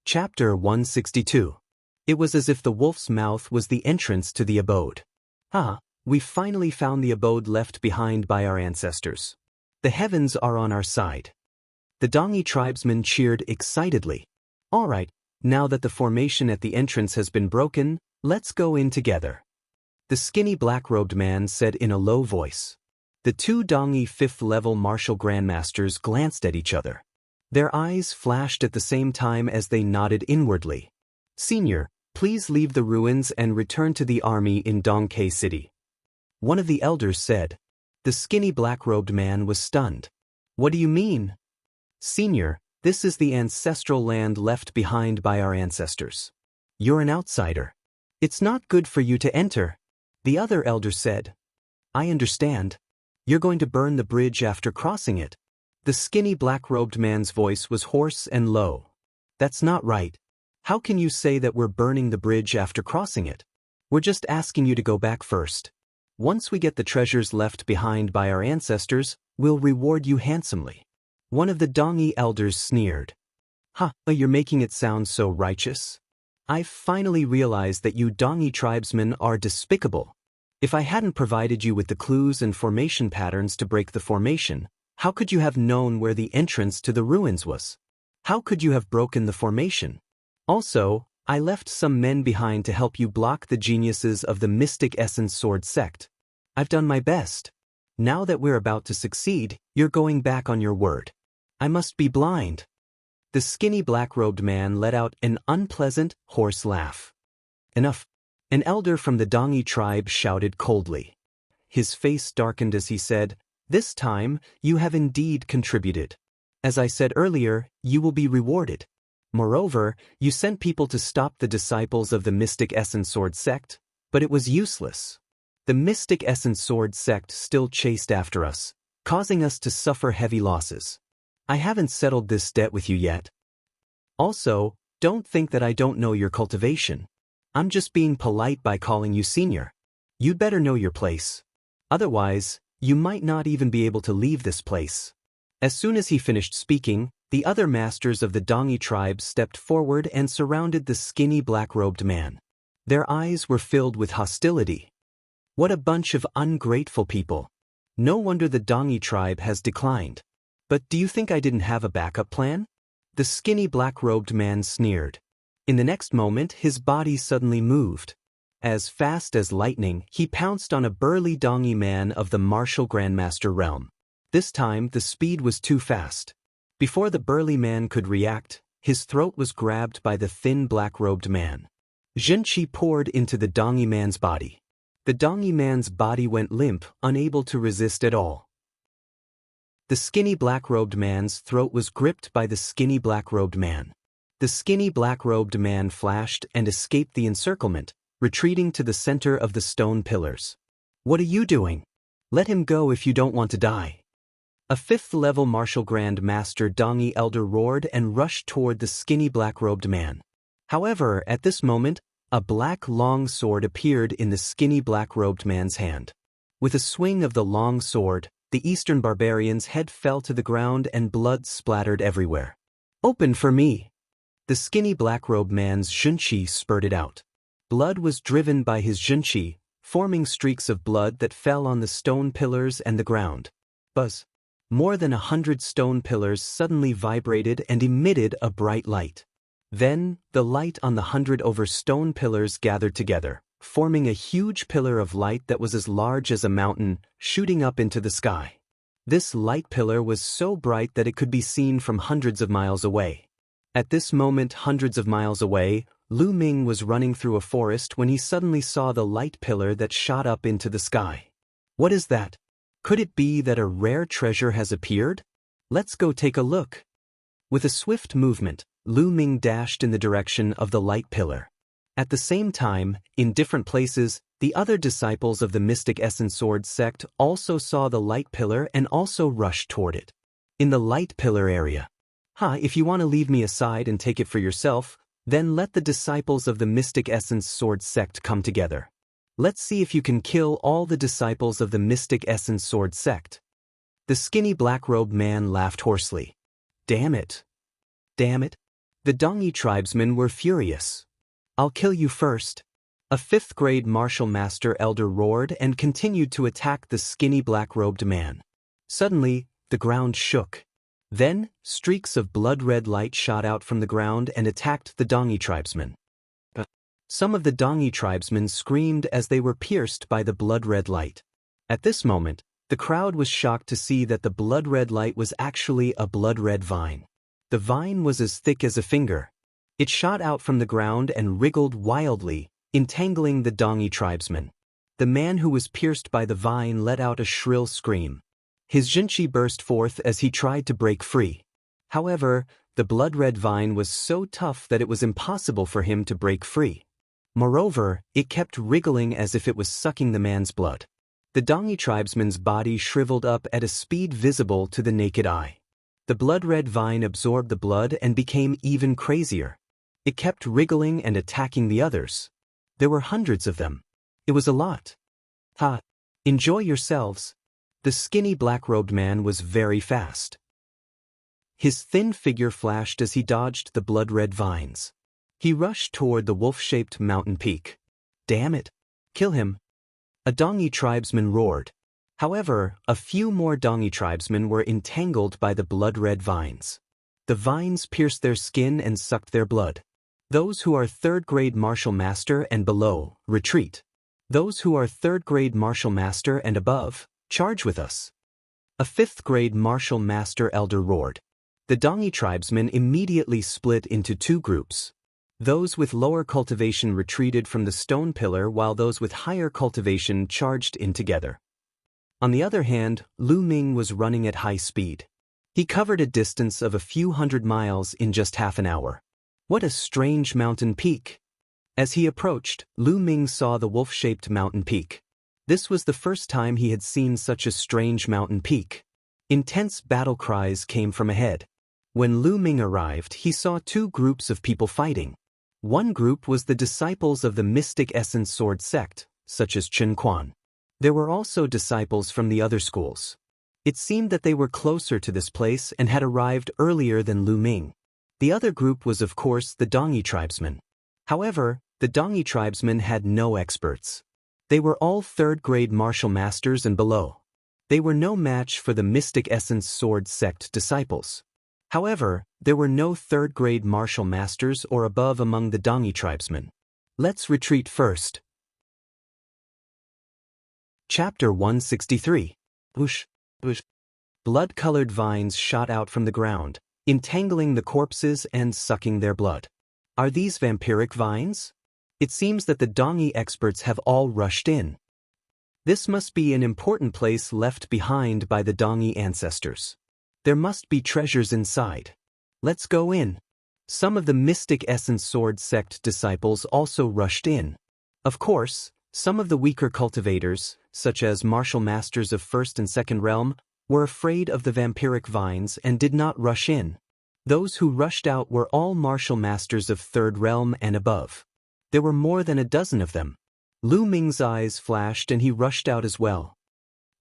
Chapter 162. It was as if the wolf's mouth was the entrance to the abode. We finally found the abode left behind by our ancestors. The heavens are on our side. The Dongi tribesmen cheered excitedly. All right, now that the formation at the entrance has been broken, let's go in together. The skinny black-robed man said in a low voice. The two Dongi fifth-level martial grandmasters glanced at each other. Their eyes flashed at the same time as they nodded inwardly. Senior, please leave the ruins and return to the army in Dongke City. One of the elders said. The skinny black-robed man was stunned. What do you mean? Senior, this is the ancestral land left behind by our ancestors. You're an outsider. It's not good for you to enter. The other elder said. I understand. You're going to burn the bridge after crossing it. The skinny black-robed man's voice was hoarse and low. That's not right. How can you say that we're burning the bridge after crossing it? We're just asking you to go back first. Once we get the treasures left behind by our ancestors, we'll reward you handsomely. One of the Dongi elders sneered. You're making it sound so righteous. I've finally realized that you Dongi tribesmen are despicable. If I hadn't provided you with the clues and formation patterns to break the formation, how could you have known where the entrance to the ruins was? How could you have broken the formation? Also, I left some men behind to help you block the geniuses of the Mystic Essence Sword sect. I've done my best. Now that we're about to succeed, you're going back on your word. I must be blind. The skinny black-robed man let out an unpleasant, hoarse laugh. Enough. An elder from the Dongi tribe shouted coldly. His face darkened as he said, This time, you have indeed contributed. As I said earlier, you will be rewarded. Moreover, you sent people to stop the disciples of the Mystic Essence Sword sect, but it was useless. The Mystic Essence Sword sect still chased after us, causing us to suffer heavy losses. I haven't settled this debt with you yet. Also, don't think that I don't know your cultivation. I'm just being polite by calling you senior. You'd better know your place. Otherwise, you might not even be able to leave this place. As soon as he finished speaking, the other masters of the Dongi tribe stepped forward and surrounded the skinny black-robed man. Their eyes were filled with hostility. What a bunch of ungrateful people. No wonder the Dongi tribe has declined. But do you think I didn't have a backup plan? The skinny black-robed man sneered. In the next moment, his body suddenly moved. As fast as lightning, he pounced on a burly Dongi man of the martial grandmaster realm. This time, the speed was too fast. Before the burly man could react, his throat was grabbed by the thin black-robed man. Zhenqi poured into the Dongi man's body. The Dongi man's body went limp, unable to resist at all. The skinny black-robed man's throat was gripped by the skinny black-robed man. The skinny black-robed man flashed and escaped the encirclement, retreating to the center of the stone pillars. What are you doing? Let him go if you don't want to die. A fifth-level martial grand master Dongi elder roared and rushed toward the skinny black-robed man. However, at this moment, a black long sword appeared in the skinny black-robed man's hand. With a swing of the long sword, the eastern barbarian's head fell to the ground and blood splattered everywhere. Open for me! The skinny black-robed man's Zhenqi spurted out. Blood was driven by his Zhenqi, forming streaks of blood that fell on the stone pillars and the ground. Buzz! More than 100 stone pillars suddenly vibrated and emitted a bright light. Then, the light on the 100 over stone pillars gathered together, forming a huge pillar of light that was as large as a mountain, shooting up into the sky. This light pillar was so bright that it could be seen from hundreds of miles away. At this moment, hundreds of miles away, Lu Ming was running through a forest when he suddenly saw the light pillar that shot up into the sky. What is that? Could it be that a rare treasure has appeared? Let's go take a look. With a swift movement, Lu Ming dashed in the direction of the light pillar. At the same time, in different places, the other disciples of the Mystic Essence Sword sect also saw the light pillar and also rushed toward it. In the light pillar area. If you want to leave me aside and take it for yourself, then let the disciples of the Mystic Essence Sword sect come together. Let's see if you can kill all the disciples of the Mystic Essence Sword sect. The skinny black-robed man laughed hoarsely. Damn it. Damn it. The Dongi tribesmen were furious. "I'll kill you first." A fifth-grade martial master elder roared and continued to attack the skinny black-robed man. Suddenly, the ground shook. Then, streaks of blood-red light shot out from the ground and attacked the Dongi tribesmen. Some of the Dongi tribesmen screamed as they were pierced by the blood-red light. At this moment, the crowd was shocked to see that the blood-red light was actually a blood-red vine. The vine was as thick as a finger. It shot out from the ground and wriggled wildly, entangling the Dongi tribesmen. The man who was pierced by the vine let out a shrill scream. His jinchi burst forth as he tried to break free. However, the blood-red vine was so tough that it was impossible for him to break free. Moreover, it kept wriggling as if it was sucking the man's blood. The Dongi tribesman's body shriveled up at a speed visible to the naked eye. The blood-red vine absorbed the blood and became even crazier. It kept wriggling and attacking the others. There were hundreds of them. It was a lot. "Ha! Enjoy yourselves." The skinny black-robed man was very fast. His thin figure flashed as he dodged the blood-red vines. He rushed toward the wolf-shaped mountain peak. "Damn it! Kill him!" A Dongi tribesman roared. However, a few more Dongi tribesmen were entangled by the blood-red vines. The vines pierced their skin and sucked their blood. "Those who are third-grade martial master and below, retreat. Those who are third-grade martial master and above, charge with us." A fifth-grade martial master elder roared. The Dongi tribesmen immediately split into two groups. Those with lower cultivation retreated from the stone pillar while those with higher cultivation charged in together. On the other hand, Lu Ming was running at high speed. He covered a distance of a few hundred miles in just half an hour. What a strange mountain peak! As he approached, Lu Ming saw the wolf-shaped mountain peak. This was the first time he had seen such a strange mountain peak. Intense battle cries came from ahead. When Lu Ming arrived, he saw two groups of people fighting. One group was the disciples of the Mystic Essence Sword sect, such as Chen Quan. There were also disciples from the other schools. It seemed that they were closer to this place and had arrived earlier than Lu Ming. The other group was of course the Dongi tribesmen. However, the Dongi tribesmen had no experts. They were all third-grade martial masters and below. They were no match for the Mystic Essence Sword sect disciples. However, there were no third-grade martial masters or above among the Dongi tribesmen. Let's retreat first. Chapter 163. Whoosh, whoosh. Blood-colored vines shot out from the ground, entangling the corpses and sucking their blood. Are these vampiric vines? It seems that the Dongi experts have all rushed in. This must be an important place left behind by the Dongi ancestors. There must be treasures inside. Let's go in. Some of the Mystic Essence Sword sect disciples also rushed in. Of course, some of the weaker cultivators, such as martial masters of first and second realm, were afraid of the vampiric vines and did not rush in. Those who rushed out were all martial masters of third realm and above. There were more than a dozen of them. Lu Ming's eyes flashed and he rushed out as well.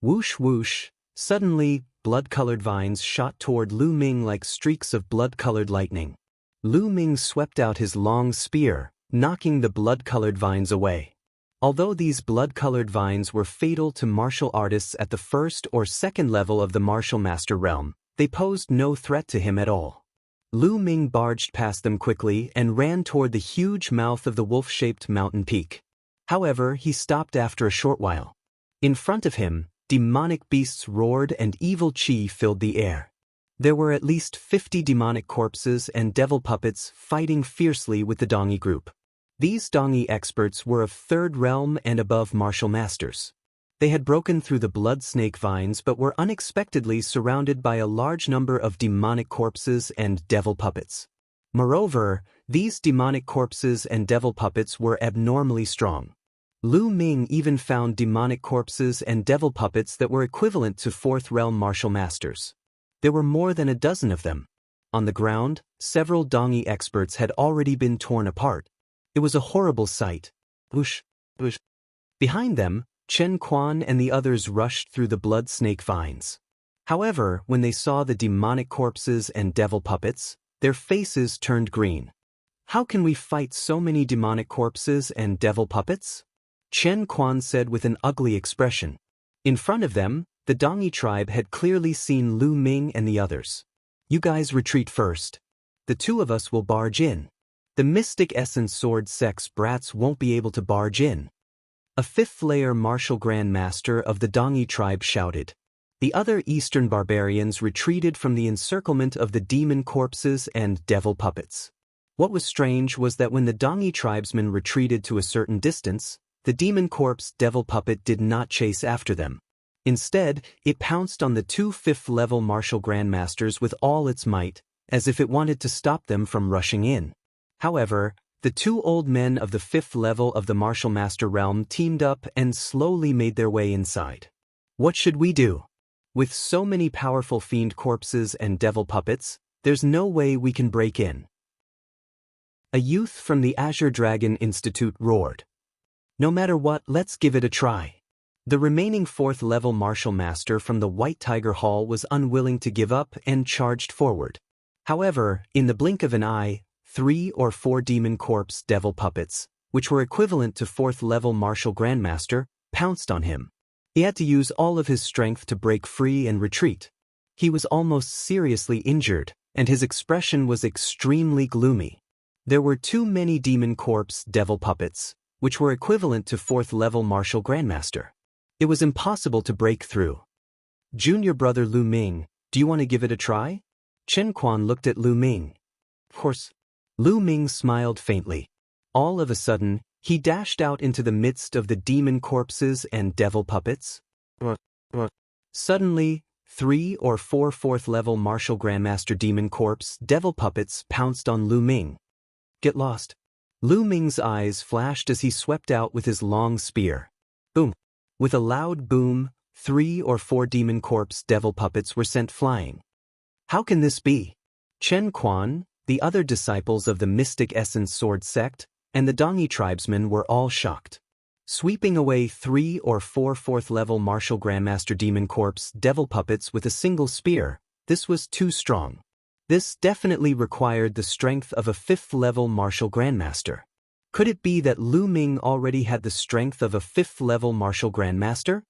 Whoosh whoosh, suddenly, blood-colored vines shot toward Lu Ming like streaks of blood-colored lightning. Lu Ming swept out his long spear, knocking the blood-colored vines away. Although these blood-colored vines were fatal to martial artists at the first or second level of the martial master realm, they posed no threat to him at all. Lu Ming barged past them quickly and ran toward the huge mouth of the wolf-shaped mountain peak. However, he stopped after a short while. In front of him, demonic beasts roared and evil chi filled the air. There were at least 50 demonic corpses and devil puppets fighting fiercely with the Dongi group. These Dongi experts were of third realm and above martial masters. They had broken through the blood snake vines but were unexpectedly surrounded by a large number of demonic corpses and devil puppets. Moreover, these demonic corpses and devil puppets were abnormally strong. Lu Ming even found demonic corpses and devil puppets that were equivalent to fourth realm martial masters. There were more than a dozen of them. On the ground, several Dongi experts had already been torn apart. It was a horrible sight. Whoosh, whoosh. Behind them, Chen Quan and the others rushed through the blood snake vines. However, when they saw the demonic corpses and devil puppets, Their faces turned green. How can we fight so many demonic corpses and devil puppets? Chen Quan said with an ugly expression. In front of them, the Dongi tribe had clearly seen Lu Ming and the others. You guys retreat first. The two of us will barge in. The Mystic Essence Sword Sex brats won't be able to barge in. A fifth-layer martial Grand Master of the Dongi tribe shouted. The other Eastern barbarians retreated from the encirclement of the demon corpses and devil puppets. What was strange was that when the Dongi tribesmen retreated to a certain distance, the demon corpse devil puppet did not chase after them. Instead, it pounced on the two fifth-level martial grandmasters with all its might, as if it wanted to stop them from rushing in. However, the two old men of the fifth level of the martial master realm teamed up and slowly made their way inside. What should we do? With so many powerful fiend corpses and devil puppets, there's no way we can break in. A youth from the Azure Dragon Institute roared. No matter what, let's give it a try. The remaining fourth-level martial master from the White Tiger Hall was unwilling to give up and charged forward. However, in the blink of an eye, 3 or 4 demon corpse devil puppets, which were equivalent to fourth-level martial grandmaster, pounced on him. He had to use all of his strength to break free and retreat. He was almost seriously injured, and his expression was extremely gloomy. There were too many demon corpse devil puppets, which were equivalent to fourth-level martial grandmaster. It was impossible to break through. Junior brother Lu Ming, do you want to give it a try? Chen Quan looked at Lu Ming. Of course. Lu Ming smiled faintly. All of a sudden, he dashed out into the midst of the demon corpses and devil puppets. Suddenly, 3 or 4 fourth-level martial grandmaster demon corpse devil puppets pounced on Lu Ming. Get lost. Lu Ming's eyes flashed as he swept out with his long spear. Boom. With a loud boom, 3 or 4 demon corpse devil puppets were sent flying. How can this be? Chen Quan, the other disciples of the Mystic Essence Sword sect, and the Dongi tribesmen were all shocked. Sweeping away 3 or 4 fourth-level martial grandmaster demon corpse devil puppets with a single spear, this was too strong. This definitely required the strength of a fifth-level martial grandmaster. Could it be that Lu Ming already had the strength of a fifth-level martial grandmaster?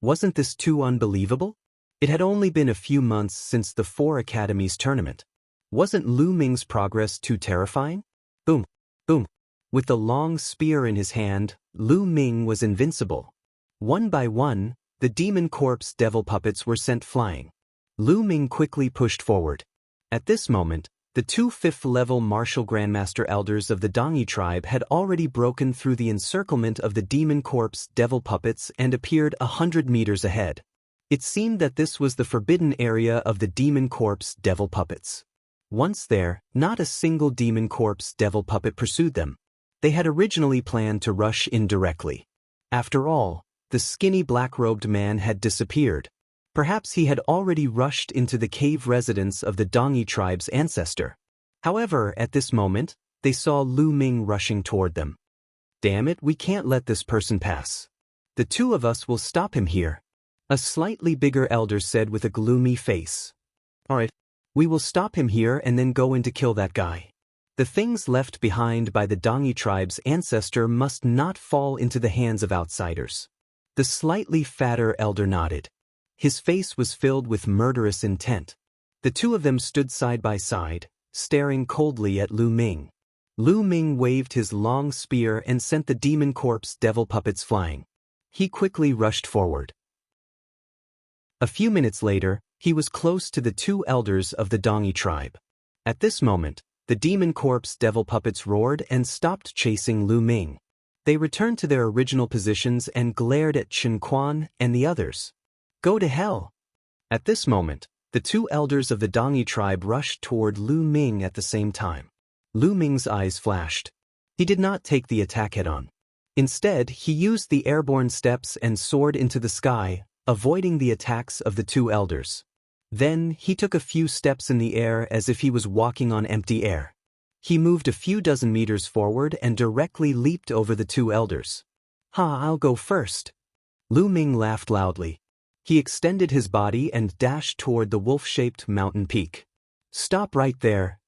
Wasn't this too unbelievable? It had only been a few months since the 4 Academies tournament. Wasn't Lu Ming's progress too terrifying? Boom, boom. With the long spear in his hand, Lu Ming was invincible. One by one, the demon corpse devil puppets were sent flying. Lu Ming quickly pushed forward. At this moment, the 2 fifth-level martial grandmaster elders of the Dongi tribe had already broken through the encirclement of the demon corpse devil puppets and appeared 100 meters ahead. It seemed that this was the forbidden area of the demon corpse devil puppets. Once there, not a single demon corpse devil puppet pursued them. They had originally planned to rush in directly. After all, the skinny black-robed man had disappeared. Perhaps he had already rushed into the cave residence of the Dongi tribe's ancestor. However, at this moment, they saw Lu Ming rushing toward them. Damn it, we can't let this person pass. The two of us will stop him here. A slightly bigger elder said with a gloomy face. All right, we will stop him here and then go in to kill that guy. The things left behind by the Dongi tribe's ancestor must not fall into the hands of outsiders. The slightly fatter elder nodded. His face was filled with murderous intent. The two of them stood side by side, staring coldly at Lu Ming. Lu Ming waved his long spear and sent the demon corpse devil puppets flying. He quickly rushed forward. A few minutes later, he was close to the 2 elders of the Dongi tribe. At this moment, the demon corpse devil puppets roared and stopped chasing Lu Ming. They returned to their original positions and glared at Chen Quan and the others. Go to hell! At this moment, the 2 elders of the Dongi tribe rushed toward Lu Ming at the same time. Lu Ming's eyes flashed. He did not take the attack head-on. Instead, he used the airborne steps and soared into the sky, avoiding the attacks of the 2 elders. Then, he took a few steps in the air as if he was walking on empty air. He moved a few dozen meters forward and directly leaped over the 2 elders. I'll go first. Lu Ming laughed loudly. He extended his body and dashed toward the wolf-shaped mountain peak. Stop right there.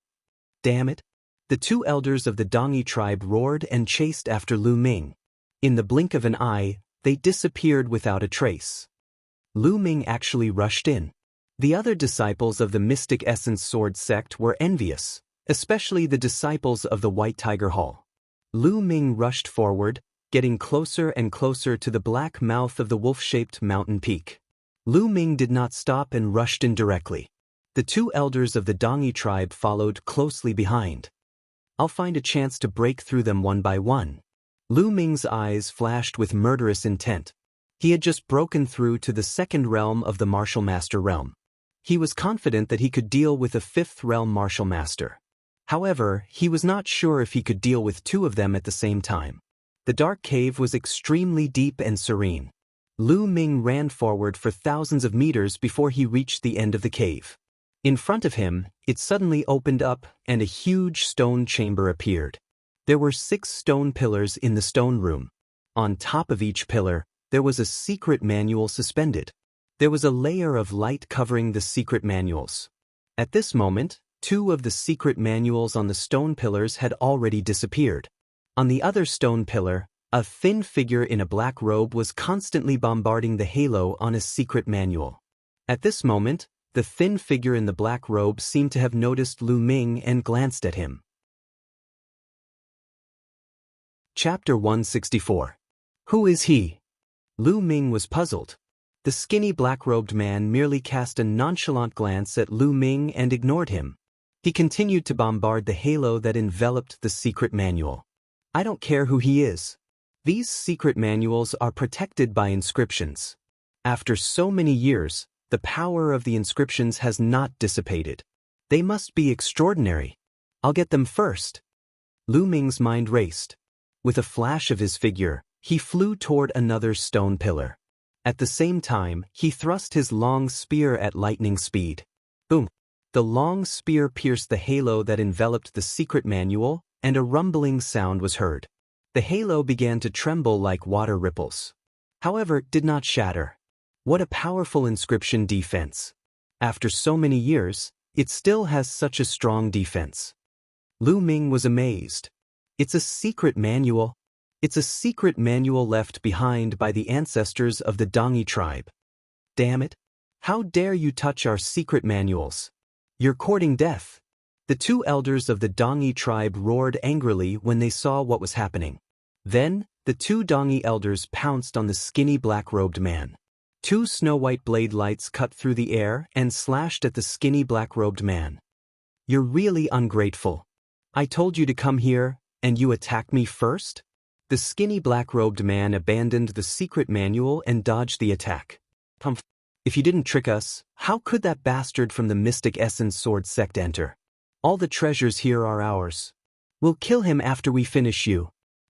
Damn it! The two elders of the Dongyi tribe roared and chased after Lu Ming. In the blink of an eye, they disappeared without a trace. Lu Ming actually rushed in. The other disciples of the Mystic Essence Sword sect were envious, especially the disciples of the White Tiger Hall. Lu Ming rushed forward, getting closer and closer to the black mouth of the wolf-shaped mountain peak. Lu Ming did not stop and rushed in directly. The two elders of the Dongyi tribe followed closely behind. I'll find a chance to break through them one by one. Lu Ming's eyes flashed with murderous intent. He had just broken through to the second realm of the Martial Master realm. He was confident that he could deal with a fifth realm Martial Master. However, he was not sure if he could deal with two of them at the same time. The dark cave was extremely deep and serene. Lu Ming ran forward for thousands of meters before he reached the end of the cave. In front of him, it suddenly opened up and a huge stone chamber appeared. There were 6 stone pillars in the stone room. On top of each pillar, there was a secret manual suspended. There was a layer of light covering the secret manuals. At this moment, 2 of the secret manuals on the stone pillars had already disappeared. On the other stone pillar, a thin figure in a black robe was constantly bombarding the halo on a secret manual. At this moment, the thin figure in the black robe seemed to have noticed Lu Ming and glanced at him. Chapter 164. Who is he? Lu Ming was puzzled. The skinny black-robed man merely cast a nonchalant glance at Lu Ming and ignored him. He continued to bombard the halo that enveloped the secret manual. I don't care who he is. These secret manuals are protected by inscriptions. After so many years, the power of the inscriptions has not dissipated. They must be extraordinary. I'll get them first. Lu Ming's mind raced. With a flash of his figure, he flew toward another stone pillar. At the same time, he thrust his long spear at lightning speed. Boom! The long spear pierced the halo that enveloped the secret manual, and a rumbling sound was heard. The halo began to tremble like water ripples. However, it did not shatter. What a powerful inscription defense. After so many years, it still has such a strong defense. Lu Ming was amazed. It's a secret manual. It's a secret manual left behind by the ancestors of the Dongyi tribe. Damn it! How dare you touch our secret manuals? You're courting death. The 2 elders of the Dongyi tribe roared angrily when they saw what was happening. Then, the 2 Dongyi elders pounced on the skinny black-robed man. 2 snow-white blade lights cut through the air and slashed at the skinny black-robed man. You're really ungrateful. I told you to come here, and you attack me first? The skinny black-robed man abandoned the secret manual and dodged the attack. If you didn't trick us, how could that bastard from the Mystic Essence Sword sect enter? All the treasures here are ours. We'll kill him after we finish you.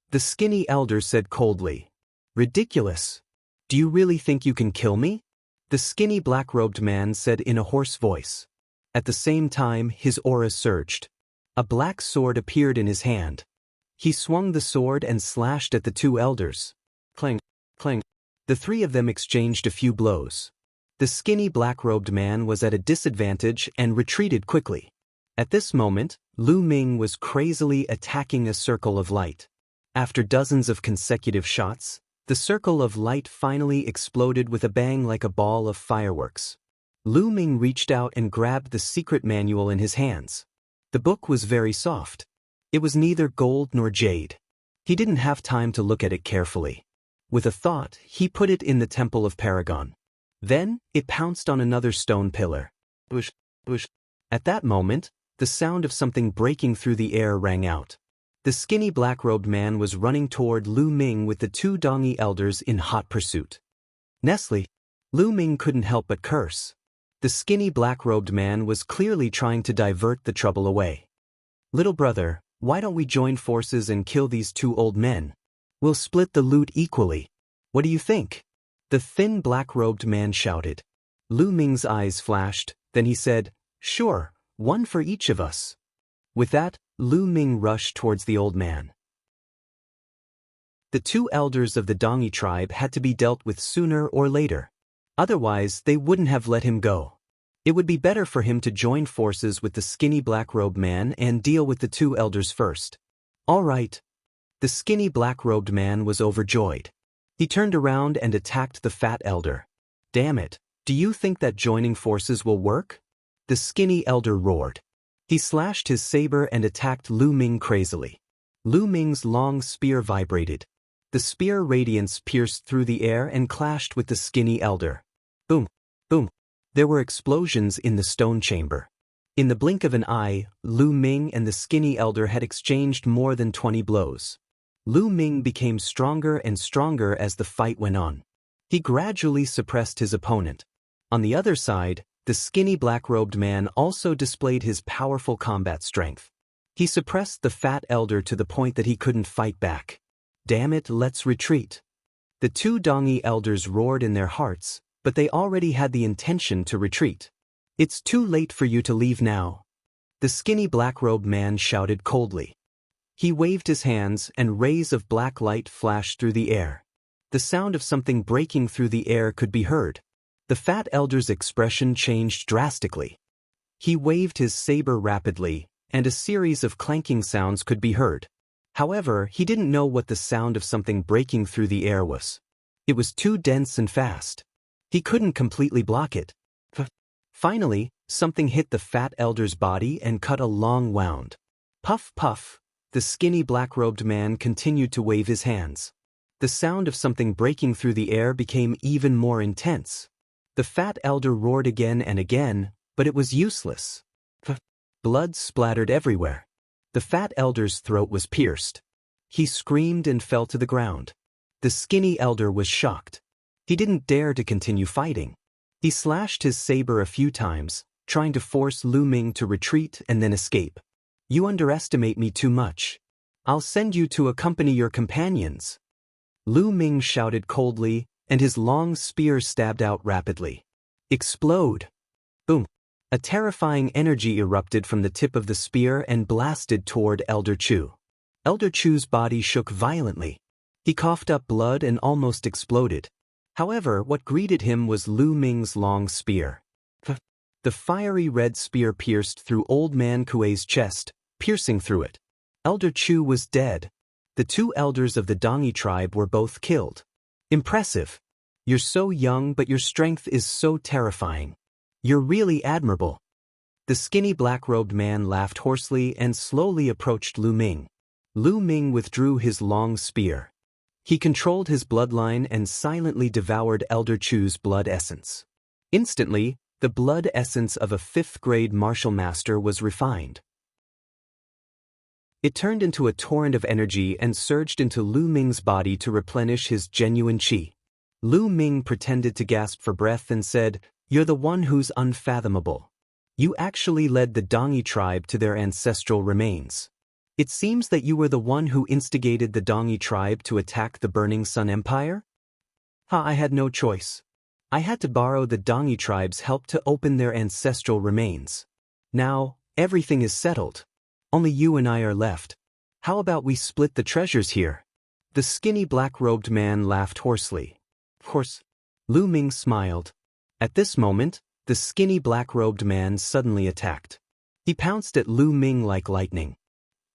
The skinny elder said coldly. Ridiculous. Do you really think you can kill me? The skinny black-robed man said in a hoarse voice. At the same time, his aura surged. A black sword appeared in his hand. He swung the sword and slashed at the 2 elders. Clang, clang. The 3 of them exchanged a few blows. The skinny black-robed man was at a disadvantage and retreated quickly. At this moment, Lu Ming was crazily attacking a circle of light. After dozens of consecutive shots, the circle of light finally exploded with a bang like a ball of fireworks. Lu Ming reached out and grabbed the secret manual in his hands. The book was very soft. It was neither gold nor jade. He didn't have time to look at it carefully. With a thought, he put it in the Temple of Paragon. Then, it pounced on another stone pillar. Bush, bush. At that moment, the sound of something breaking through the air rang out. The skinny black-robed man was running toward Lu Ming with the 2 Dongyi elders in hot pursuit. Nestle. Lu Ming couldn't help but curse. The skinny black-robed man was clearly trying to divert the trouble away. Little brother, why don't we join forces and kill these 2 old men? We'll split the loot equally. What do you think? The thin black-robed man shouted. Lu Ming's eyes flashed, then he said, Sure, 1 for each of us. With that, Lu Ming rushed towards the old man. The 2 elders of the Dongyi tribe had to be dealt with sooner or later. Otherwise, they wouldn't have let him go. It would be better for him to join forces with the skinny black-robed man and deal with the two elders first. All right. The skinny black-robed man was overjoyed. He turned around and attacked the fat elder. Damn it, do you think that joining forces will work? The skinny elder roared. He slashed his saber and attacked Lu Ming crazily. Lu Ming's long spear vibrated. The spear radiance pierced through the air and clashed with the skinny elder. Boom, boom. There were explosions in the stone chamber. In the blink of an eye, Lu Ming and the skinny elder had exchanged more than 20 blows. Lu Ming became stronger and stronger as the fight went on. He gradually suppressed his opponent. On the other side, the skinny black-robed man also displayed his powerful combat strength. He suppressed the fat elder to the point that he couldn't fight back. Damn it, let's retreat. The two Dongi elders roared in their hearts, but they already had the intention to retreat. It's too late for you to leave now. The skinny black-robed man shouted coldly. He waved his hands and rays of black light flashed through the air. The sound of something breaking through the air could be heard. The fat elder's expression changed drastically. He waved his saber rapidly, and a series of clanking sounds could be heard. However, he didn't know what the sound of something breaking through the air was. It was too dense and fast. He couldn't completely block it. Finally, something hit the fat elder's body and cut a long wound. Puff, puff. The skinny black-robed man continued to wave his hands. The sound of something breaking through the air became even more intense. The fat elder roared again and again, but it was useless. Blood splattered everywhere. The fat elder's throat was pierced. He screamed and fell to the ground. The skinny elder was shocked. He didn't dare to continue fighting. He slashed his saber a few times, trying to force Lu Ming to retreat and then escape. You underestimate me too much. I'll send you to accompany your companions. Lu Ming shouted coldly, and his long spear stabbed out rapidly. Explode! Boom! A terrifying energy erupted from the tip of the spear and blasted toward Elder Chu. Elder Chu's body shook violently. He coughed up blood and almost exploded. However, what greeted him was Lu Ming's long spear. The fiery red spear pierced through Old Man Kuei's chest, piercing through it. Elder Chu was dead. The two elders of the Dongi tribe were both killed. Impressive. You're so young, but your strength is so terrifying. You're really admirable. The skinny black-robed man laughed hoarsely and slowly approached Lu Ming. Lu Ming withdrew his long spear. He controlled his bloodline and silently devoured Elder Chu's blood essence. Instantly, the blood essence of a 5th-grade martial master was refined. It turned into a torrent of energy and surged into Lu Ming's body to replenish his genuine qi. Lu Ming pretended to gasp for breath and said, "You're the one who's unfathomable. You actually led the Dongi tribe to their ancestral remains. It seems that you were the one who instigated the Dongi tribe to attack the Burning Sun Empire?" I had no choice. I had to borrow the Dongi tribe's help to open their ancestral remains. Now, everything is settled. Only you and I are left. How about we split the treasures here? The skinny black-robed man laughed hoarsely. Of course. Lu Ming smiled. At this moment, the skinny black-robed man suddenly attacked. He pounced at Lu Ming like lightning.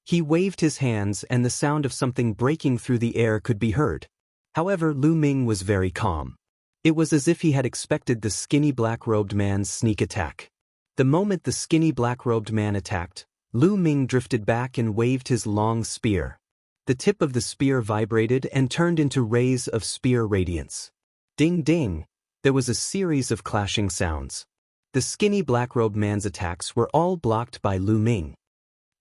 He waved his hands and the sound of something breaking through the air could be heard. However, Lu Ming was very calm. It was as if he had expected the skinny black-robed man's sneak attack. The moment the skinny black-robed man attacked, Lu Ming drifted back and waved his long spear. The tip of the spear vibrated and turned into rays of spear radiance. Ding ding! There was a series of clashing sounds. The skinny black-robed man's attacks were all blocked by Lu Ming.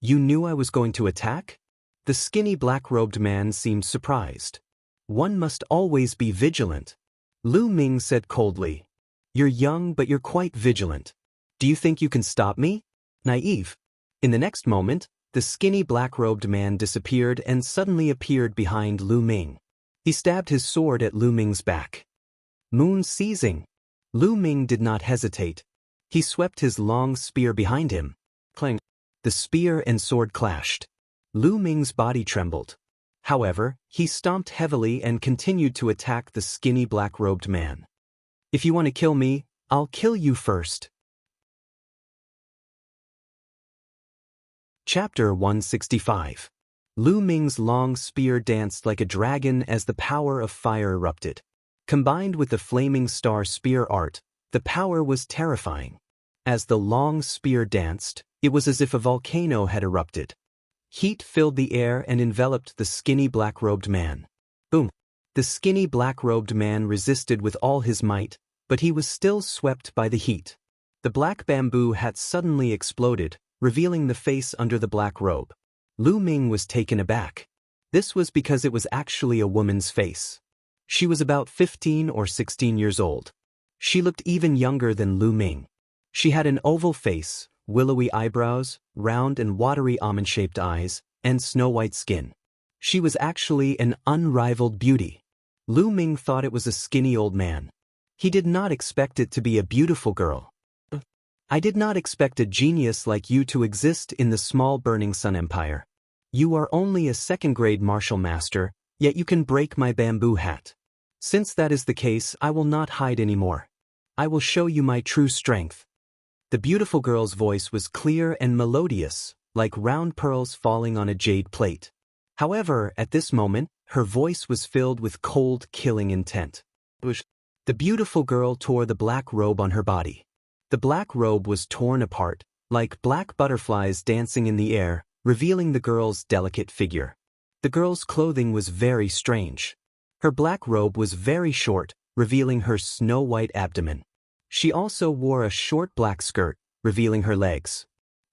You knew I was going to attack? The skinny black-robed man seemed surprised. One must always be vigilant. Lu Ming said coldly. You're young, but you're quite vigilant. Do you think you can stop me? Naive. In the next moment, the skinny black-robed man disappeared and suddenly appeared behind Lu Ming. He stabbed his sword at Lu Ming's back. Moon seizing. Lu Ming did not hesitate. He swept his long spear behind him. Clang. The spear and sword clashed. Lu Ming's body trembled. However, he stomped heavily and continued to attack the skinny black-robed man. If you want to kill me, I'll kill you first. Chapter 165. Lu Ming's long spear danced like a dragon as the power of fire erupted. Combined with the flaming star spear art, the power was terrifying. As the long spear danced, it was as if a volcano had erupted. Heat filled the air and enveloped the skinny black-robed man. Boom! The skinny black-robed man resisted with all his might, but he was still swept by the heat. The black bamboo hat suddenly exploded, revealing the face under the black robe. Lu Ming was taken aback. This was because it was actually a woman's face. She was about 15 or 16 years old. She looked even younger than Lu Ming. She had an oval face, willowy eyebrows, round and watery almond-shaped eyes, and snow-white skin. She was actually an unrivaled beauty. Lu Ming thought it was a skinny old man. He did not expect it to be a beautiful girl. I did not expect a genius like you to exist in the small Burning Sun Empire. You are only a second-grade martial master, yet you can break my bamboo hat. Since that is the case, I will not hide anymore. I will show you my true strength. The beautiful girl's voice was clear and melodious, like round pearls falling on a jade plate. However, at this moment, her voice was filled with cold, killing intent. The beautiful girl tore the black robe on her body. The black robe was torn apart, like black butterflies dancing in the air, revealing the girl's delicate figure. The girl's clothing was very strange. Her black robe was very short, revealing her snow-white abdomen. She also wore a short black skirt, revealing her legs.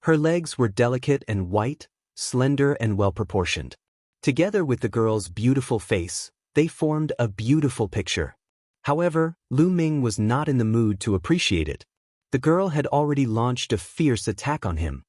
Her legs were delicate and white, slender and well-proportioned. Together with the girl's beautiful face, they formed a beautiful picture. However, Lu Ming was not in the mood to appreciate it. The girl had already launched a fierce attack on him.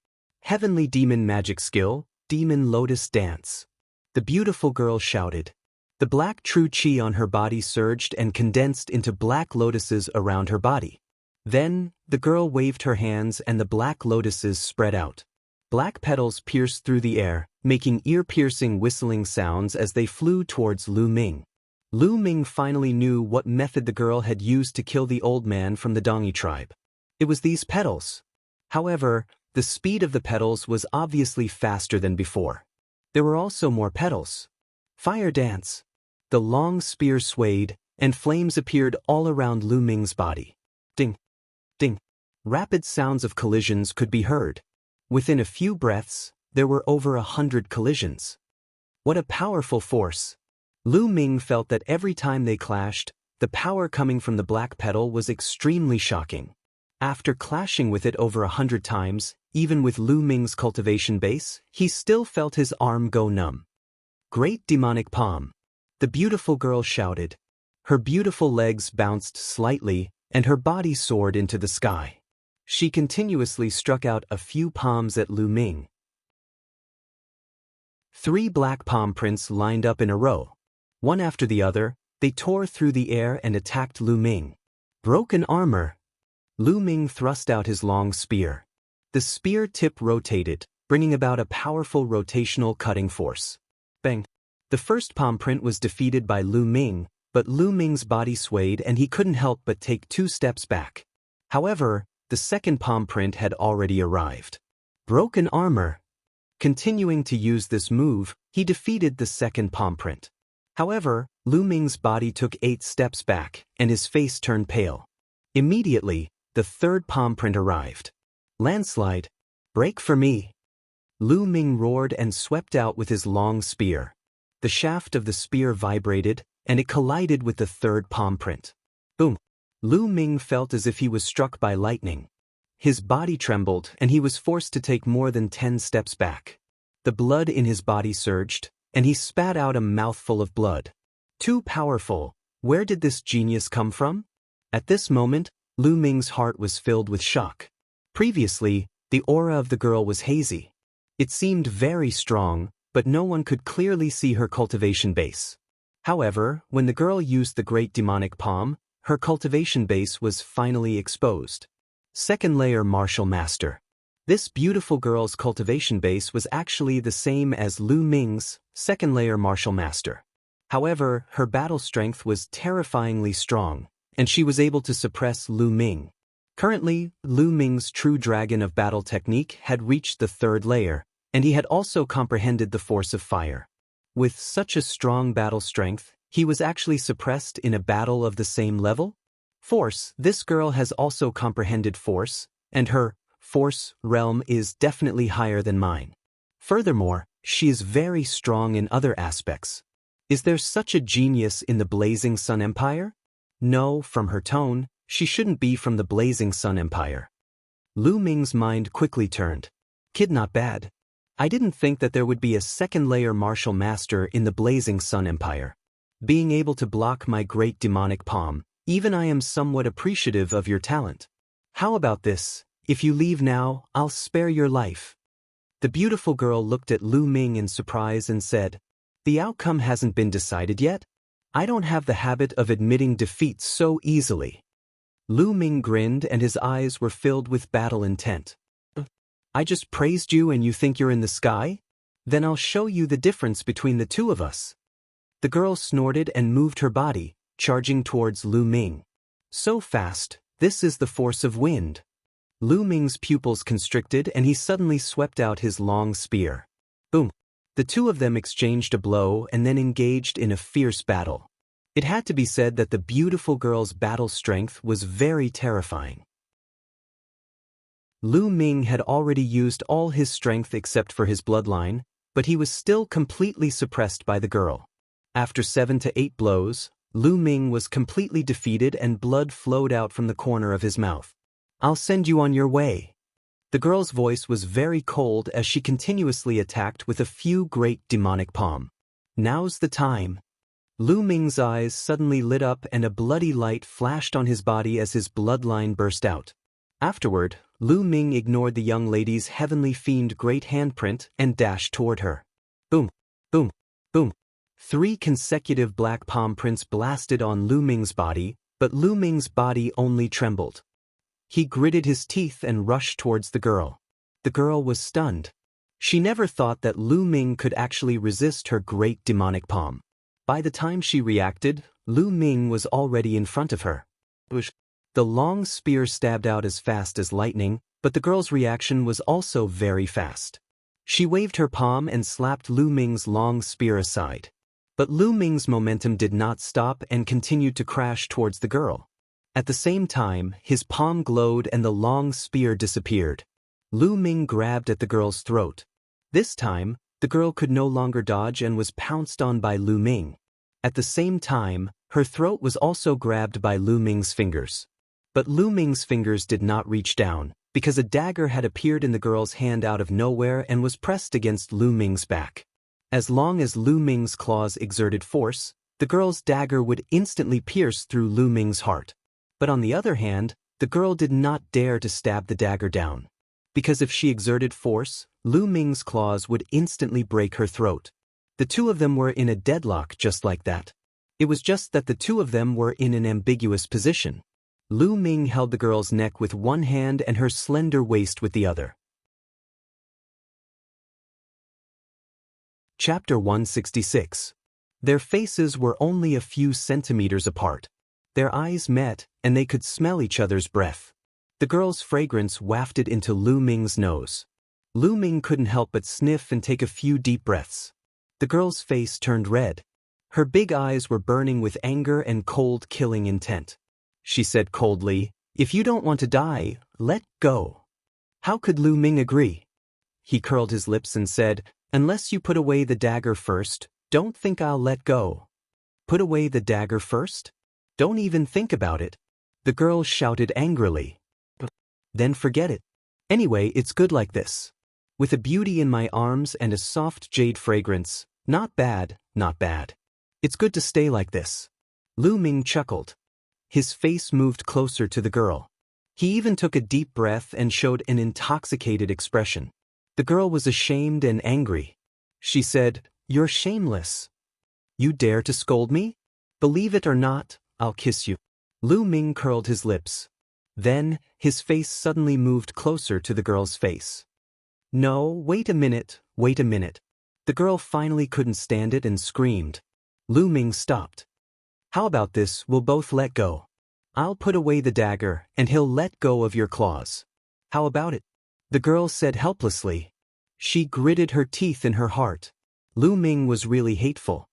Heavenly demon magic skill, demon lotus dance. The beautiful girl shouted. The black true chi on her body surged and condensed into black lotuses around her body. Then, the girl waved her hands and the black lotuses spread out. Black petals pierced through the air, making ear-piercing whistling sounds as they flew towards Lu Ming. Lu Ming finally knew what method the girl had used to kill the old man from the Dongi tribe. It was these petals. However, the speed of the petals was obviously faster than before. There were also more petals. Fire dance. The long spear swayed, and flames appeared all around Lu Ming's body. Ding, ding. Rapid sounds of collisions could be heard. Within a few breaths, there were over 100 collisions. What a powerful force. Lu Ming felt that every time they clashed, the power coming from the black petal was extremely shocking. After clashing with it over 100 times, even with Lu Ming's cultivation base, he still felt his arm go numb. Great demonic palm. The beautiful girl shouted. Her beautiful legs bounced slightly, and her body soared into the sky. She continuously struck out a few palms at Lu Ming. 3 black palm prints lined up in a row. One after the other, they tore through the air and attacked Lu Ming. Broken armor. Lu Ming thrust out his long spear. The spear tip rotated, bringing about a powerful rotational cutting force. Bang! The first palm print was defeated by Lu Ming, but Lu Ming's body swayed and he couldn't help but take 2 steps back. However, the second palm print had already arrived. Broken armor. Continuing to use this move, he defeated the second palm print. However, Lu Ming's body took 8 steps back, and his face turned pale. Immediately, the third palm print arrived. Landslide. Break for me. Lu Ming roared and swept out with his long spear. The shaft of the spear vibrated, and it collided with the third palm print. Boom. Lu Ming felt as if he was struck by lightning. His body trembled, and he was forced to take more than 10 steps back. The blood in his body surged, and he spat out a mouthful of blood. Too powerful. Where did this genius come from? At this moment, Lu Ming's heart was filled with shock. Previously, the aura of the girl was hazy. It seemed very strong, but no one could clearly see her cultivation base. However, when the girl used the great demonic palm, her cultivation base was finally exposed. Second layer martial master. This beautiful girl's cultivation base was actually the same as Lu Ming's second layer martial master. However, her battle strength was terrifyingly strong, and she was able to suppress Lu Ming. Currently, Lu Ming's true dragon of battle technique had reached the third layer, And he had also comprehended the force of fire. With such a strong battle strength, he was actually suppressed in a battle of the same level? Force, this girl has also comprehended force, and her force realm is definitely higher than mine. Furthermore, she is very strong in other aspects. Is there such a genius in the Blazing Sun Empire? No, from her tone, she shouldn't be from the Blazing Sun Empire. Lu Ming's mind quickly turned. Kid, not bad. I didn't think that there would be a second-layer martial master in the Blazing Sun Empire. Being able to block my great demonic palm, even I am somewhat appreciative of your talent. How about this? If you leave now, I'll spare your life. The beautiful girl looked at Lu Ming in surprise and said, The outcome hasn't been decided yet? I don't have the habit of admitting defeat so easily. Lu Ming grinned and his eyes were filled with battle intent. I just praised you and you think you're in the sky? Then I'll show you the difference between the two of us. The girl snorted and moved her body, charging towards Lu Ming. So fast, this is the force of wind. Lu Ming's pupils constricted and he suddenly swept out his long spear. Boom! The two of them exchanged a blow and then engaged in a fierce battle. It had to be said that the beautiful girl's battle strength was very terrifying. Lu Ming had already used all his strength except for his bloodline, but he was still completely suppressed by the girl. After 7 to 8 blows, Lu Ming was completely defeated and blood flowed out from the corner of his mouth. I'll send you on your way. The girl's voice was very cold as she continuously attacked with a few great demonic palm. Now's the time. Lu Ming's eyes suddenly lit up and a bloody light flashed on his body as his bloodline burst out. Afterward, Lu Ming ignored the young lady's heavenly fiend great handprint and dashed toward her. Boom, boom, boom. 3 consecutive black palm prints blasted on Lu Ming's body, but Lu Ming's body only trembled. He gritted his teeth and rushed towards the girl. The girl was stunned. She never thought that Lu Ming could actually resist her great demonic palm. By the time she reacted, Lu Ming was already in front of her. The long spear stabbed out as fast as lightning, but the girl's reaction was also very fast. She waved her palm and slapped Lu Ming's long spear aside. But Lu Ming's momentum did not stop and continued to crash towards the girl. At the same time, his palm glowed and the long spear disappeared. Lu Ming grabbed at the girl's throat. This time, the girl could no longer dodge and was pounced on by Lu Ming. At the same time, her throat was also grabbed by Lu Ming's fingers. But Lu Ming's fingers did not reach down, because a dagger had appeared in the girl's hand out of nowhere and was pressed against Lu Ming's back. As long as Lu Ming's claws exerted force, the girl's dagger would instantly pierce through Lu Ming's heart. But on the other hand, the girl did not dare to stab the dagger down. Because if she exerted force, Lu Ming's claws would instantly break her throat. The two of them were in a deadlock just like that. It was just that the two of them were in an ambiguous position. Lu Ming held the girl's neck with one hand and her slender waist with the other. Chapter 166. Their faces were only a few centimeters apart. Their eyes met, and they could smell each other's breath. The girl's fragrance wafted into Lu Ming's nose. Lu Ming couldn't help but sniff and take a few deep breaths. The girl's face turned red. Her big eyes were burning with anger and cold killing intent. She said coldly, "If you don't want to die, let go." How could Lu Ming agree? He curled his lips and said, "Unless you put away the dagger first, don't think I'll let go." Put away the dagger first? Don't even think about it. The girl shouted angrily. Then forget it. Anyway, it's good like this. With a beauty in my arms and a soft jade fragrance, not bad, not bad. It's good to stay like this. Lu Ming chuckled. His face moved closer to the girl. He even took a deep breath and showed an intoxicated expression. The girl was ashamed and angry. She said, "You're shameless. You dare to scold me? Believe it or not, I'll kiss you." Lu Ming curled his lips. Then, his face suddenly moved closer to the girl's face. "No, wait a minute, wait a minute." The girl finally couldn't stand it and screamed. Lu Ming stopped. "How about this, we'll both let go. I'll put away the dagger, and he'll let go of your claws. How about it?" The girl said helplessly. She gritted her teeth in her heart. Lu Ming was really hateful.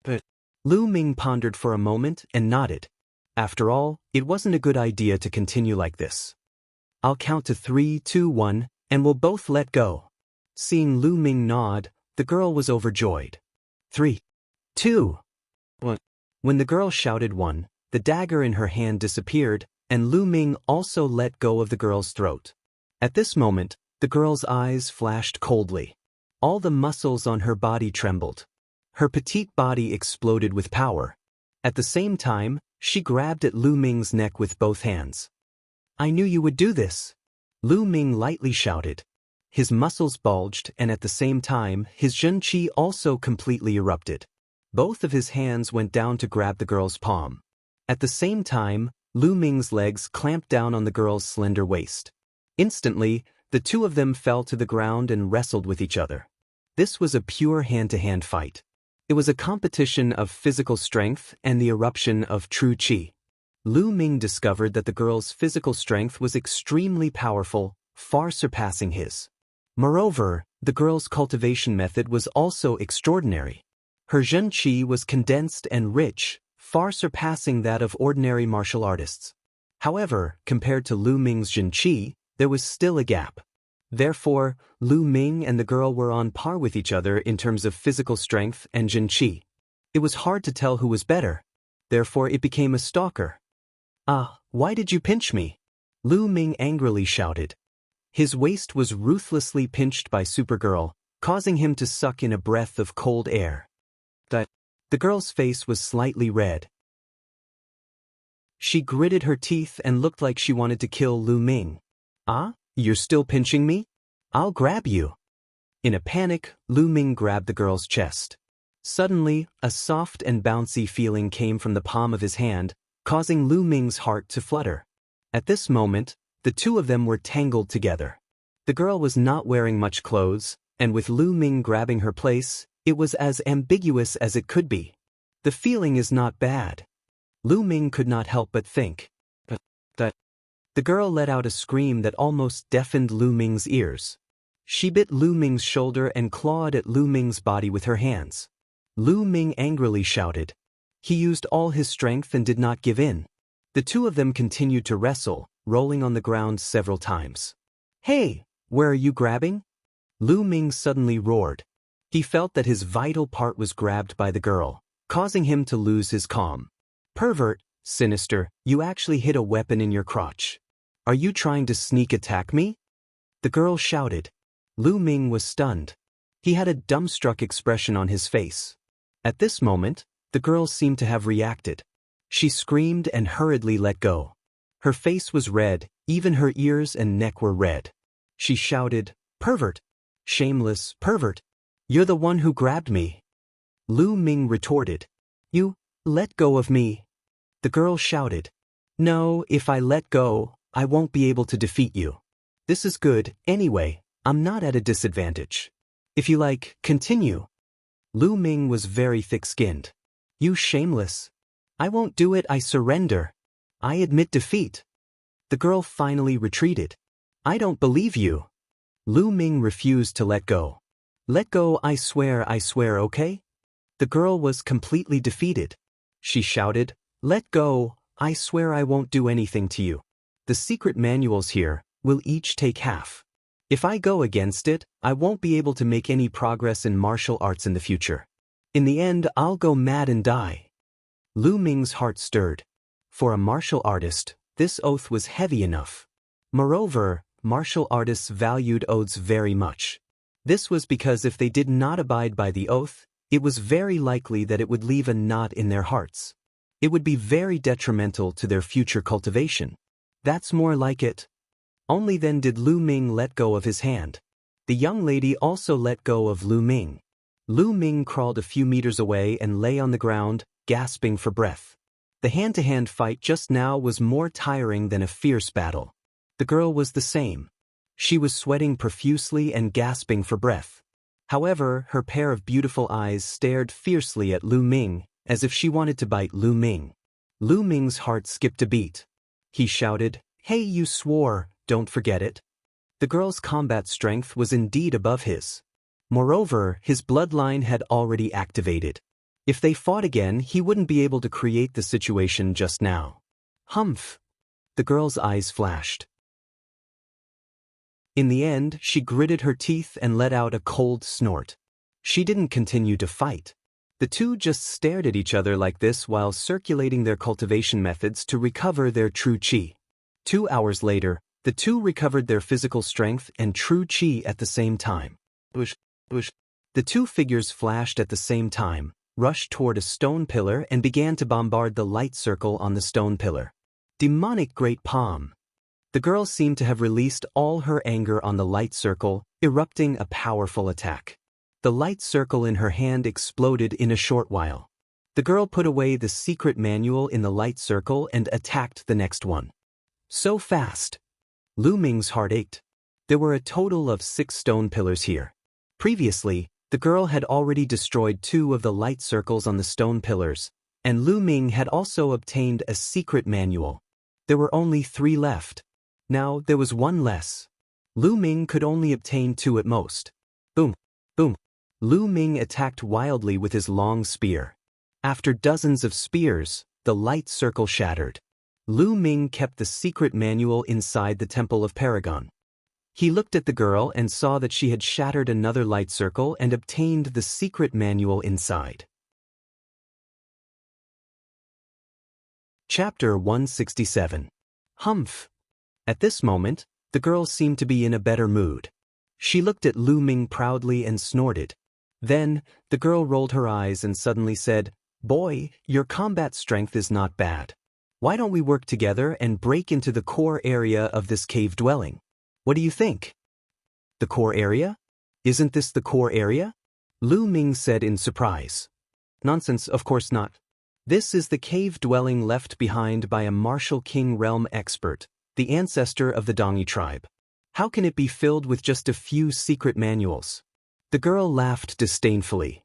But Lu Ming pondered for a moment and nodded. After all, it wasn't a good idea to continue like this. I'll count to 3, 2, 1, and we'll both let go. Seeing Lu Ming nod, the girl was overjoyed. 3, 2, 1. When the girl shouted 1, the dagger in her hand disappeared, and Lu Ming also let go of the girl's throat. At this moment, the girl's eyes flashed coldly. All the muscles on her body trembled. Her petite body exploded with power. At the same time, she grabbed at Lu Ming's neck with both hands. I knew you would do this. Lu Ming lightly shouted. His muscles bulged, and at the same time, his Zhen Qi also completely erupted. Both of his hands went down to grab the girl's palm. At the same time, Lu Ming's legs clamped down on the girl's slender waist. Instantly, the two of them fell to the ground and wrestled with each other. This was a pure hand-to-hand fight. It was a competition of physical strength and the eruption of true qi. Lu Ming discovered that the girl's physical strength was extremely powerful, far surpassing his. Moreover, the girl's cultivation method was also extraordinary. Her Zhen Qi was condensed and rich, far surpassing that of ordinary martial artists. However, compared to Lu Ming's Zhen Qi, there was still a gap. Therefore, Lu Ming and the girl were on par with each other in terms of physical strength and Zhen Qi. It was hard to tell who was better. Therefore, it became a stalker. Ah, why did you pinch me? Lu Ming angrily shouted. His waist was ruthlessly pinched by Supergirl, causing him to suck in a breath of cold air. The girl's face was slightly red. She gritted her teeth and looked like she wanted to kill Lu Ming. Ah, you're still pinching me? I'll grab you. In a panic, Lu Ming grabbed the girl's chest. Suddenly, a soft and bouncy feeling came from the palm of his hand, causing Lu Ming's heart to flutter. At this moment, the two of them were tangled together. The girl was not wearing much clothes, and with Lu Ming grabbing her place, it was as ambiguous as it could be. The feeling is not bad. Lu Ming could not help but think. But the girl let out a scream that almost deafened Lu Ming's ears. She bit Lu Ming's shoulder and clawed at Lu Ming's body with her hands. Lu Ming angrily shouted. He used all his strength and did not give in. The two of them continued to wrestle, rolling on the ground several times. Hey, where are you grabbing? Lu Ming suddenly roared. He felt that his vital part was grabbed by the girl, causing him to lose his calm. Pervert, sinister, you actually hid a weapon in your crotch. Are you trying to sneak attack me? The girl shouted. Lu Ming was stunned. He had a dumbstruck expression on his face. At this moment, the girl seemed to have reacted. She screamed and hurriedly let go. Her face was red, even her ears and neck were red. She shouted, Pervert! Shameless pervert! You're the one who grabbed me. Lu Ming retorted. You, let go of me. The girl shouted. No, if I let go, I won't be able to defeat you. This is good, anyway, I'm not at a disadvantage. If you like, continue. Lu Ming was very thick-skinned. You shameless. I won't do it, I surrender. I admit defeat. The girl finally retreated. I don't believe you. Lu Ming refused to let go. Let go, I swear, okay? The girl was completely defeated. She shouted, Let go, I swear I won't do anything to you. The secret manuals here will each take half. If I go against it, I won't be able to make any progress in martial arts in the future. In the end, I'll go mad and die. Lu Ming's heart stirred. For a martial artist, this oath was heavy enough. Moreover, martial artists valued oaths very much. This was because if they did not abide by the oath, it was very likely that it would leave a knot in their hearts. It would be very detrimental to their future cultivation. That's more like it. Only then did Lu Ming let go of his hand. The young lady also let go of Lu Ming. Lu Ming crawled a few meters away and lay on the ground, gasping for breath. The hand-to-hand fight just now was more tiring than a fierce battle. The girl was the same. She was sweating profusely and gasping for breath. However, her pair of beautiful eyes stared fiercely at Lu Ming, as if she wanted to bite Lu Ming. Lu Ming's heart skipped a beat. He shouted, Hey, you swore, don't forget it. The girl's combat strength was indeed above his. Moreover, his bloodline had already activated. If they fought again, he wouldn't be able to create the situation just now. Humph! The girl's eyes flashed. In the end, she gritted her teeth and let out a cold snort. She didn't continue to fight. The two just stared at each other like this while circulating their cultivation methods to recover their true qi. 2 hours later, the two recovered their physical strength and true qi at the same time. The two figures flashed at the same time, rushed toward a stone pillar and began to bombard the light circle on the stone pillar. Demonic great palm. The girl seemed to have released all her anger on the light circle, erupting a powerful attack. The light circle in her hand exploded in a short while. The girl put away the secret manual in the light circle and attacked the next one. So fast! Lu Ming's heart ached. There were a total of 6 stone pillars here. Previously, the girl had already destroyed 2 of the light circles on the stone pillars, and Lu Ming had also obtained a secret manual. There were only 3 left. Now there was 1 less. Lu Ming could only obtain 2 at most. Boom! Boom! Lu Ming attacked wildly with his long spear. After dozens of spears, the light circle shattered. Lu Ming kept the secret manual inside the Temple of Paragon. He looked at the girl and saw that she had shattered another light circle and obtained the secret manual inside. Chapter 167. Humph! At this moment, the girl seemed to be in a better mood. She looked at Lu Ming proudly and snorted. Then, the girl rolled her eyes and suddenly said, "Boy, your combat strength is not bad. Why don't we work together and break into the core area of this cave dwelling? What do you think?" "The core area? Isn't this the core area?" Lu Ming said in surprise. "Nonsense, of course not. This is the cave dwelling left behind by a martial king realm expert, the ancestor of the Dongyi tribe. How can it be filled with just a few secret manuals?" The girl laughed disdainfully.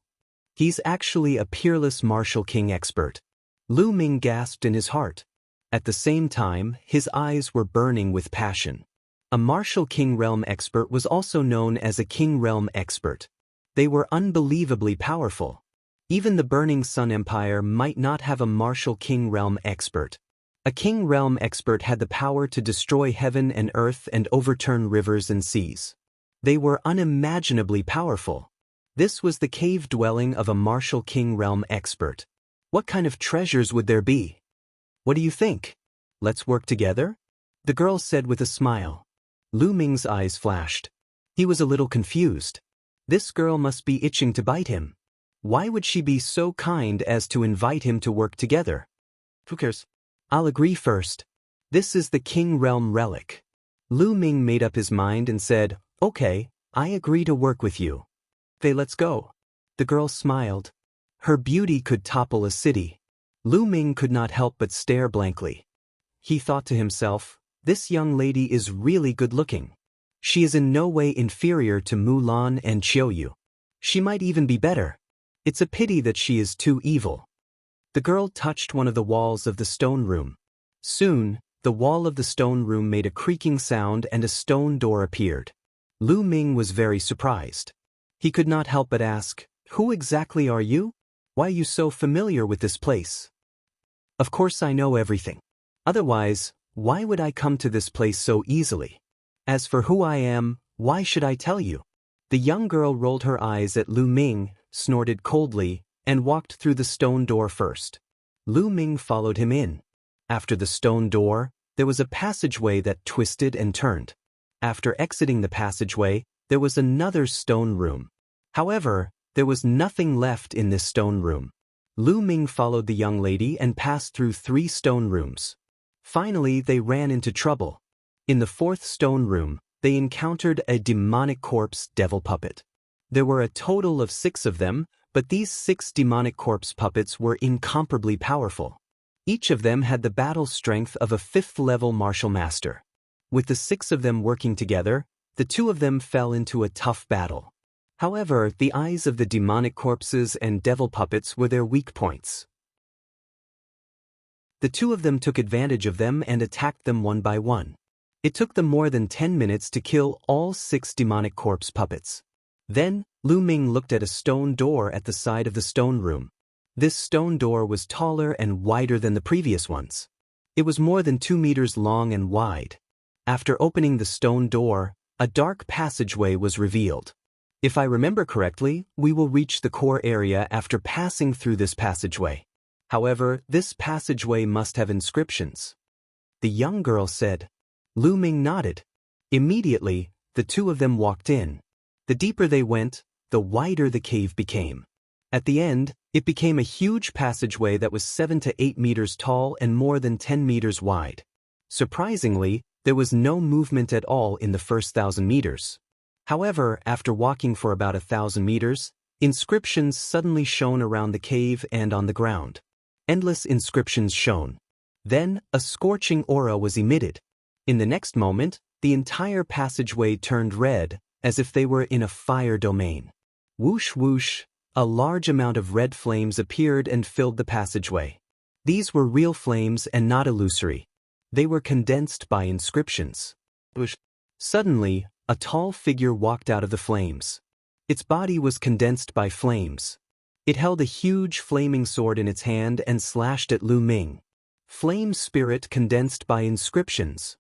"He's actually a peerless martial king expert." Lu Ming gasped in his heart. At the same time, his eyes were burning with passion. A martial king realm expert was also known as a king realm expert. They were unbelievably powerful. Even the Burning Sun Empire might not have a martial king realm expert. A king realm expert had the power to destroy heaven and earth and overturn rivers and seas. They were unimaginably powerful. This was the cave dwelling of a martial king realm expert. What kind of treasures would there be? "What do you think? Let's work together?" the girl said with a smile. Lu Ming's eyes flashed. He was a little confused. This girl must be itching to bite him. Why would she be so kind as to invite him to work together? Who cares? I'll agree first. This is the King Realm relic. Lu Ming made up his mind and said, "Okay, I agree to work with you." "Okay, let's go." The girl smiled. Her beauty could topple a city. Lu Ming could not help but stare blankly. He thought to himself, "This young lady is really good-looking. She is in no way inferior to Mulan and Qiuyu. She might even be better. It's a pity that she is too evil." The girl touched one of the walls of the stone room. Soon, the wall of the stone room made a creaking sound and a stone door appeared. Lu Ming was very surprised. He could not help but ask, "Who exactly are you? Why are you so familiar with this place?" "Of course I know everything. Otherwise, why would I come to this place so easily? As for who I am, why should I tell you?" The young girl rolled her eyes at Lu Ming, snorted coldly, and walked through the stone door first. Lu Ming followed him in. After the stone door, there was a passageway that twisted and turned. After exiting the passageway, there was another stone room. However, there was nothing left in this stone room. Lu Ming followed the young lady and passed through 3 stone rooms. Finally, they ran into trouble. In the 4th stone room, they encountered a demonic corpse devil puppet. There were a total of 6 of them, but these 6 demonic corpse puppets were incomparably powerful. Each of them had the battle strength of a 5th-level martial master. With the 6 of them working together, the 2 of them fell into a tough battle. However, the eyes of the demonic corpses and devil puppets were their weak points. The 2 of them took advantage of them and attacked them one by one. It took them more than 10 minutes to kill all 6 demonic corpse puppets. Then, Lu Ming looked at a stone door at the side of the stone room. This stone door was taller and wider than the previous ones. It was more than 2 meters long and wide. After opening the stone door, a dark passageway was revealed. If I remember correctly, we will reach the core area after passing through this passageway. However, this passageway must have inscriptions. The young girl said. Lu Ming nodded. Immediately, the two of them walked in. The deeper they went, the wider the cave became. At the end, it became a huge passageway that was 7 to 8 meters tall and more than 10 meters wide. Surprisingly, there was no movement at all in the first 1,000 meters. However, after walking for about 1,000 meters, inscriptions suddenly shone around the cave and on the ground. Endless inscriptions shone. Then, a scorching aura was emitted. In the next moment, the entire passageway turned red, as if they were in a fire domain. Whoosh whoosh, a large amount of red flames appeared and filled the passageway. These were real flames and not illusory. They were condensed by inscriptions. Whoosh. Suddenly, a tall figure walked out of the flames. Its body was condensed by flames. It held a huge flaming sword in its hand and slashed at Lu Ming. Flame spirit condensed by inscriptions.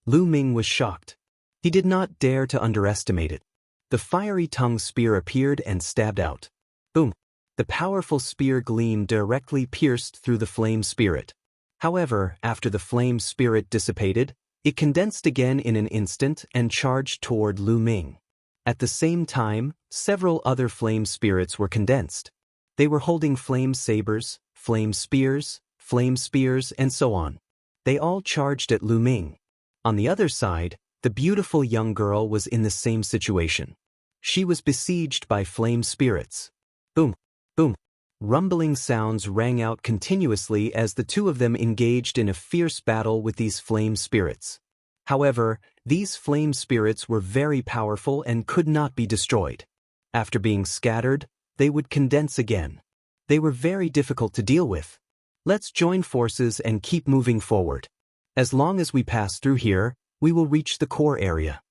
Lu Ming was shocked. He did not dare to underestimate it. The fiery tongue spear appeared and stabbed out. Boom! The powerful spear gleam directly pierced through the flame spirit. However, after the flame spirit dissipated, it condensed again in an instant and charged toward Lu Ming. At the same time, several other flame spirits were condensed. They were holding flame sabers, flame spears, and so on. They all charged at Lu Ming. On the other side, the beautiful young girl was in the same situation. She was besieged by flame spirits. Boom, boom. Rumbling sounds rang out continuously as the two of them engaged in a fierce battle with these flame spirits. However, these flame spirits were very powerful and could not be destroyed. After being scattered, they would condense again. They were very difficult to deal with. Let's join forces and keep moving forward. As long as we pass through here, we will reach the core area.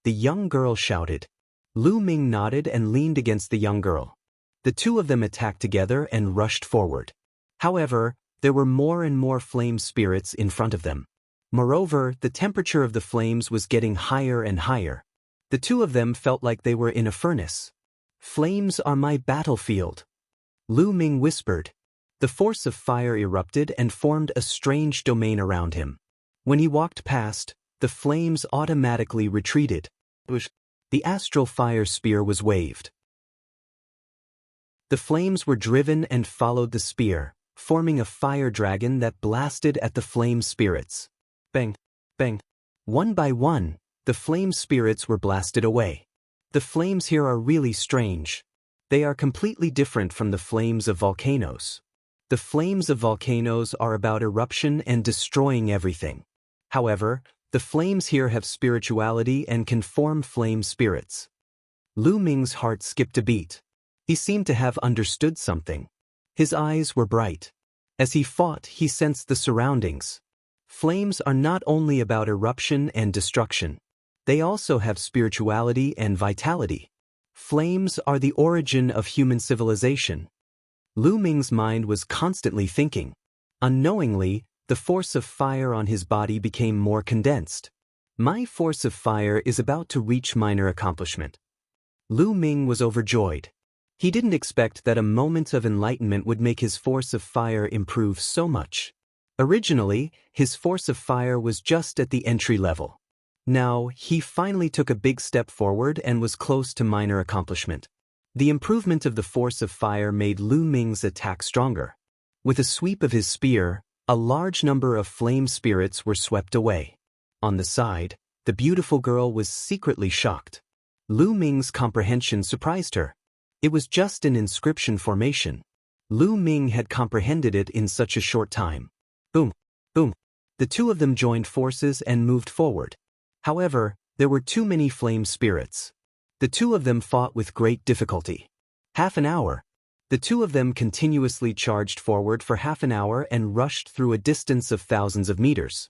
The young girl shouted. Lu Ming nodded and leaned against the young girl. The two of them attacked together and rushed forward. However, there were more and more flame spirits in front of them. Moreover, the temperature of the flames was getting higher and higher. The two of them felt like they were in a furnace. Flames are my battlefield, Lu Ming whispered. The force of fire erupted and formed a strange domain around him. When he walked past, the flames automatically retreated. The astral fire spear was waved. The flames were driven and followed the spear, forming a fire dragon that blasted at the flame spirits. Bang, bang. One by one, the flame spirits were blasted away. The flames here are really strange. They are completely different from the flames of volcanoes. The flames of volcanoes are about eruption and destroying everything. However, the flames here have spirituality and can form flame spirits. Lu Ming's heart skipped a beat. He seemed to have understood something. His eyes were bright. As he fought, he sensed the surroundings. Flames are not only about eruption and destruction. They also have spirituality and vitality. Flames are the origin of human civilization. Lu Ming's mind was constantly thinking. Unknowingly, the force of fire on his body became more condensed. My force of fire is about to reach minor accomplishment. Lu Ming was overjoyed. He didn't expect that a moment of enlightenment would make his force of fire improve so much. Originally, his force of fire was just at the entry level. Now, he finally took a big step forward and was close to minor accomplishment. The improvement of the force of fire made Lu Ming's attack stronger. With a sweep of his spear, a large number of flame spirits were swept away. On the side, the beautiful girl was secretly shocked. Lu Ming's comprehension surprised her. It was just an inscription formation. Lu Ming had comprehended it in such a short time. Boom, boom. The two of them joined forces and moved forward. However, there were too many flame spirits. The two of them fought with great difficulty. Half an hour. The two of them continuously charged forward for half an hour and rushed through a distance of thousands of meters.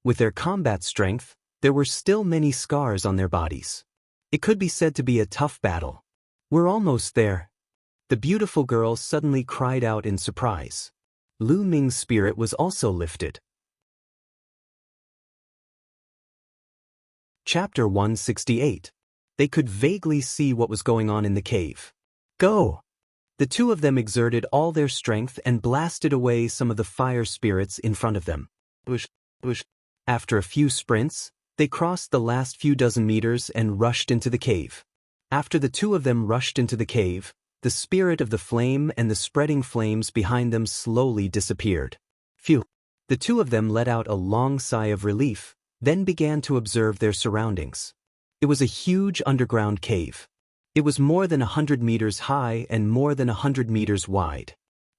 With their combat strength, There were still many scars on their bodies. It could be said to be a tough battle. We're almost there. The beautiful girl suddenly cried out in surprise. Lu Ming's spirit was also lifted. Chapter 168. They could vaguely see what was going on in the cave. Go! The two of them exerted all their strength and blasted away some of the fire spirits in front of them. Whoosh, whoosh. After a few sprints, they crossed the last few dozen meters and rushed into the cave. After the two of them rushed into the cave, the spirit of the flame and the spreading flames behind them slowly disappeared. Phew! The two of them let out a long sigh of relief, then began to observe their surroundings. It was a huge underground cave. It was more than 100 meters high and more than 100 meters wide.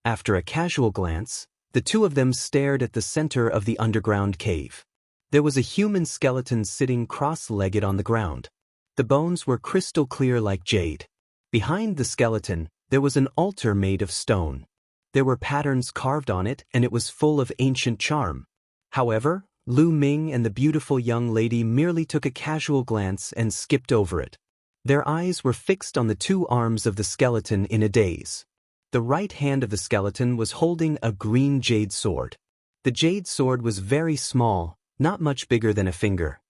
After a casual glance, the two of them stared at the center of the underground cave. There was a human skeleton sitting cross-legged on the ground. The bones were crystal clear like jade. Behind the skeleton, there was an altar made of stone. There were patterns carved on it, and it was full of ancient charm. However, Lu Ming and the beautiful young lady merely took a casual glance and skipped over it. Their eyes were fixed on the two arms of the skeleton in a daze. The right hand of the skeleton was holding a green jade sword. The jade sword was very small, not much bigger than a finger.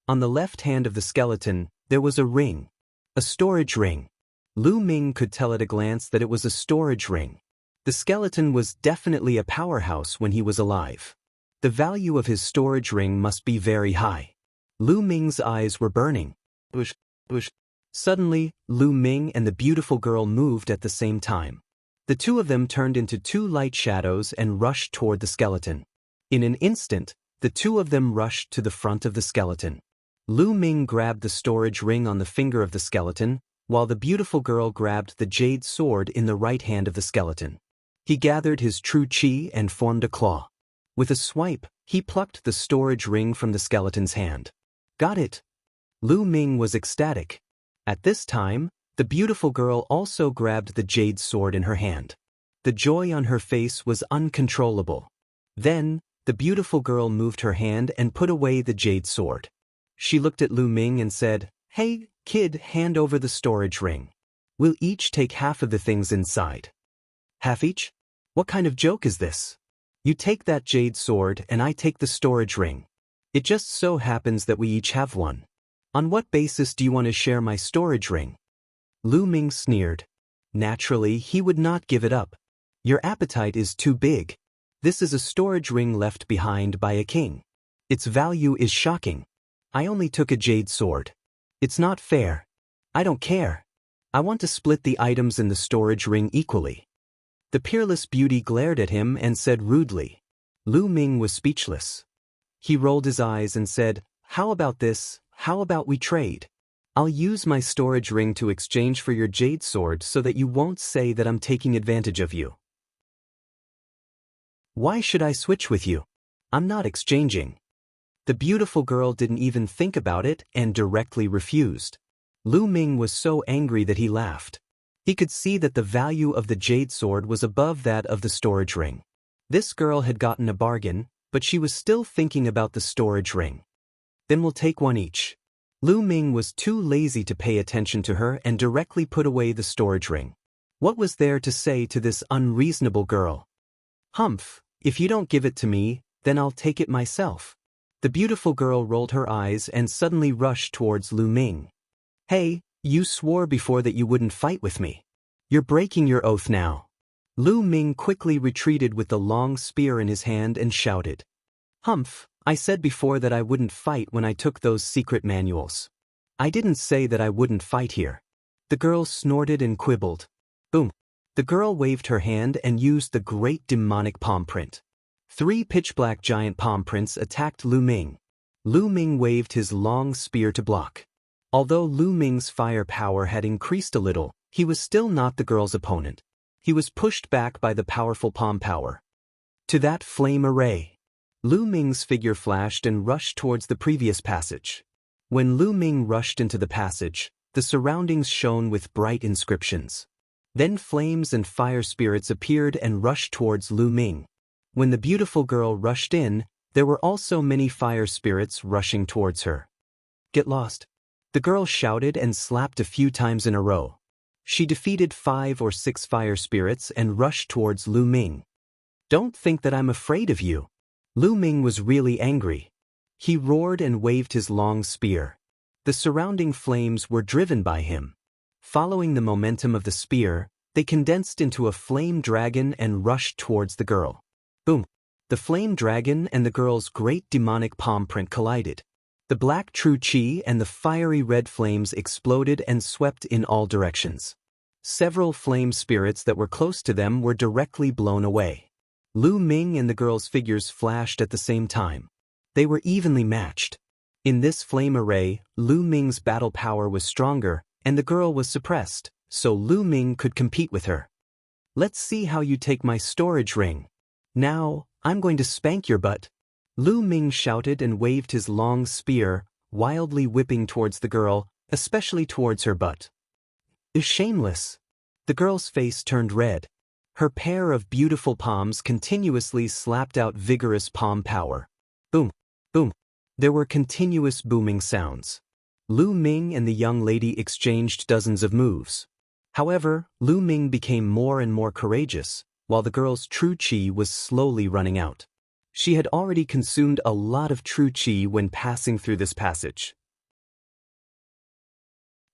On the left hand of the skeleton, there was a ring. A storage ring. Lu Ming could tell at a glance that it was a storage ring. The skeleton was definitely a powerhouse when he was alive. The value of his storage ring must be very high. Lu Ming's eyes were burning. Whoosh, whoosh. Suddenly, Lu Ming and the beautiful girl moved at the same time. The two of them turned into two light shadows and rushed toward the skeleton. In an instant, the two of them rushed to the front of the skeleton. Lu Ming grabbed the storage ring on the finger of the skeleton, while the beautiful girl grabbed the jade sword in the right hand of the skeleton. He gathered his true chi and formed a claw. With a swipe, he plucked the storage ring from the skeleton's hand. Got it! Lu Ming was ecstatic. At this time, the beautiful girl also grabbed the jade sword in her hand. The joy on her face was uncontrollable. Then, the beautiful girl moved her hand and put away the jade sword. She looked at Lu Ming and said, "Hey, kid, hand over the storage ring. We'll each take half of the things inside." Half each? What kind of joke is this? You take that jade sword and I take the storage ring. It just so happens that we each have one. On what basis do you want to share my storage ring? Lu Ming sneered. Naturally, he would not give it up. Your appetite is too big. This is a storage ring left behind by a king. Its value is shocking. I only took a jade sword. It's not fair. I don't care. I want to split the items in the storage ring equally. The peerless beauty glared at him and said rudely. Lu Ming was speechless. He rolled his eyes and said, "How about this? How about we trade? I'll use my storage ring to exchange for your jade sword so that you won't say that I'm taking advantage of you." Why should I switch with you? I'm not exchanging. The beautiful girl didn't even think about it and directly refused. Lu Ming was so angry that he laughed. He could see that the value of the jade sword was above that of the storage ring. This girl had gotten a bargain, but she was still thinking about the storage ring. Then we'll take one each. Lu Ming was too lazy to pay attention to her and directly put away the storage ring. What was there to say to this unreasonable girl? Humph, if you don't give it to me, then I'll take it myself. The beautiful girl rolled her eyes and suddenly rushed towards Lu Ming. Hey, you swore before that you wouldn't fight with me. You're breaking your oath now. Lu Ming quickly retreated with the long spear in his hand and shouted. Humph, I said before that I wouldn't fight when I took those secret manuals. I didn't say that I wouldn't fight here. The girl snorted and quibbled. Boom. The girl waved her hand and used the great demonic palm print. 3 pitch-black giant palm prints attacked Lu Ming. Lu Ming waved his long spear to block. Although Lu Ming's fire power had increased a little, he was still not the girl's opponent. He was pushed back by the powerful palm power. To that flame array. Lu Ming's figure flashed and rushed towards the previous passage. When Lu Ming rushed into the passage, the surroundings shone with bright inscriptions. Then flames and fire spirits appeared and rushed towards Lu Ming. When the beautiful girl rushed in, there were also many fire spirits rushing towards her. Get lost. The girl shouted and slapped a few times in a row. She defeated 5 or 6 fire spirits and rushed towards Lu Ming. Don't think that I'm afraid of you. Lu Ming was really angry. He roared and waved his long spear. The surrounding flames were driven by him. Following the momentum of the spear, they condensed into a flame dragon and rushed towards the girl. Boom! The flame dragon and the girl's great demonic palm print collided. The black true qi and the fiery red flames exploded and swept in all directions. Several flame spirits that were close to them were directly blown away. Lu Ming and the girl's figures flashed at the same time. They were evenly matched. In this flame array, Lu Ming's battle power was stronger, and the girl was suppressed, so Lu Ming could compete with her. Let's see how you take my storage ring. Now, I'm going to spank your butt. Lu Ming shouted and waved his long spear, wildly whipping towards the girl, especially towards her butt. Shameless. The girl's face turned red. Her pair of beautiful palms continuously slapped out vigorous palm power. Boom, boom. There were continuous booming sounds. Lu Ming and the young lady exchanged dozens of moves. However, Lu Ming became more and more courageous, while the girl's true qi was slowly running out. She had already consumed a lot of true qi when passing through this passage.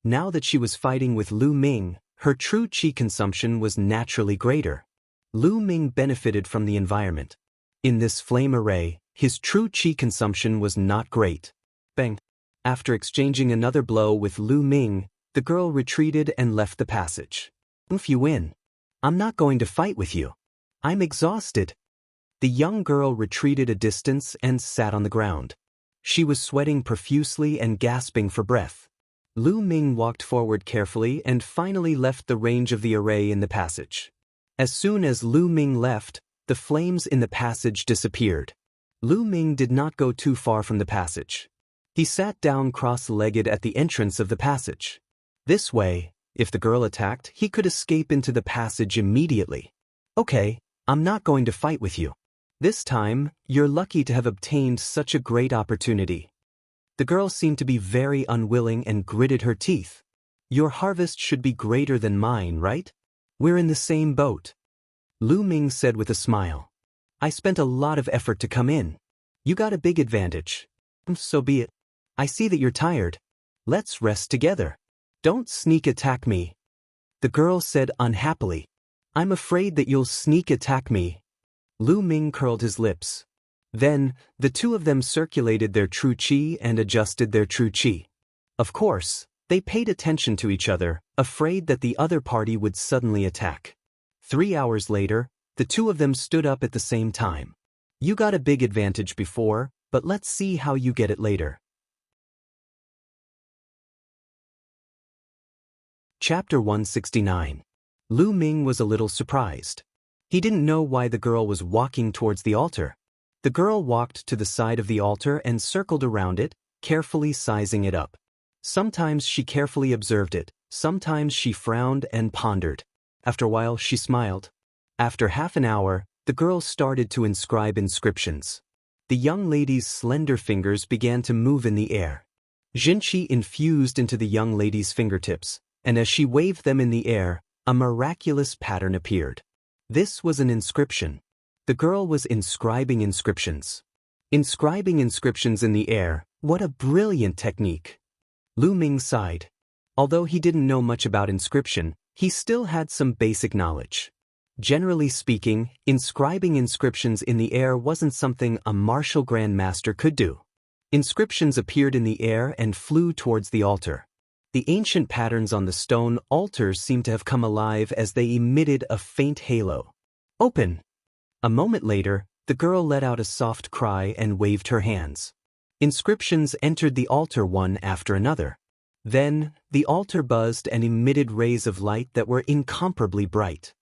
Now that she was fighting with Lu Ming, her true qi consumption was naturally greater. Lu Ming benefited from the environment. In this flame array, his true qi consumption was not great. Bang! After exchanging another blow with Lu Ming, the girl retreated and left the passage. If you win, I'm not going to fight with you. I'm exhausted. The young girl retreated a distance and sat on the ground. She was sweating profusely and gasping for breath. Lu Ming walked forward carefully and finally left the range of the array in the passage. As soon as Lu Ming left, the flames in the passage disappeared. Lu Ming did not go too far from the passage. He sat down cross-legged at the entrance of the passage. This way, if the girl attacked, he could escape into the passage immediately. Okay, I'm not going to fight with you. This time, you're lucky to have obtained such a great opportunity. The girl seemed to be very unwilling and gritted her teeth. Your harvest should be greater than mine, right? We're in the same boat. Lu Ming said with a smile. I spent a lot of effort to come in. You got a big advantage. So be it. I see that you're tired. Let's rest together. Don't sneak attack me. The girl said unhappily. I'm afraid that you'll sneak attack me. Lu Ming curled his lips. Then, the two of them circulated their true qi and adjusted their true qi. Of course, they paid attention to each other, afraid that the other party would suddenly attack. 3 hours later, the two of them stood up at the same time. You got a big advantage before, but let's see how you get it later. Chapter 169. Lu Ming was a little surprised. He didn't know why the girl was walking towards the altar. The girl walked to the side of the altar and circled around it, carefully sizing it up. Sometimes she carefully observed it, sometimes she frowned and pondered. After a while, she smiled. After half an hour, the girl started to inscribe inscriptions. The young lady's slender fingers began to move in the air. Jinqi infused into the young lady's fingertips, and as she waved them in the air, a miraculous pattern appeared. This was an inscription. The girl was inscribing inscriptions. Inscribing inscriptions in the air, what a brilliant technique. Lu Ming sighed. Although he didn't know much about inscription, he still had some basic knowledge. Generally speaking, inscribing inscriptions in the air wasn't something a martial grandmaster could do. Inscriptions appeared in the air and flew towards the altar. The ancient patterns on the stone altars seemed to have come alive as they emitted a faint halo. Open! A moment later, the girl let out a soft cry and waved her hands. Inscriptions entered the altar one after another. Then, the altar buzzed and emitted rays of light that were incomparably bright.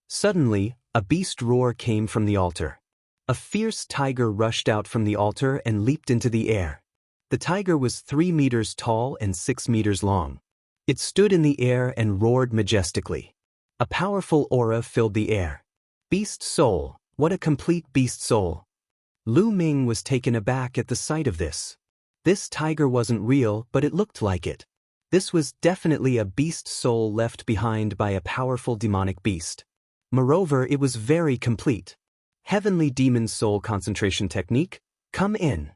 Suddenly, a beast roar came from the altar. A fierce tiger rushed out from the altar and leaped into the air. The tiger was 3 meters tall and 6 meters long. It stood in the air and roared majestically. A powerful aura filled the air. Beast soul, what a complete beast soul. Lu Ming was taken aback at the sight of this. This tiger wasn't real, but it looked like it. This was definitely a beast soul left behind by a powerful demonic beast. Moreover, it was very complete. Heavenly demon soul concentration technique, come in.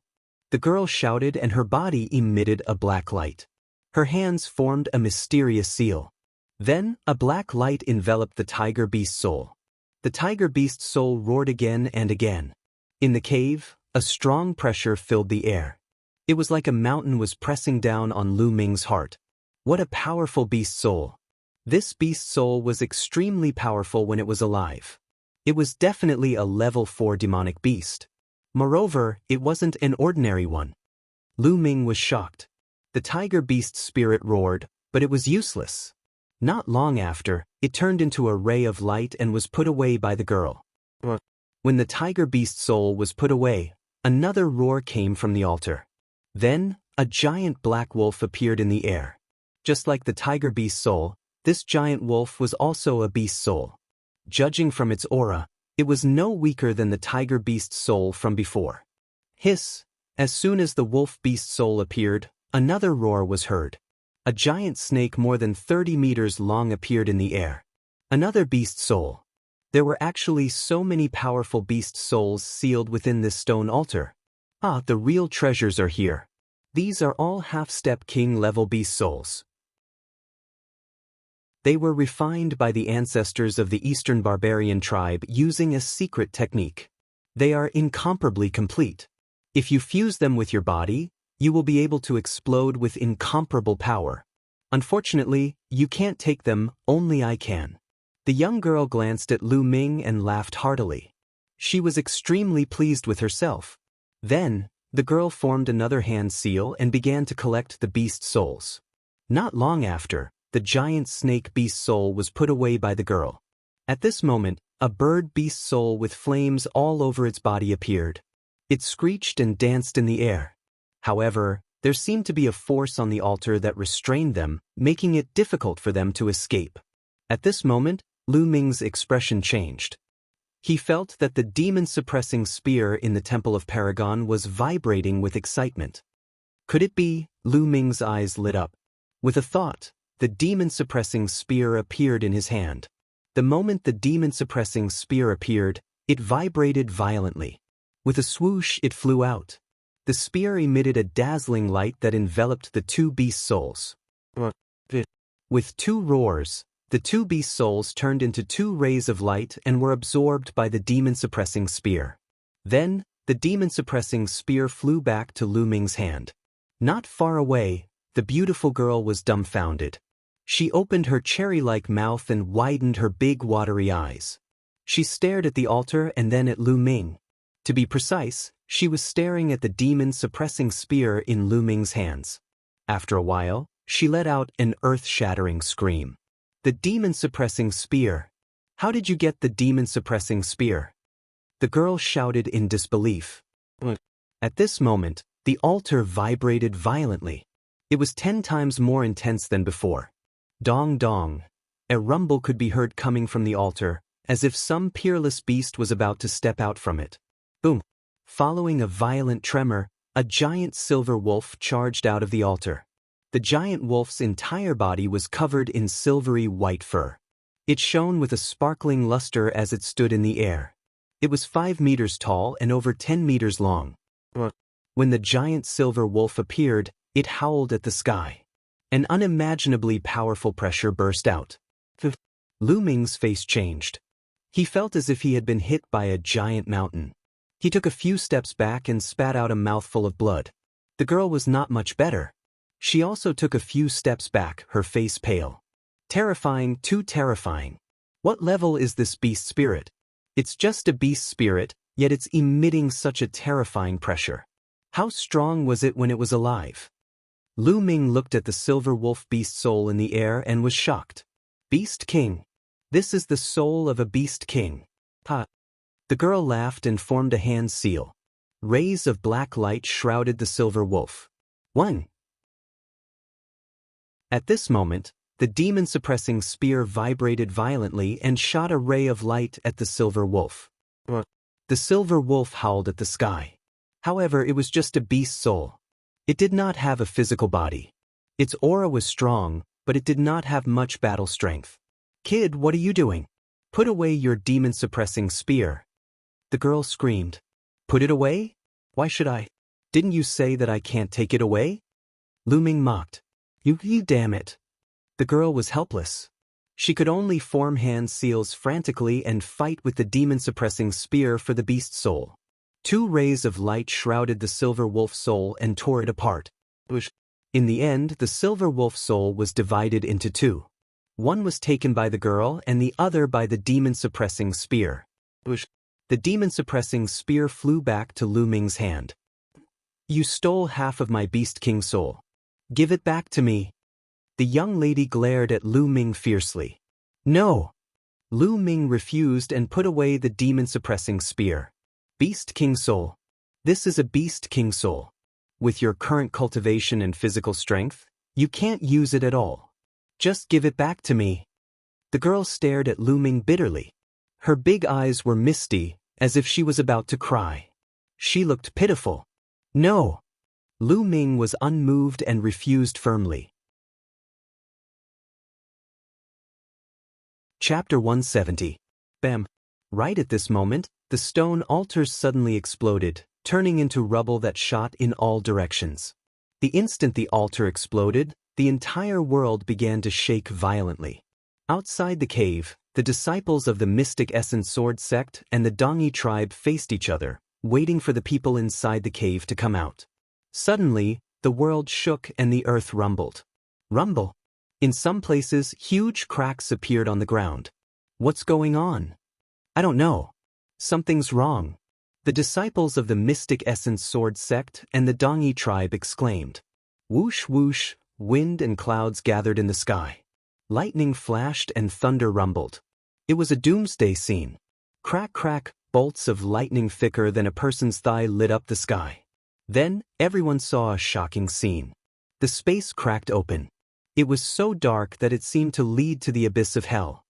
The girl shouted and her body emitted a black light. Her hands formed a mysterious seal. Then, a black light enveloped the tiger beast soul. The tiger beast soul roared again and again. In the cave, a strong pressure filled the air. It was like a mountain was pressing down on Lu Ming's heart. What a powerful beast soul. This beast soul was extremely powerful when it was alive. It was definitely a level 4 demonic beast. Moreover, it wasn't an ordinary one. Lu Ming was shocked. The tiger beast spirit roared, but it was useless. Not long after, it turned into a ray of light and was put away by the girl. When the tiger beast soul was put away, another roar came from the altar. Then, a giant black wolf appeared in the air. Just like the tiger beast soul, this giant wolf was also a beast soul. Judging from its aura, it was no weaker than the tiger beast soul from before. Hiss! As soon as the wolf beast soul appeared, another roar was heard. A giant snake more than 30 meters long appeared in the air. Another beast soul. There were actually so many powerful beast souls sealed within this stone altar. Ah, the real treasures are here. These are all half-step king-level beast souls. They were refined by the ancestors of the Eastern barbarian tribe using a secret technique. They are incomparably complete. If you fuse them with your body, you will be able to explode with incomparable power. Unfortunately, you can't take them, only I can. The young girl glanced at Lu Ming and laughed heartily. She was extremely pleased with herself. Then, the girl formed another hand seal and began to collect the beast souls. Not long after, the giant snake beast soul was put away by the girl. At this moment, a bird beast soul with flames all over its body appeared. It screeched and danced in the air. However, there seemed to be a force on the altar that restrained them, making it difficult for them to escape. At this moment, Lu Ming's expression changed. He felt that the demon-suppressing spear in the Temple of Paragon was vibrating with excitement. Could it be? Lu Ming's eyes lit up. With a thought, the demon-suppressing spear appeared in his hand. The moment the demon-suppressing spear appeared, it vibrated violently. With a swoosh, it flew out. The spear emitted a dazzling light that enveloped the two beast souls. With two roars, the two beast souls turned into two rays of light and were absorbed by the demon-suppressing spear. Then, the demon-suppressing spear flew back to Lu Ming's hand. Not far away, the beautiful girl was dumbfounded. She opened her cherry-like mouth and widened her big watery eyes. She stared at the altar and then at Lu Ming. To be precise, she was staring at the demon-suppressing spear in Lu Ming's hands. After a while, she let out an earth-shattering scream. The demon-suppressing spear! How did you get the demon-suppressing spear? The girl shouted in disbelief. At this moment, the altar vibrated violently. It was 10 times more intense than before. Dong dong. A rumble could be heard coming from the altar, as if some peerless beast was about to step out from it. Boom. Following a violent tremor, a giant silver wolf charged out of the altar. The giant wolf's entire body was covered in silvery white fur. It shone with a sparkling luster as it stood in the air. It was 5 meters tall and over 10 meters long. When the giant silver wolf appeared, it howled at the sky. An unimaginably powerful pressure burst out. Lu Ming's face changed. He felt as if he had been hit by a giant mountain. He took a few steps back and spat out a mouthful of blood. The girl was not much better. She also took a few steps back, her face pale. Terrifying, too terrifying. What level is this beast spirit? It's just a beast spirit, yet it's emitting such a terrifying pressure. How strong was it when it was alive? Lu Ming looked at the silver wolf beast soul in the air and was shocked. Beast King. This is the soul of a beast king. Ha. The girl laughed and formed a hand seal. Rays of black light shrouded the silver wolf. 1. At this moment, the demon-suppressing spear vibrated violently and shot a ray of light at the silver wolf. The silver wolf howled at the sky. However, it was just a beast soul. It did not have a physical body. Its aura was strong, but it did not have much battle strength. Kid, what are you doing? Put away your demon-suppressing spear. The girl screamed. Put it away? Why should I? Didn't you say that I can't take it away? Lu Ming mocked. You damn it. The girl was helpless. She could only form hand seals frantically and fight with the demon-suppressing spear for the beast's soul. 2 rays of light shrouded the silver wolf soul and tore it apart. In the end, the silver wolf soul was divided into 2. One was taken by the girl and the other by the demon-suppressing spear. The demon-suppressing spear flew back to Lu Ming's hand. You stole half of my Beast King soul. Give it back to me. The young lady glared at Lu Ming fiercely. No! Lu Ming refused and put away the demon-suppressing spear. Beast King soul. This is a Beast King soul. With your current cultivation and physical strength, you can't use it at all. Just give it back to me. The girl stared at Lu Ming bitterly. Her big eyes were misty, as if she was about to cry. She looked pitiful. No! Lu Ming was unmoved and refused firmly. Chapter 170. Bam! Right at this moment, the stone altars suddenly exploded, turning into rubble that shot in all directions. The instant the altar exploded, the entire world began to shake violently. Outside the cave, the disciples of the Mystic Essence Sword sect and the Dongi tribe faced each other, waiting for the people inside the cave to come out. Suddenly, the world shook and the earth rumbled. Rumble. In some places, huge cracks appeared on the ground. What's going on? I don't know. Something's wrong. The disciples of the Mystic Essence Sword sect and the Dongi tribe exclaimed. Whoosh whoosh, wind and clouds gathered in the sky. Lightning flashed and thunder rumbled. It was a doomsday scene. Crack crack, bolts of lightning thicker than a person's thigh lit up the sky. Then, everyone saw a shocking scene. The space cracked open. It was so dark that it seemed to lead to the abyss of hell.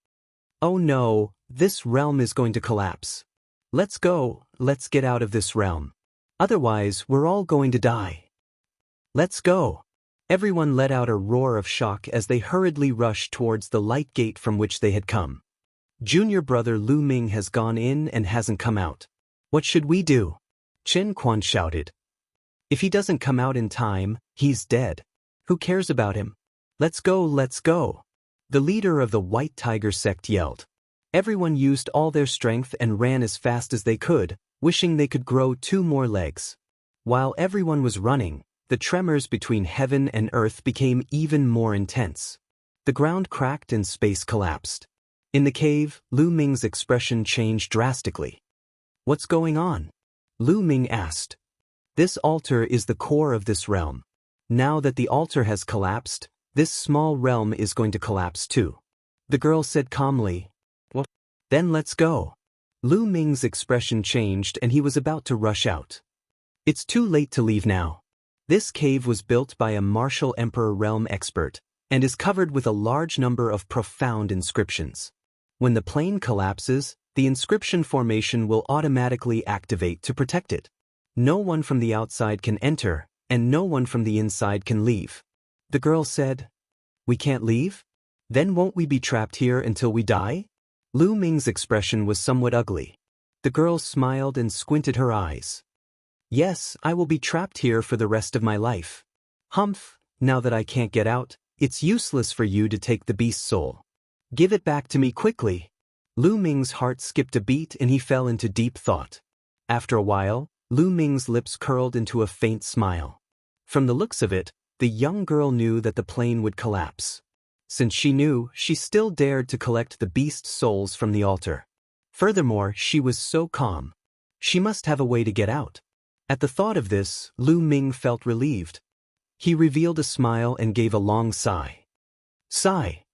Oh no, this realm is going to collapse. Let's go, let's get out of this realm. Otherwise, we're all going to die. Let's go. Everyone let out a roar of shock as they hurriedly rushed towards the light gate from which they had come. Junior brother Lu Ming has gone in and hasn't come out. What should we do? Chen Quan shouted. If he doesn't come out in time, he's dead. Who cares about him? Let's go, let's go. The leader of the White Tiger sect yelled. Everyone used all their strength and ran as fast as they could, wishing they could grow 2 more legs. While everyone was running, the tremors between heaven and earth became even more intense. The ground cracked and space collapsed. In the cave, Lu Ming's expression changed drastically. What's going on? Lu Ming asked. This altar is the core of this realm. Now that the altar has collapsed, this small realm is going to collapse too. The girl said calmly. Well, then let's go. Lu Ming's expression changed and he was about to rush out. It's too late to leave now. This cave was built by a martial emperor realm expert and is covered with a large number of profound inscriptions. When the plane collapses, the inscription formation will automatically activate to protect it. No one from the outside can enter, and no one from the inside can leave. The girl said, We can't leave? Then won't we be trapped here until we die? Lu Ming's expression was somewhat ugly. The girl smiled and squinted her eyes. Yes, I will be trapped here for the rest of my life. Humph, now that I can't get out, it's useless for you to take the beast's soul. Give it back to me quickly. Lu Ming's heart skipped a beat and he fell into deep thought. After a while, Lu Ming's lips curled into a faint smile. From the looks of it, the young girl knew that the plane would collapse. Since she knew, she still dared to collect the beast's souls from the altar. Furthermore, she was so calm. She must have a way to get out. At the thought of this, Lu Ming felt relieved. He revealed a smile and gave a long sigh. Sigh.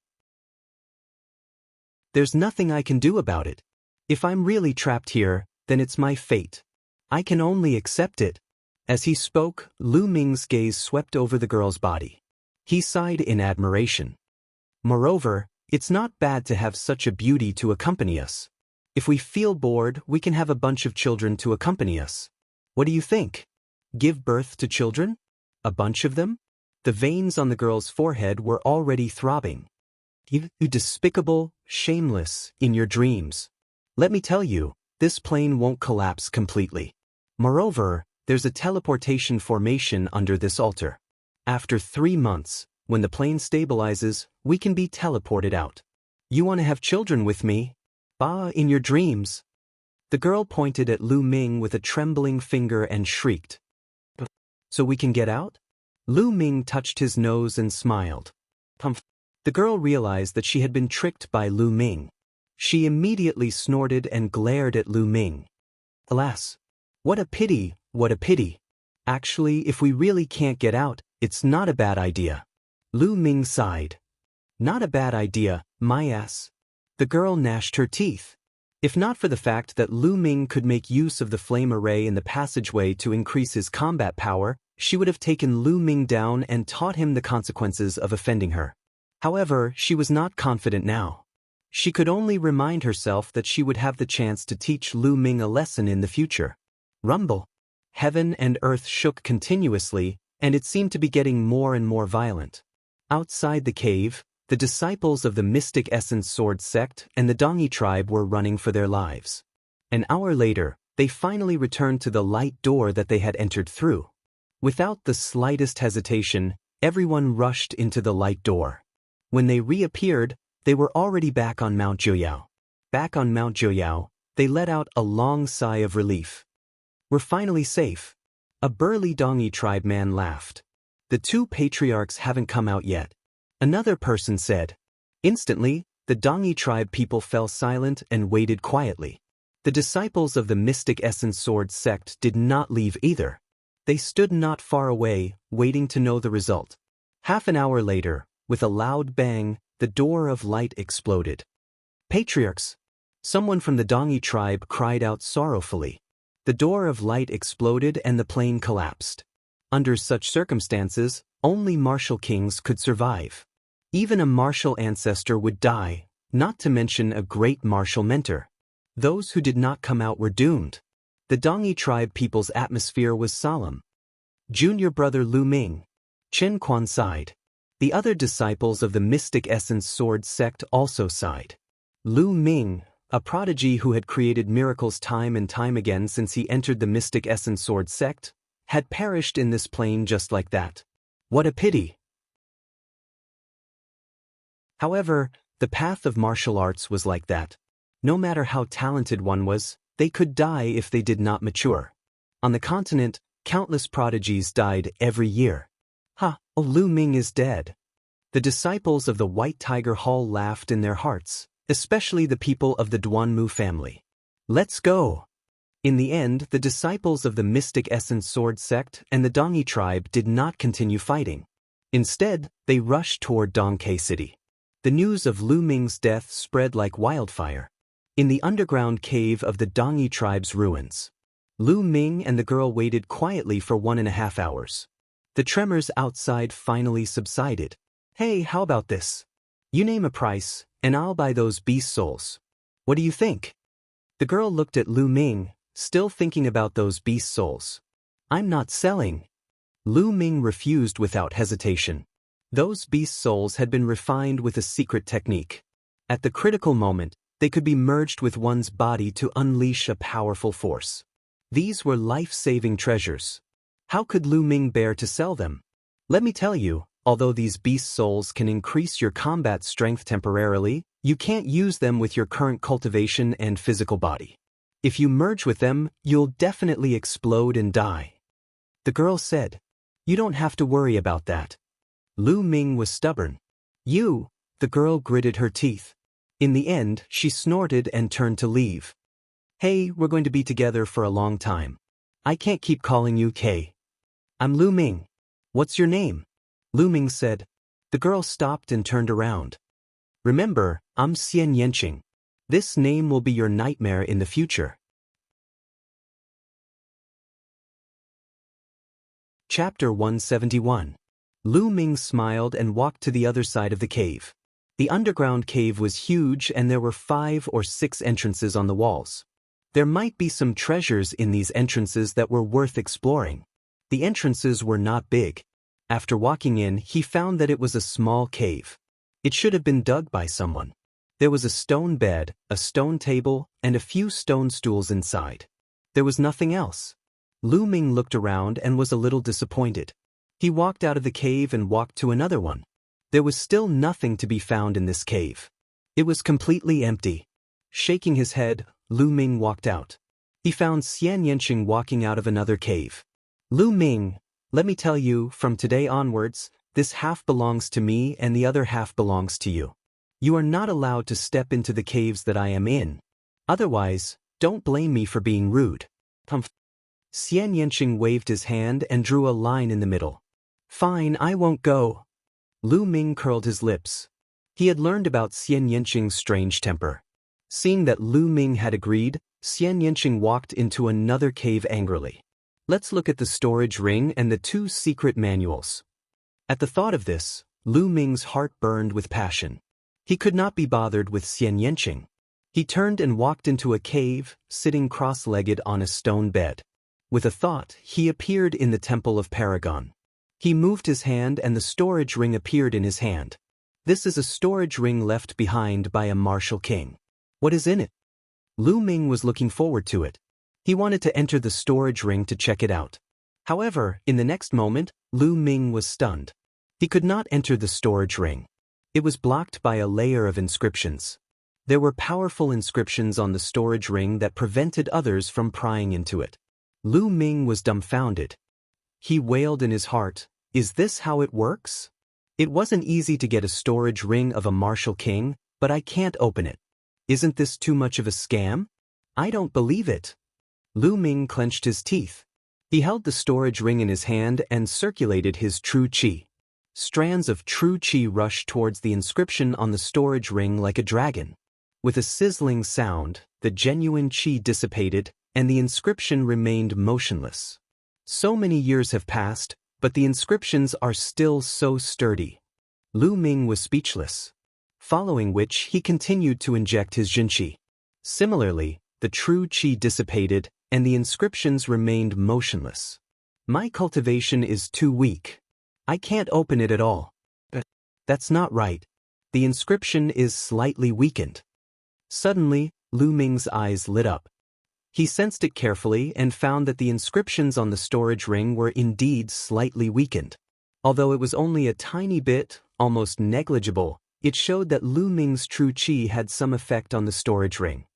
There's nothing I can do about it. If I'm really trapped here, then it's my fate. I can only accept it. As he spoke, Lu Ming's gaze swept over the girl's body. He sighed in admiration. Moreover, it's not bad to have such a beauty to accompany us. If we feel bored, we can have a bunch of children to accompany us. What do you think? Give birth to children? A bunch of them? The veins on the girl's forehead were already throbbing. You despicable, shameless, in your dreams. Let me tell you, this plane won't collapse completely. Moreover, there's a teleportation formation under this altar. After 3 months, when the plane stabilizes, we can be teleported out. You want to have children with me? In your dreams. The girl pointed at Lu Ming with a trembling finger and shrieked. So we can get out? Lu Ming touched his nose and smiled. The girl realized that she had been tricked by Lu Ming. She immediately snorted and glared at Lu Ming. Alas! What a pity, what a pity. Actually, if we really can't get out, it's not a bad idea. Lu Ming sighed. Not a bad idea, my ass. The girl gnashed her teeth. If not for the fact that Lu Ming could make use of the flame array in the passageway to increase his combat power, she would have taken Lu Ming down and taught him the consequences of offending her. However, she was not confident now. She could only remind herself that she would have the chance to teach Lu Ming a lesson in the future. Rumble. Heaven and earth shook continuously, and it seemed to be getting more and more violent. Outside the cave, the disciples of the Mystic Essence Sword sect and the Dongi tribe were running for their lives. An hour later, they finally returned to the light door that they had entered through. Without the slightest hesitation, everyone rushed into the light door. When they reappeared, they were already back on Mount Jiuyao. Back on Mount Jiuyao, they let out a long sigh of relief. We're finally safe. A burly Dongi tribe man laughed. The 2 patriarchs haven't come out yet. Another person said. Instantly, the Dongi tribe people fell silent and waited quietly. The disciples of the Mystic Essence Sword sect did not leave either. They stood not far away, waiting to know the result. Half an hour later, with a loud bang, the door of light exploded. Patriarchs! Someone from the Dongi tribe cried out sorrowfully. The door of light exploded and the plane collapsed. Under such circumstances, only martial kings could survive. Even a martial ancestor would die, not to mention a great martial mentor. Those who did not come out were doomed. The Dongi tribe people's atmosphere was solemn. Junior brother Lu Ming. Chen Quan sighed. The other disciples of the Mystic Essence Sword sect also sighed. Lu Ming, a prodigy who had created miracles time and time again since he entered the Mystic Essence Sword sect, had perished in this plane just like that. What a pity! However, the path of martial arts was like that. No matter how talented one was, they could die if they did not mature. On the continent, countless prodigies died every year. Lu Ming is dead. The disciples of the White Tiger Hall laughed in their hearts, especially the people of the Duanmu family. Let's go! In the end, the disciples of the Mystic Essence Sword sect and the Dongi tribe did not continue fighting. Instead, they rushed toward Dongke City. The news of Lu Ming's death spread like wildfire. In the underground cave of the Dongi tribe's ruins, Lu Ming and the girl waited quietly for 1.5 hours. The tremors outside finally subsided. Hey, how about this? You name a price, and I'll buy those beast souls. What do you think? The girl looked at Lu Ming, still thinking about those beast souls. I'm not selling. Lu Ming refused without hesitation. Those beast souls had been refined with a secret technique. At the critical moment, they could be merged with one's body to unleash a powerful force. These were life-saving treasures. How could Lu Ming bear to sell them? Let me tell you, although these beast souls can increase your combat strength temporarily, you can't use them with your current cultivation and physical body. If you merge with them, you'll definitely explode and die. The girl said, You don't have to worry about that. Lu Ming was stubborn. The girl gritted her teeth. In the end, she snorted and turned to leave. Hey, we're going to be together for a long time. I can't keep calling you Kay. I'm Lu Ming. What's your name? Lu Ming said. The girl stopped and turned around. Remember, I'm Xian Yanqing. This name will be your nightmare in the future. Chapter 171. Lu Ming smiled and walked to the other side of the cave. The underground cave was huge and there were 5 or 6 entrances on the walls. There might be some treasures in these entrances that were worth exploring. The entrances were not big. After walking in, he found that it was a small cave. It should have been dug by someone. There was a stone bed, a stone table, and a few stone stools inside. There was nothing else. Lu Ming looked around and was a little disappointed. He walked out of the cave and walked to another one. There was still nothing to be found in this cave. It was completely empty. Shaking his head, Lu Ming walked out. He found Xian Yanqing walking out of another cave. Lu Ming, let me tell you, from today onwards, this half belongs to me and the other half belongs to you. You are not allowed to step into the caves that I am in. Otherwise, don't blame me for being rude. Xian Yanqing waved his hand and drew a line in the middle. Fine, I won't go. Lu Ming curled his lips. He had learned about Xian Yanqing's strange temper. Seeing that Lu Ming had agreed, Xian Yanqing walked into another cave angrily. Let's look at the storage ring and the 2 secret manuals. At the thought of this, Lu Ming's heart burned with passion. He could not be bothered with Xian Yanqing. He turned and walked into a cave, sitting cross-legged on a stone bed. With a thought, he appeared in the Temple of Paragon. He moved his hand and the storage ring appeared in his hand. This is a storage ring left behind by a martial king. What is in it? Lu Ming was looking forward to it. He wanted to enter the storage ring to check it out. However, in the next moment, Lu Ming was stunned. He could not enter the storage ring. It was blocked by a layer of inscriptions. There were powerful inscriptions on the storage ring that prevented others from prying into it. Lu Ming was dumbfounded. He wailed in his heart, "Is this how it works? It wasn't easy to get a storage ring of a martial king, but I can't open it. Isn't this too much of a scam? I don't believe it." Lu Ming clenched his teeth. He held the storage ring in his hand and circulated his true qi. Strands of true qi rushed towards the inscription on the storage ring like a dragon. With a sizzling sound, the genuine qi dissipated, and the inscription remained motionless. So many years have passed, but the inscriptions are still so sturdy. Lu Ming was speechless. Following which, he continued to inject his jinqi. Similarly, the true qi dissipated, and the inscriptions remained motionless. My cultivation is too weak. I can't open it at all. That's not right. The inscription is slightly weakened. Suddenly, Lu Ming's eyes lit up. He sensed it carefully and found that the inscriptions on the storage ring were indeed slightly weakened. Although it was only a tiny bit, almost negligible, it showed that Lu Ming's true qi had some effect on the storage ring.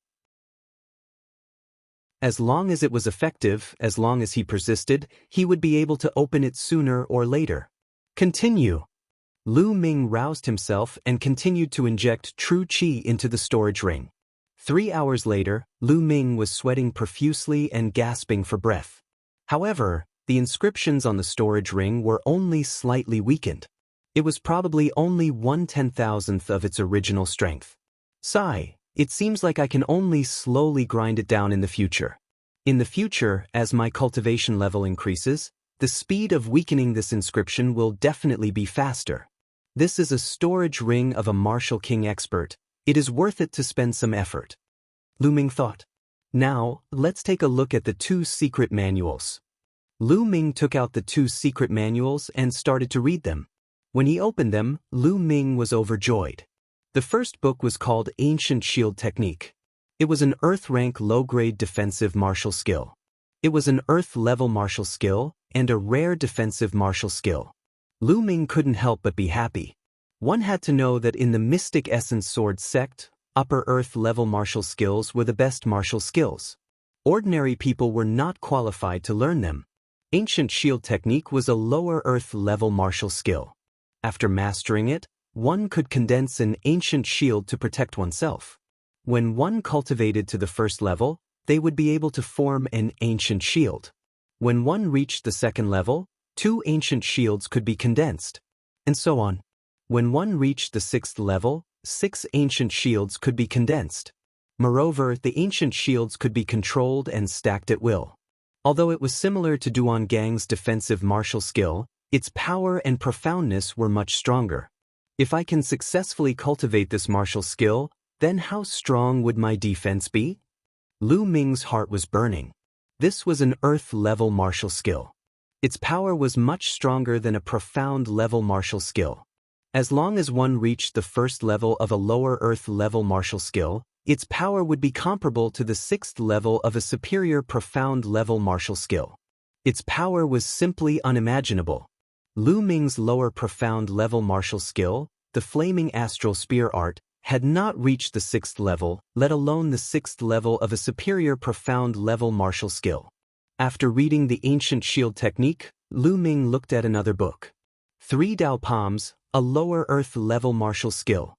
As long as it was effective, as long as he persisted, he would be able to open it sooner or later. Continue. Lu Ming roused himself and continued to inject true qi into the storage ring. 3 hours later, Lu Ming was sweating profusely and gasping for breath. However, the inscriptions on the storage ring were only slightly weakened. It was probably only 1/10,000th of its original strength. Sigh, it seems like I can only slowly grind it down in the future. In the future, as my cultivation level increases, the speed of weakening this inscription will definitely be faster. This is a storage ring of a martial king expert. It is worth it to spend some effort. Lu Ming thought. Now, let's take a look at the 2 secret manuals. Lu Ming took out the 2 secret manuals and started to read them. When he opened them, Lu Ming was overjoyed. The first book was called Ancient Shield Technique. It was an Earth-rank low-grade defensive martial skill. It was an Earth-level martial skill and a rare defensive martial skill. Lu Ming couldn't help but be happy. One had to know that in the Mystic Essence Sword sect, upper Earth-level martial skills were the best martial skills. Ordinary people were not qualified to learn them. Ancient Shield Technique was a lower Earth-level martial skill. After mastering it, one could condense an ancient shield to protect oneself. When one cultivated to the first level, they would be able to form an ancient shield. When one reached the second level, 2 ancient shields could be condensed, and so on. When one reached the 6th level, 6 ancient shields could be condensed. Moreover, the ancient shields could be controlled and stacked at will. Although it was similar to Duan Gang's defensive martial skill, its power and profoundness were much stronger. If I can successfully cultivate this martial skill, then how strong would my defense be? Lu Ming's heart was burning. This was an Earth-level martial skill. Its power was much stronger than a profound level martial skill. As long as one reached the first level of a lower earth level martial skill, its power would be comparable to the sixth level of a superior profound level martial skill. Its power was simply unimaginable. Lu Ming's lower profound level martial skill, the flaming astral spear art, had not reached the sixth level, let alone the sixth level of a superior profound level martial skill. After reading the ancient shield technique, Lu Ming looked at another book. 3 Dao Palms, a lower earth level martial skill.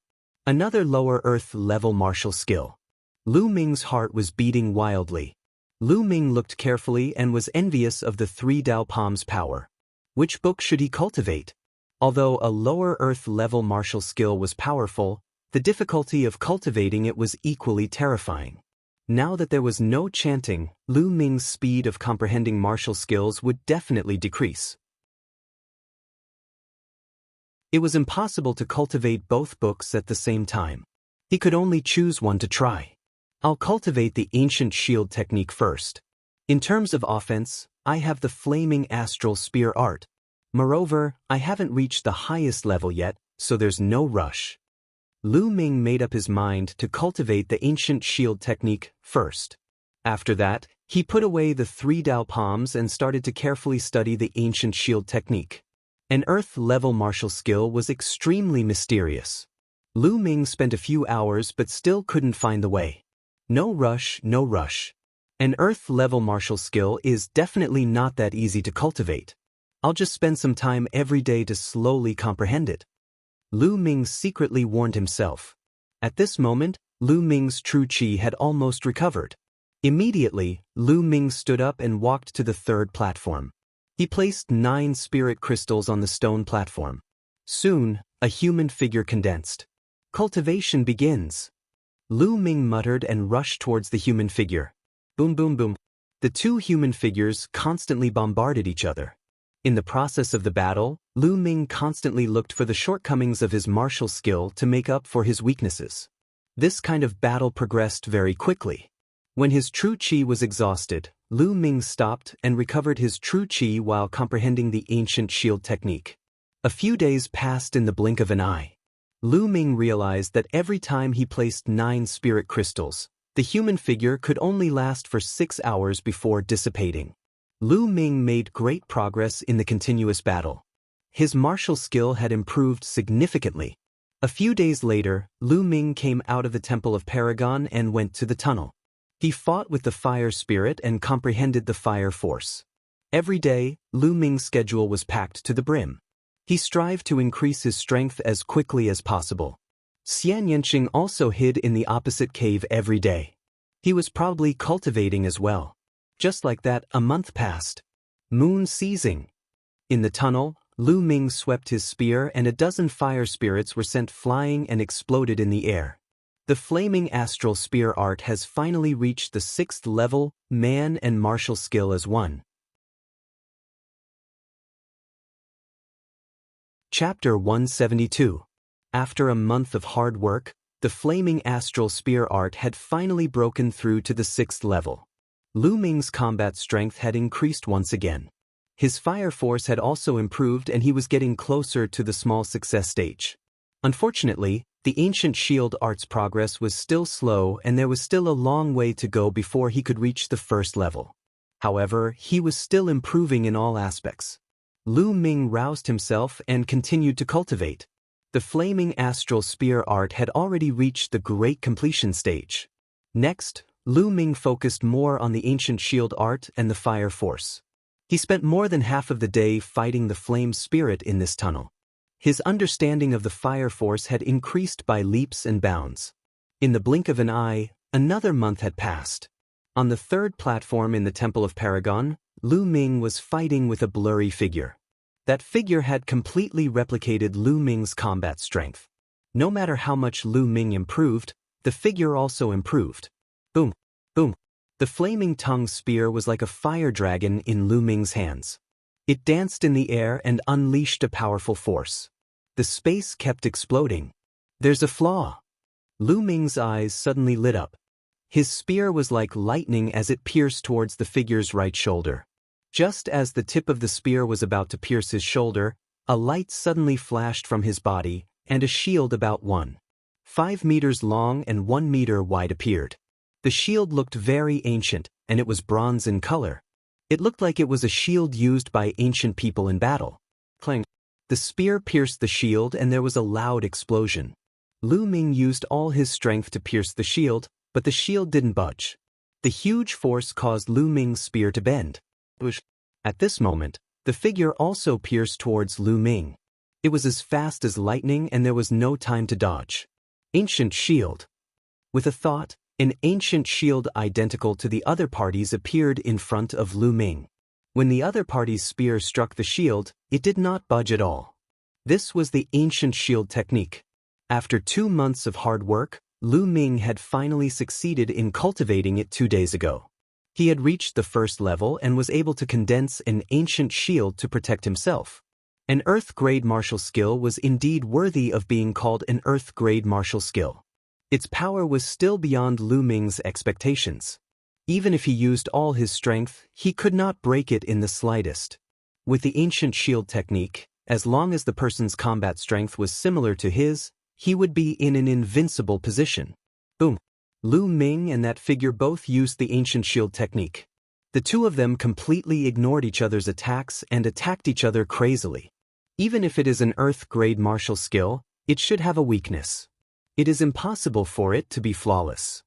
Another lower earth level martial skill. Lu Ming's heart was beating wildly. Lu Ming looked carefully and was envious of the 3 Dao Palms' power. Which book should he cultivate? Although a lower earth level martial skill was powerful, the difficulty of cultivating it was equally terrifying. Now that there was no chanting, Lu Ming's speed of comprehending martial skills would definitely decrease. It was impossible to cultivate both books at the same time. He could only choose one to try. I'll cultivate the ancient shield technique first. In terms of offense, I have the flaming astral spear art. Moreover, I haven't reached the highest level yet, so there's no rush. Lu Ming made up his mind to cultivate the ancient shield technique first. After that, he put away the 3 Dao Palms and started to carefully study the ancient shield technique. An earth-level martial skill was extremely mysterious. Lu Ming spent a few hours but still couldn't find the way. No rush, no rush. An earth-level martial skill is definitely not that easy to cultivate. I'll just spend some time every day to slowly comprehend it. Lu Ming secretly warned himself. At this moment, Lu Ming's true qi had almost recovered. Immediately, Lu Ming stood up and walked to the third platform. He placed 9 spirit crystals on the stone platform. Soon, a human figure condensed. Cultivation begins. Lu Ming muttered and rushed towards the human figure. Boom boom boom. The 2 human figures constantly bombarded each other. In the process of the battle, Lu Ming constantly looked for the shortcomings of his martial skill to make up for his weaknesses. This kind of battle progressed very quickly. When his true qi was exhausted, Lu Ming stopped and recovered his true qi while comprehending the ancient shield technique. A few days passed in the blink of an eye. Lu Ming realized that every time he placed 9 spirit crystals, the human figure could only last for 6 hours before dissipating. Lu Ming made great progress in the continuous battle. His martial skill had improved significantly. A few days later, Lu Ming came out of the Temple of Paragon and went to the tunnel. He fought with the fire spirit and comprehended the fire force. Every day, Lu Ming's schedule was packed to the brim. He strived to increase his strength as quickly as possible. Xian Yanqing also hid in the opposite cave every day. He was probably cultivating as well. Just like that, a month passed. Moon seizing. In the tunnel, Lu Ming swept his spear and a dozen fire spirits were sent flying and exploded in the air. The flaming astral spear art has finally reached the 6th level, man and martial skill as one. Chapter 172. After a month of hard work, the flaming astral spear art had finally broken through to the 6th level. Lu Ming's combat strength had increased once again. His fire force had also improved and he was getting closer to the small success stage. Unfortunately, the ancient shield art's progress was still slow and there was still a long way to go before he could reach the 1st level. However, he was still improving in all aspects. Lu Ming roused himself and continued to cultivate. The flaming astral spear art had already reached the great completion stage. Next, Lu Ming focused more on the ancient shield art and the fire force. He spent more than half of the day fighting the flame spirit in this tunnel. His understanding of the fire force had increased by leaps and bounds. In the blink of an eye, another month had passed. On the 3rd platform in the Temple of Paragon, Lu Ming was fighting with a blurry figure. That figure had completely replicated Lu Ming's combat strength. No matter how much Lu Ming improved, the figure also improved. Boom, boom. The flaming tongue spear was like a fire dragon in Lu Ming's hands. It danced in the air and unleashed a powerful force. The space kept exploding. There's a flaw. Lu Ming's eyes suddenly lit up. His spear was like lightning as it pierced towards the figure's right shoulder. Just as the tip of the spear was about to pierce his shoulder, a light suddenly flashed from his body, and a shield about 1.5 meters long and 1 meter wide appeared. The shield looked very ancient, and it was bronze in color. It looked like it was a shield used by ancient people in battle. Clang! The spear pierced the shield and there was a loud explosion. Lu Ming used all his strength to pierce the shield, but the shield didn't budge. The huge force caused Lu Ming's spear to bend. At this moment, the figure also pierced towards Lu Ming. It was as fast as lightning and there was no time to dodge. Ancient shield. With a thought, an ancient shield identical to the other party's appeared in front of Lu Ming. When the other party's spear struck the shield, it did not budge at all. This was the ancient shield technique. After 2 months of hard work, Lu Ming had finally succeeded in cultivating it 2 days ago. He had reached the first level and was able to condense an ancient shield to protect himself. An Earth-grade martial skill was indeed worthy of being called an Earth-grade martial skill. Its power was still beyond Lu Ming's expectations. Even if he used all his strength, he could not break it in the slightest. With the ancient shield technique, as long as the person's combat strength was similar to his, he would be in an invincible position. Boom! Lu Ming and that figure both used the ancient shield technique. The two of them completely ignored each other's attacks and attacked each other crazily. Even if it is an Earth-grade martial skill, it should have a weakness. It is impossible for it to be flawless.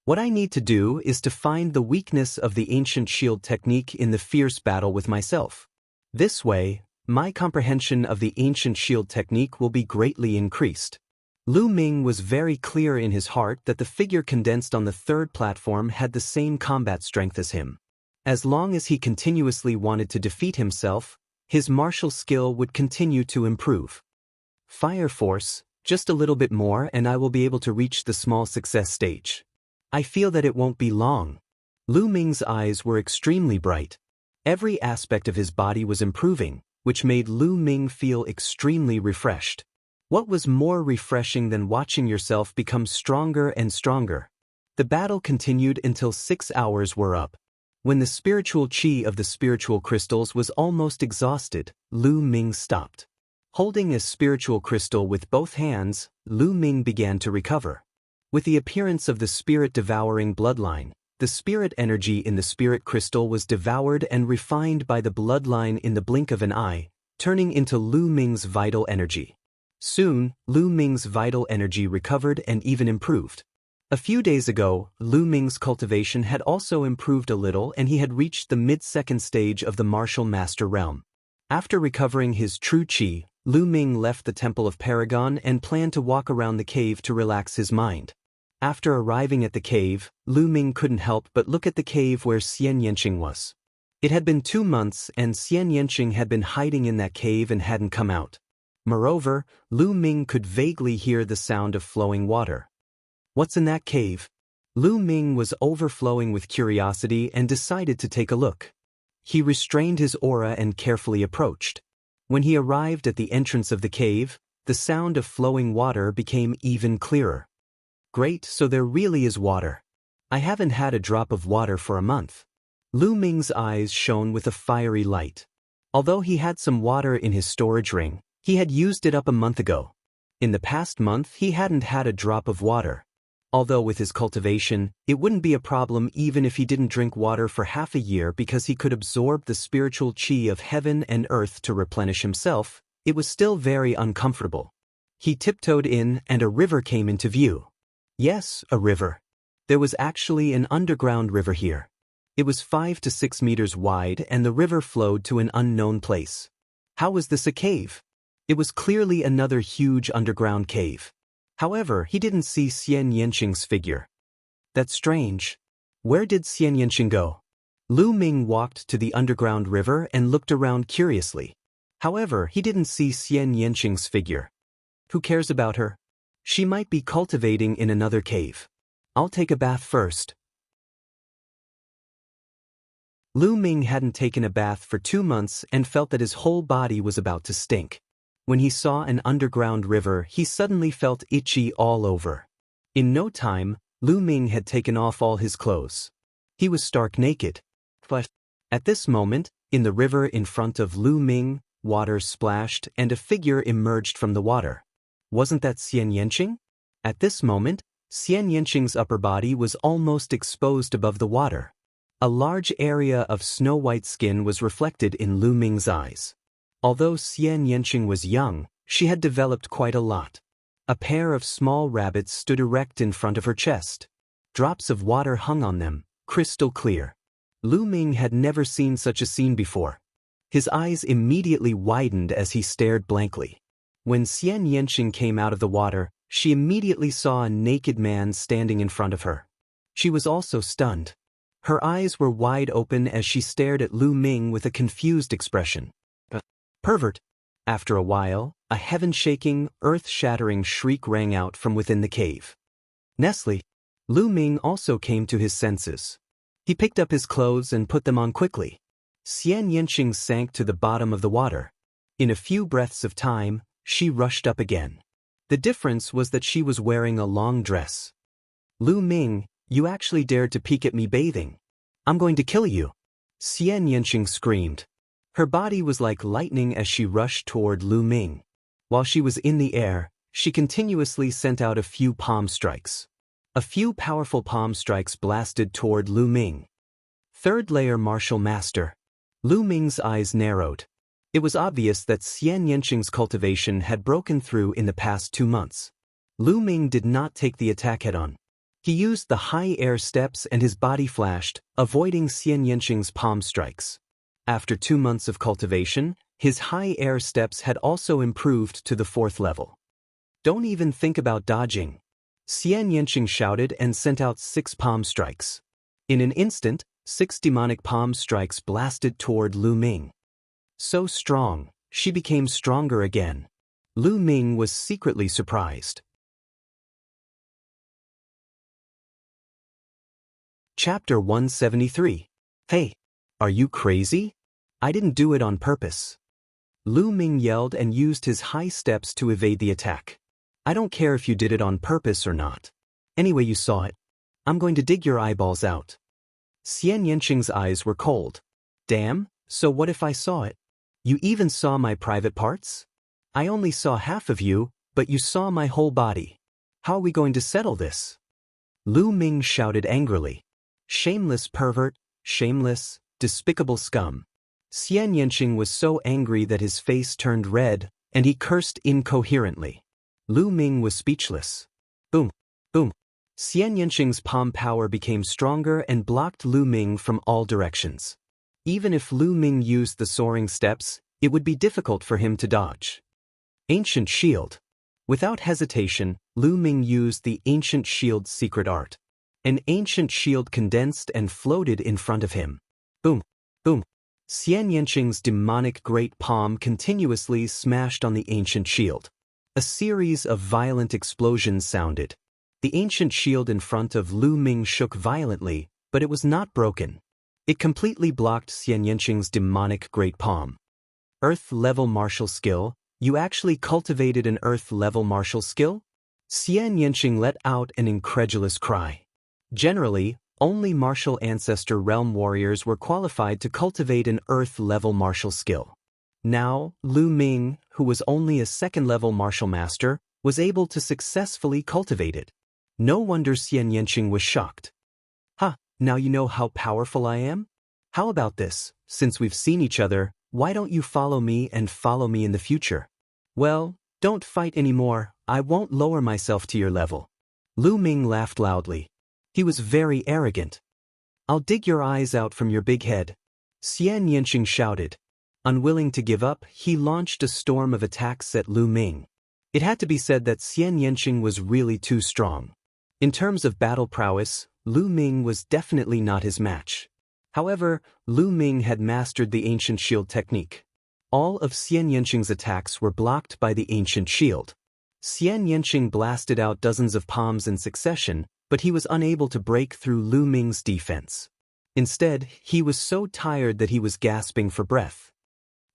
What I need to do is to find the weakness of the ancient shield technique in the fierce battle with myself. This way, my comprehension of the ancient shield technique will be greatly increased. Lu Ming was very clear in his heart that the figure condensed on the third platform had the same combat strength as him. As long as he continuously wanted to defeat himself, his martial skill would continue to improve. Fire force, just a little bit more and I will be able to reach the small success stage. I feel that it won't be long. Lu Ming's eyes were extremely bright. Every aspect of his body was improving, which made Lu Ming feel extremely refreshed. What was more refreshing than watching yourself become stronger and stronger? The battle continued until 6 hours were up. When the spiritual chi of the spiritual crystals was almost exhausted, Lu Ming stopped. Holding a spiritual crystal with both hands, Lu Ming began to recover. With the appearance of the spirit-devouring bloodline, the spirit energy in the spirit crystal was devoured and refined by the bloodline in the blink of an eye, turning into Lu Ming's vital energy. Soon, Lu Ming's vital energy recovered and even improved. A few days ago, Lu Ming's cultivation had also improved a little and he had reached the mid-second stage of the martial master realm. After recovering his true chi, Lu Ming left the Temple of Paragon and planned to walk around the cave to relax his mind. After arriving at the cave, Lu Ming couldn't help but look at the cave where Xian Yanqing was. It had been 2 months and Xian Yanqing had been hiding in that cave and hadn't come out. Moreover, Lu Ming could vaguely hear the sound of flowing water. What's in that cave? Lu Ming was overflowing with curiosity and decided to take a look. He restrained his aura and carefully approached. When he arrived at the entrance of the cave, the sound of flowing water became even clearer. Great, so there really is water. I haven't had a drop of water for a month. Lu Ming's eyes shone with a fiery light. Although he had some water in his storage ring, he had used it up a month ago. In the past month, he hadn't had a drop of water. Although with his cultivation, it wouldn't be a problem even if he didn't drink water for half a year because he could absorb the spiritual chi of heaven and earth to replenish himself, it was still very uncomfortable. He tiptoed in and a river came into view. Yes, a river. There was actually an underground river here. It was 5 to 6 meters wide and the river flowed to an unknown place. How was this a cave? It was clearly another huge underground cave. However, he didn't see Xian Yanqing's figure. That's strange. Where did Xian Yanqing go? Lu Ming walked to the underground river and looked around curiously. However, he didn't see Xian Yanqing's figure. Who cares about her? She might be cultivating in another cave. I'll take a bath first. Lu Ming hadn't taken a bath for 2 months and felt that his whole body was about to stink. When he saw an underground river, he suddenly felt itchy all over. In no time, Lu Ming had taken off all his clothes. He was stark naked. At this moment, in the river in front of Lu Ming, water splashed and a figure emerged from the water. Wasn't that Xian Yanqing? At this moment, Xian Yanqing's upper body was almost exposed above the water. A large area of snow-white skin was reflected in Lu Ming's eyes. Although Xian Yanqing was young, she had developed quite a lot. A pair of small rabbits stood erect in front of her chest. Drops of water hung on them, crystal clear. Lu Ming had never seen such a scene before. His eyes immediately widened as he stared blankly. When Xian Yanqing came out of the water, she immediately saw a naked man standing in front of her. She was also stunned. Her eyes were wide open as she stared at Lu Ming with a confused expression. Pervert! After a while, a heaven-shaking, earth-shattering shriek rang out from within the cave. Nestle! Lu Ming also came to his senses. He picked up his clothes and put them on quickly. Xian Yanqing sank to the bottom of the water. In a few breaths of time, she rushed up again. The difference was that she was wearing a long dress. Lu Ming, you actually dared to peek at me bathing. I'm going to kill you. Xian Yanqing screamed. Her body was like lightning as she rushed toward Lu Ming. While she was in the air, she continuously sent out a few palm strikes. A few powerful palm strikes blasted toward Lu Ming. Third layer martial master. Lu Ming's eyes narrowed. It was obvious that Xian Yanqing's cultivation had broken through in the past 2 months. Lu Ming did not take the attack head-on. He used the high air steps and his body flashed, avoiding Xian Yanqing's palm strikes. After 2 months of cultivation, his high air steps had also improved to the 4th level. Don't even think about dodging. Xian Yanqing shouted and sent out 6 palm strikes. In an instant, 6 demonic palm strikes blasted toward Lu Ming. So strong, she became stronger again. Lu Ming was secretly surprised. Chapter 173. Hey, are you crazy? I didn't do it on purpose. Lu Ming yelled and used his high steps to evade the attack. I don't care if you did it on purpose or not. Anyway, you saw it. I'm going to dig your eyeballs out. Xian Yanqing's eyes were cold. Damn, so what if I saw it? You even saw my private parts? I only saw half of you, but you saw my whole body. How are we going to settle this? Lu Ming shouted angrily. Shameless pervert, shameless, despicable scum. Xian Yanqing was so angry that his face turned red, and he cursed incoherently. Lu Ming was speechless. Boom, boom. Xian Yanqing's palm power became stronger and blocked Lu Ming from all directions. Even if Lu Ming used the soaring steps, it would be difficult for him to dodge. Ancient Shield. Without hesitation, Lu Ming used the Ancient Shield's secret art. An ancient shield condensed and floated in front of him. Boom, boom. Xian Yanqing's demonic great palm continuously smashed on the ancient shield. A series of violent explosions sounded. The ancient shield in front of Lu Ming shook violently, but it was not broken. It completely blocked Xian Yanqing's demonic great palm. Earth-level martial skill? You actually cultivated an Earth-level martial skill? Xian Yanqing let out an incredulous cry. Generally, only martial ancestor realm warriors were qualified to cultivate an Earth-level martial skill. Now, Lu Ming, who was only a 2nd-level martial master, was able to successfully cultivate it. No wonder Xian Yanqing was shocked. Ha, now you know how powerful I am? How about this, since we've seen each other, why don't you follow me and follow me in the future? Well, don't fight anymore, I won't lower myself to your level. Lu Ming laughed loudly. He was very arrogant. I'll dig your eyes out from your big head. Xian Yanqing shouted. Unwilling to give up, he launched a storm of attacks at Lu Ming. It had to be said that Xian Yanqing was really too strong. In terms of battle prowess, Lu Ming was definitely not his match. However, Lu Ming had mastered the ancient shield technique. All of Xian Yanqing's attacks were blocked by the ancient shield. Xian Yanqing blasted out dozens of palms in succession, but he was unable to break through Lu Ming's defense. Instead, he was so tired that he was gasping for breath.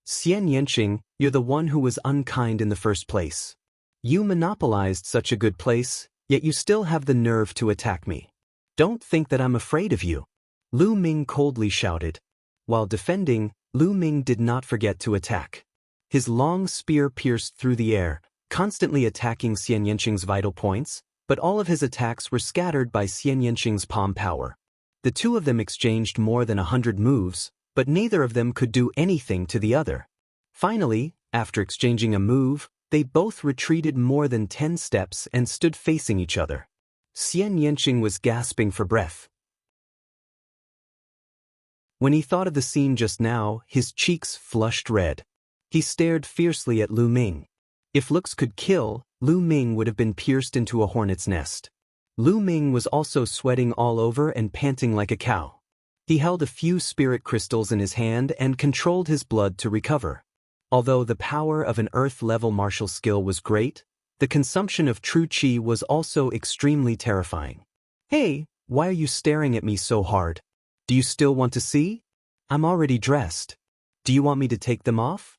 Xian Yanqing, you're the one who was unkind in the first place. You monopolized such a good place, yet you still have the nerve to attack me. Don't think that I'm afraid of you. Lu Ming coldly shouted. While defending, Lu Ming did not forget to attack. His long spear pierced through the air, constantly attacking Xian Yanqing's vital points, but all of his attacks were scattered by Xian Yanqing's palm power. The two of them exchanged more than 100 moves, but neither of them could do anything to the other. Finally, after exchanging a move, they both retreated more than 10 steps and stood facing each other. Xian Yanqing was gasping for breath. When he thought of the scene just now, his cheeks flushed red. He stared fiercely at Lu Ming. If looks could kill, Lu Ming would have been pierced into a hornet's nest. Lu Ming was also sweating all over and panting like a cow. He held a few spirit crystals in his hand and controlled his blood to recover. Although the power of an earth-level martial skill was great, the consumption of true qi was also extremely terrifying. Hey, why are you staring at me so hard? Do you still want to see? I'm already dressed. Do you want me to take them off?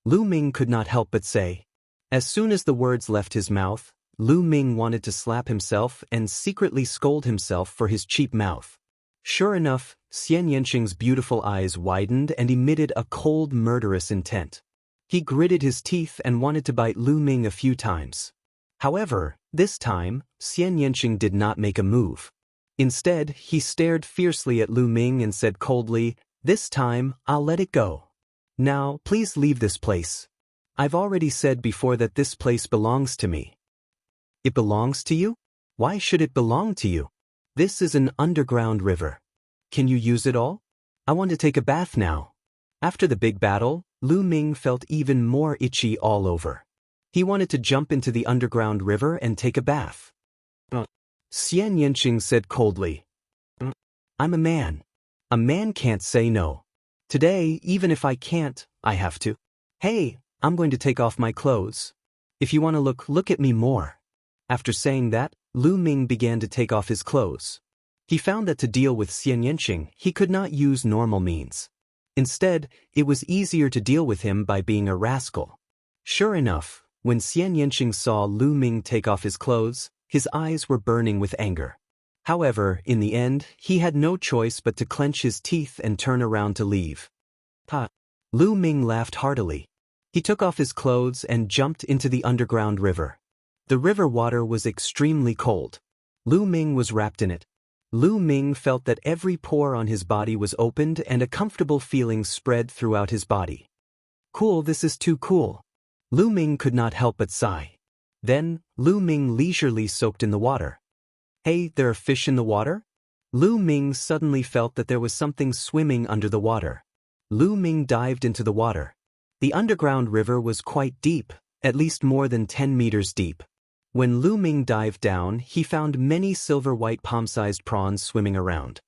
Lu Ming could not help but say. As soon as the words left his mouth, Lu Ming wanted to slap himself and secretly scold himself for his cheap mouth. Sure enough, Xian Yanqing's beautiful eyes widened and emitted a cold, murderous intent. He gritted his teeth and wanted to bite Lu Ming a few times. However, this time, Xian Yanqing did not make a move. Instead, he stared fiercely at Lu Ming and said coldly, "This time, I'll let it go. Now, please leave this place. I've already said before that this place belongs to me." It belongs to you? Why should it belong to you? This is an underground river. Can you use it all? I want to take a bath now. After the big battle, Lu Ming felt even more itchy all over. He wanted to jump into the underground river and take a bath. Xian Yanqing said coldly, "I'm a man. A man can't say no. Today, even if I can't, I have to. Hey, I'm going to take off my clothes. If you want to look at me more." After saying that, Lu Ming began to take off his clothes. He found that to deal with Xian Yanqing, he could not use normal means. Instead, it was easier to deal with him by being a rascal. Sure enough, when Xian Yanqing saw Lu Ming take off his clothes, his eyes were burning with anger. However, in the end, he had no choice but to clench his teeth and turn around to leave. Lu Ming laughed heartily. He took off his clothes and jumped into the underground river. The river water was extremely cold. Lu Ming was wrapped in it. Lu Ming felt that every pore on his body was opened and a comfortable feeling spread throughout his body. Cool, this is too cool. Lu Ming could not help but sigh. Then, Lu Ming leisurely soaked in the water. Hey, there are fish in the water? Lu Ming suddenly felt that there was something swimming under the water. Lu Ming dived into the water. The underground river was quite deep, at least more than 10 meters deep. When Lu Ming dived down, he found many silver-white palm-sized prawns swimming around.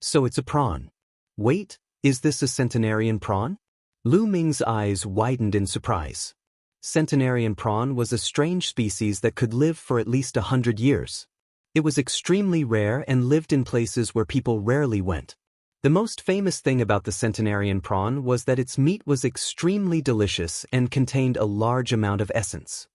So it's a prawn. Wait, is this a centenarian prawn? Lu Ming's eyes widened in surprise. Centenarian prawn was a strange species that could live for at least 100 years. It was extremely rare and lived in places where people rarely went. The most famous thing about the centenarian prawn was that its meat was extremely delicious and contained a large amount of essence.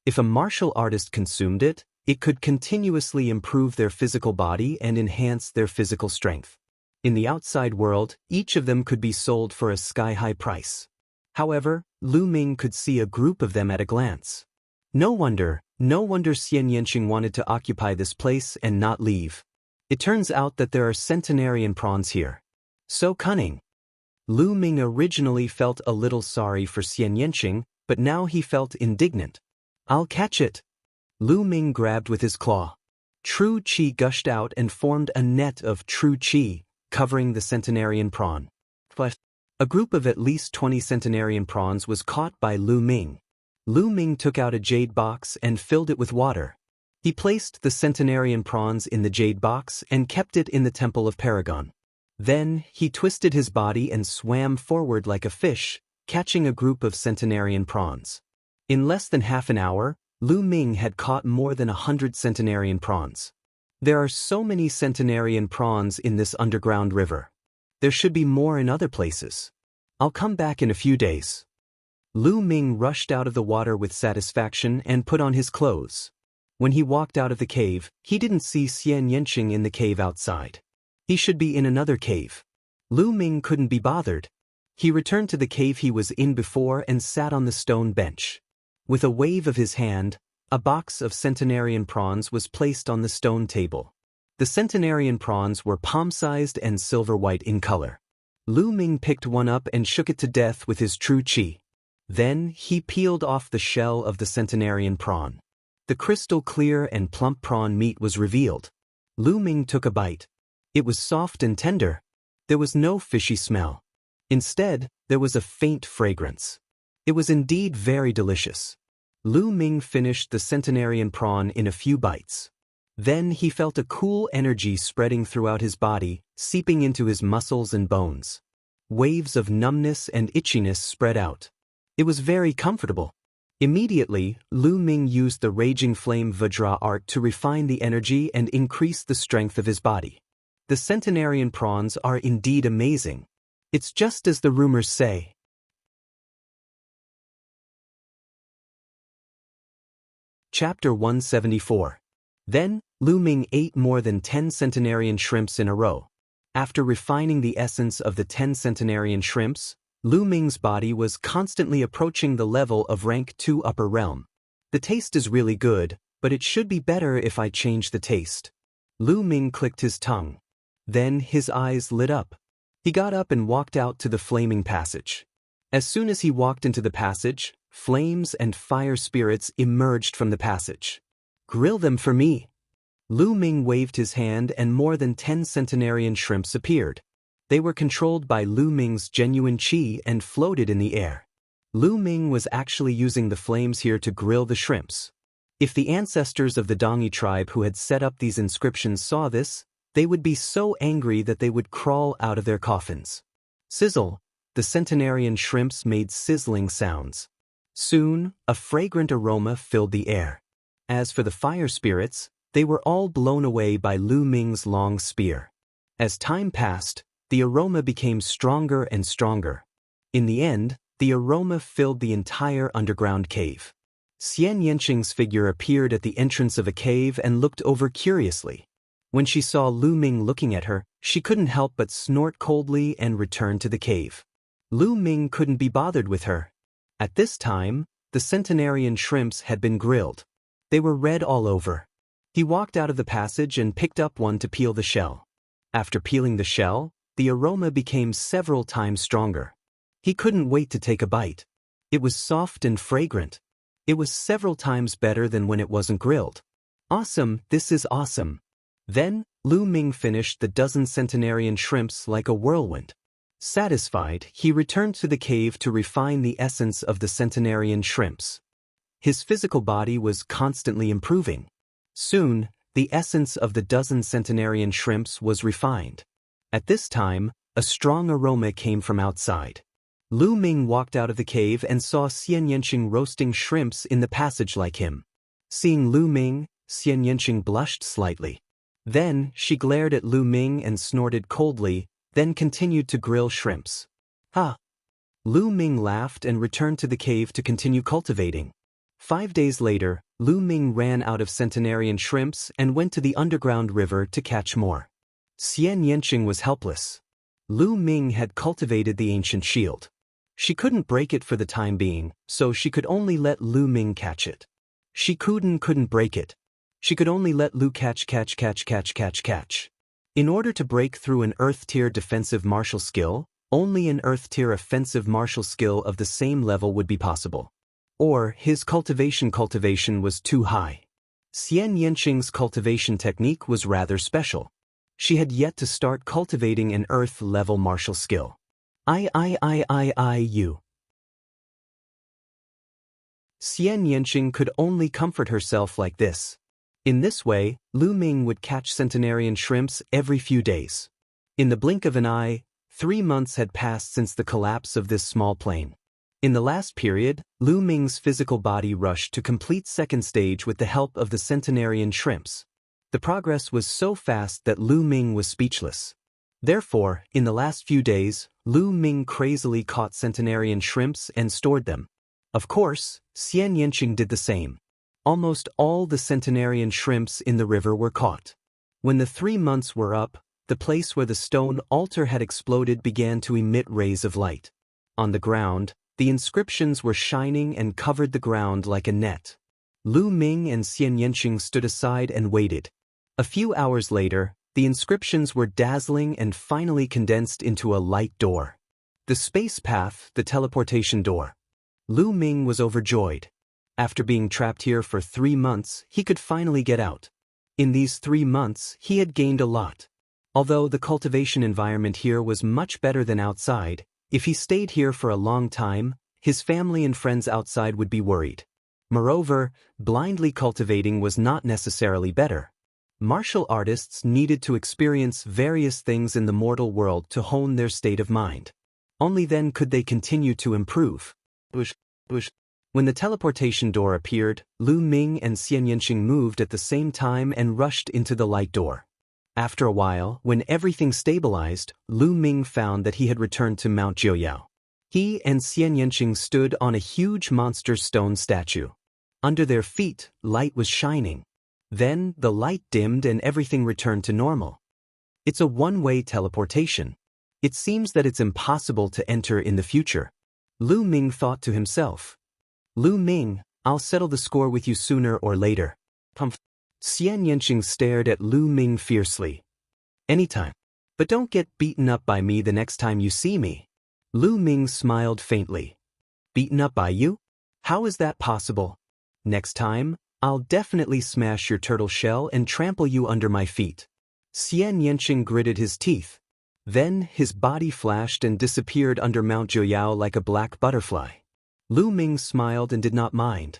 If a martial artist consumed it, it could continuously improve their physical body and enhance their physical strength. In the outside world, each of them could be sold for a sky-high price. However, Lu Ming could see a group of them at a glance. No wonder Xian Yanqing wanted to occupy this place and not leave. It turns out that there are centenarian prawns here. So cunning. Lu Ming originally felt a little sorry for Xian Yanqing, but now he felt indignant. I'll catch it. Lu Ming grabbed with his claw. True qi gushed out and formed a net of true qi, covering the centenarian prawn. A group of at least 20 centenarian prawns was caught by Lu Ming. Lu Ming took out a jade box and filled it with water. He placed the centenarian prawns in the jade box and kept it in the Temple of Paragon. Then, he twisted his body and swam forward like a fish, catching a group of centenarian prawns. In less than half an hour, Lu Ming had caught more than 100 centenarian prawns. There are so many centenarian prawns in this underground river. There should be more in other places. I'll come back in a few days. Lu Ming rushed out of the water with satisfaction and put on his clothes. When he walked out of the cave, he didn't see Xian Yanqing in the cave outside. He should be in another cave. Lu Ming couldn't be bothered. He returned to the cave he was in before and sat on the stone bench. With a wave of his hand, a box of centenarian prawns was placed on the stone table. The centenarian prawns were palm-sized and silver-white in color. Lu Ming picked one up and shook it to death with his true qi. Then he peeled off the shell of the centenarian prawn. The crystal-clear and plump prawn meat was revealed. Lu Ming took a bite. It was soft and tender. There was no fishy smell. Instead, there was a faint fragrance. It was indeed very delicious. Lu Ming finished the centenarian prawn in a few bites. Then he felt a cool energy spreading throughout his body, seeping into his muscles and bones. Waves of numbness and itchiness spread out. It was very comfortable. Immediately, Lu Ming used the Raging Flame Vajra art to refine the energy and increase the strength of his body. The centenarian prawns are indeed amazing. It's just as the rumors say. Chapter 174. Then, Lu Ming ate more than 10 centenarian shrimps in a row. After refining the essence of the 10 centenarian shrimps, Lu Ming's body was constantly approaching the level of rank 2 upper realm. The taste is really good, but it should be better if I change the taste. Lu Ming clicked his tongue. Then his eyes lit up. He got up and walked out to the flaming passage. As soon as he walked into the passage, flames and fire spirits emerged from the passage. Grill them for me. Lu Ming waved his hand and more than 10 centenarian shrimps appeared. They were controlled by Lu Ming's genuine qi and floated in the air. Lu Ming was actually using the flames here to grill the shrimps. If the ancestors of the Dongyi tribe who had set up these inscriptions saw this, they would be so angry that they would crawl out of their coffins. Sizzle, the centenarian shrimps made sizzling sounds. Soon, a fragrant aroma filled the air. As for the fire spirits, they were all blown away by Lu Ming's long spear. As time passed, the aroma became stronger and stronger. In the end, the aroma filled the entire underground cave. Xian Yanqing's figure appeared at the entrance of a cave and looked over curiously. When she saw Lu Ming looking at her, she couldn't help but snort coldly and return to the cave. Lu Ming couldn't be bothered with her. At this time, the centenarian shrimps had been grilled. They were red all over. He walked out of the passage and picked up one to peel the shell. After peeling the shell, the aroma became several times stronger. He couldn't wait to take a bite. It was soft and fragrant. It was several times better than when it wasn't grilled. Awesome, this is awesome. Then, Lu Ming finished the dozen centenarian shrimps like a whirlwind. Satisfied, he returned to the cave to refine the essence of the centenarian shrimps. His physical body was constantly improving. Soon, the essence of the dozen centenarian shrimps was refined. At this time, a strong aroma came from outside. Lu Ming walked out of the cave and saw Xian Yanqing roasting shrimps in the passage like him. Seeing Lu Ming, Xian Yanqing blushed slightly. Then, she glared at Lu Ming and snorted coldly, then continued to grill shrimps. Ha! Lu Ming laughed and returned to the cave to continue cultivating. 5 days later, Lu Ming ran out of centenarian shrimps and went to the underground river to catch more. Xian Yanqing was helpless. Lu Ming had cultivated the ancient shield. She couldn't break it for the time being, so she could only let Lu Ming catch it. She couldn't break it. She could only let Lu catch. In order to break through an Earth-tier defensive martial skill, only an Earth-tier offensive martial skill of the same level would be possible. Or his cultivation was too high. Xian Yanqing's cultivation technique was rather special. She had yet to start cultivating an Earth-level martial skill. Xian Yanqing could only comfort herself like this. In this way, Lu Ming would catch centenarian shrimps every few days. In the blink of an eye, 3 months had passed since the collapse of this small plane. In the last period, Lu Ming's physical body rushed to complete second stage with the help of the centenarian shrimps. The progress was so fast that Lu Ming was speechless. Therefore, in the last few days, Lu Ming crazily caught centenarian shrimps and stored them. Of course, Xian Yanqing did the same. Almost all the centenarian shrimps in the river were caught. When the 3 months were up, the place where the stone altar had exploded began to emit rays of light. On the ground, the inscriptions were shining and covered the ground like a net. Lu Ming and Xian Yanqing stood aside and waited. A few hours later, the inscriptions were dazzling and finally condensed into a light door. The space path, the teleportation door. Lu Ming was overjoyed. After being trapped here for 3 months, he could finally get out. In these 3 months, he had gained a lot. Although the cultivation environment here was much better than outside, if he stayed here for a long time, his family and friends outside would be worried. Moreover, blindly cultivating was not necessarily better. Martial artists needed to experience various things in the mortal world to hone their state of mind. Only then could they continue to improve. When the teleportation door appeared, Lu Ming and Xian Yanqing moved at the same time and rushed into the light door. After a while, when everything stabilized, Lu Ming found that he had returned to Mount Jiuyao. He and Xian Yanqing stood on a huge monster stone statue. Under their feet, light was shining. Then, the light dimmed and everything returned to normal. It's a one-way teleportation. It seems that it's impossible to enter in the future. Lu Ming thought to himself. Lu Ming, I'll settle the score with you sooner or later. Xian Yanqing stared at Lu Ming fiercely. Anytime. But don't get beaten up by me the next time you see me. Lu Ming smiled faintly. Beaten up by you? How is that possible? Next time, I'll definitely smash your turtle shell and trample you under my feet. Xian Yanqing gritted his teeth. Then his body flashed and disappeared under Mount Jiuyao like a black butterfly. Lu Ming smiled and did not mind.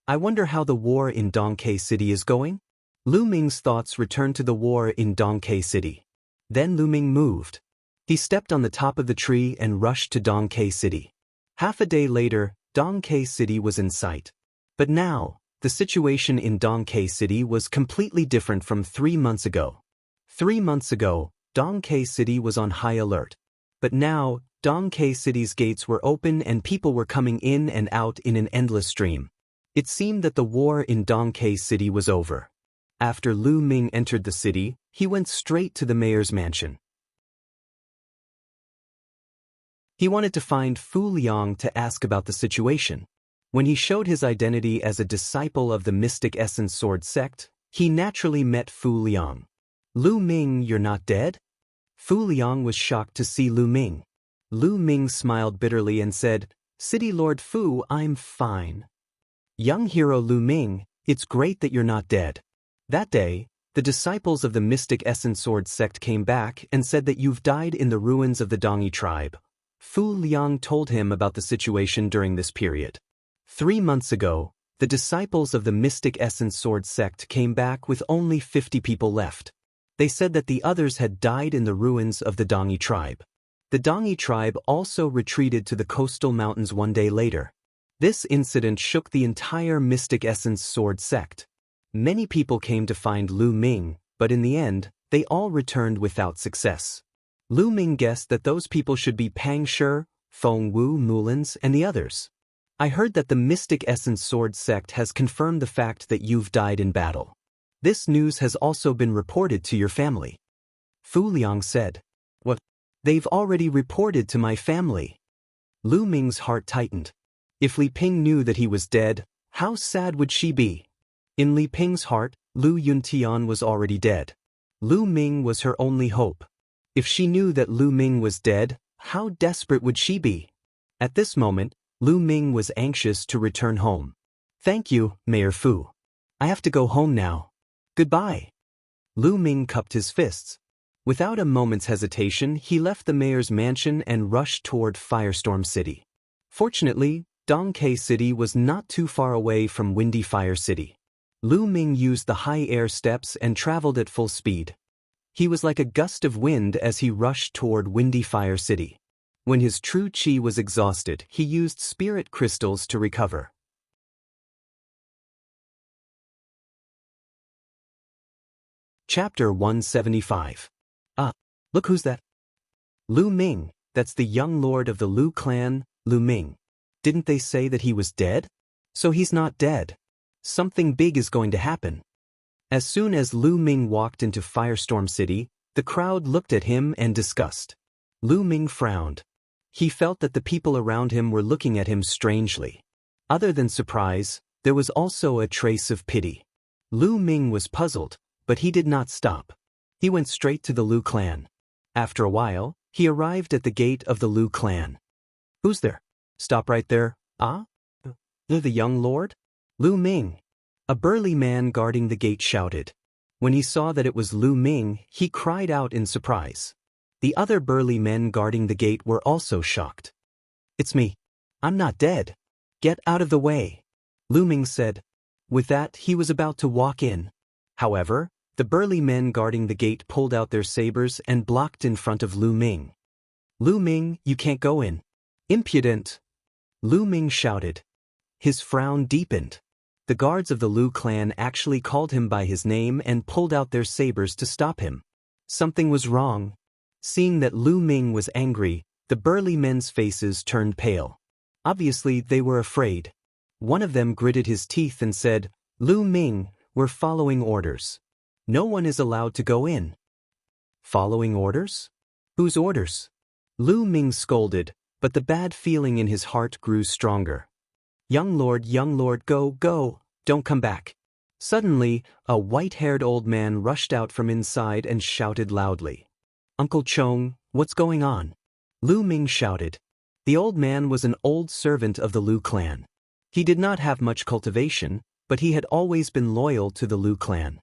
I wonder how the war in Dongke City is going? Lu Ming's thoughts returned to the war in Dongke City. Then Lu Ming moved. He stepped on the top of the tree and rushed to Dongke City. Half a day later, Dongke City was in sight. But now, the situation in Dongke City was completely different from 3 months ago. 3 months ago, Dongke City was on high alert. But now, Dongke City's gates were open and people were coming in and out in an endless stream. It seemed that the war in Dongke City was over. After Lu Ming entered the city, he went straight to the mayor's mansion. He wanted to find Fu Liang to ask about the situation. When he showed his identity as a disciple of the Mystic Essence Sword sect, he naturally met Fu Liang. Lu Ming, you're not dead? Fu Liang was shocked to see Lu Ming. Lu Ming smiled bitterly and said, City Lord Fu, I'm fine. Young hero Lu Ming, it's great that you're not dead. That day, the disciples of the Mystic Essence Sword sect came back and said that you've died in the ruins of the Dongi tribe. Fu Liang told him about the situation during this period. 3 months ago, the disciples of the Mystic Essence Sword sect came back with only 50 people left. They said that the others had died in the ruins of the Dongi tribe. The Dongi tribe also retreated to the coastal mountains 1 day later. This incident shook the entire Mystic Essence Sword sect. Many people came to find Lu Ming, but in the end, they all returned without success. Lu Ming guessed that those people should be Pang Shi, Feng Wu Mulins, and the others. I heard that the Mystic Essence Sword sect has confirmed the fact that you've died in battle. This news has also been reported to your family. Fu Liang said. What? They've already reported to my family. Lu Ming's heart tightened. If Li Ping knew that he was dead, how sad would she be? In Li Ping's heart, Lu Yuntian was already dead. Lu Ming was her only hope. If she knew that Lu Ming was dead, how desperate would she be? At this moment, Lu Ming was anxious to return home. Thank you, Mayor Fu. I have to go home now. Goodbye. Lu Ming cupped his fists. Without a moment's hesitation, he left the mayor's mansion and rushed toward Firestorm City. Fortunately, Dongke City was not too far away from Windy Fire City. Lu Ming used the high air steps and traveled at full speed. He was like a gust of wind as he rushed toward Windy Fire City. When his true chi was exhausted, he used spirit crystals to recover. Chapter 175. Ah, look who's that? Lu Ming, that's the young lord of the Lu clan, Lu Ming. Didn't they say that he was dead? So he's not dead. Something big is going to happen. As soon as Lu Ming walked into Firestorm City, the crowd looked at him in disgust. Lu Ming frowned. He felt that the people around him were looking at him strangely. Other than surprise, there was also a trace of pity. Lu Ming was puzzled, but he did not stop. He went straight to the Lu clan. After a while, he arrived at the gate of the Lu clan. Who's there? Stop right there. Ah? The young lord? Lu Ming. A burly man guarding the gate shouted. When he saw that it was Lu Ming, he cried out in surprise. The other burly men guarding the gate were also shocked. It's me. I'm not dead. Get out of the way, Lu Ming said. With that, he was about to walk in. However, the burly men guarding the gate pulled out their sabers and blocked in front of Lu Ming. Lu Ming, you can't go in. Impudent! Lu Ming shouted. His frown deepened. The guards of the Lu clan actually called him by his name and pulled out their sabers to stop him. Something was wrong. Seeing that Lu Ming was angry, the burly men's faces turned pale. Obviously, they were afraid. One of them gritted his teeth and said, Lu Ming, we're following orders. No one is allowed to go in. Following orders? Whose orders? Lu Ming scolded, but the bad feeling in his heart grew stronger. Young lord, go, don't come back. Suddenly, a white-haired old man rushed out from inside and shouted loudly. Uncle Chong, what's going on? Lu Ming shouted. The old man was an old servant of the Lu clan. He did not have much cultivation, but he had always been loyal to the Lu clan.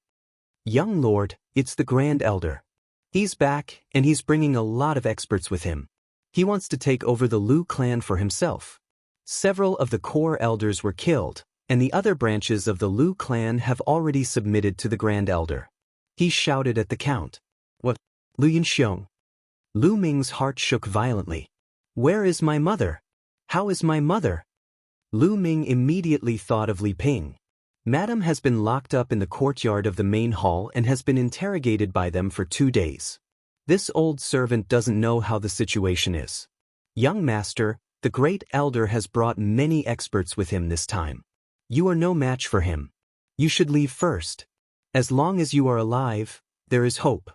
Young lord, it's the Grand Elder. He's back, and he's bringing a lot of experts with him. He wants to take over the Lu clan for himself. Several of the core elders were killed, and the other branches of the Lu clan have already submitted to the Grand Elder. He shouted at the count. What? Lu Yunxiong. Lu Ming's heart shook violently. Where is my mother? How is my mother? Lu Ming immediately thought of Li Ping. Madam has been locked up in the courtyard of the main hall and has been interrogated by them for 2 days. This old servant doesn't know how the situation is. Young master, the great elder has brought many experts with him this time. You are no match for him. You should leave first. As long as you are alive, there is hope.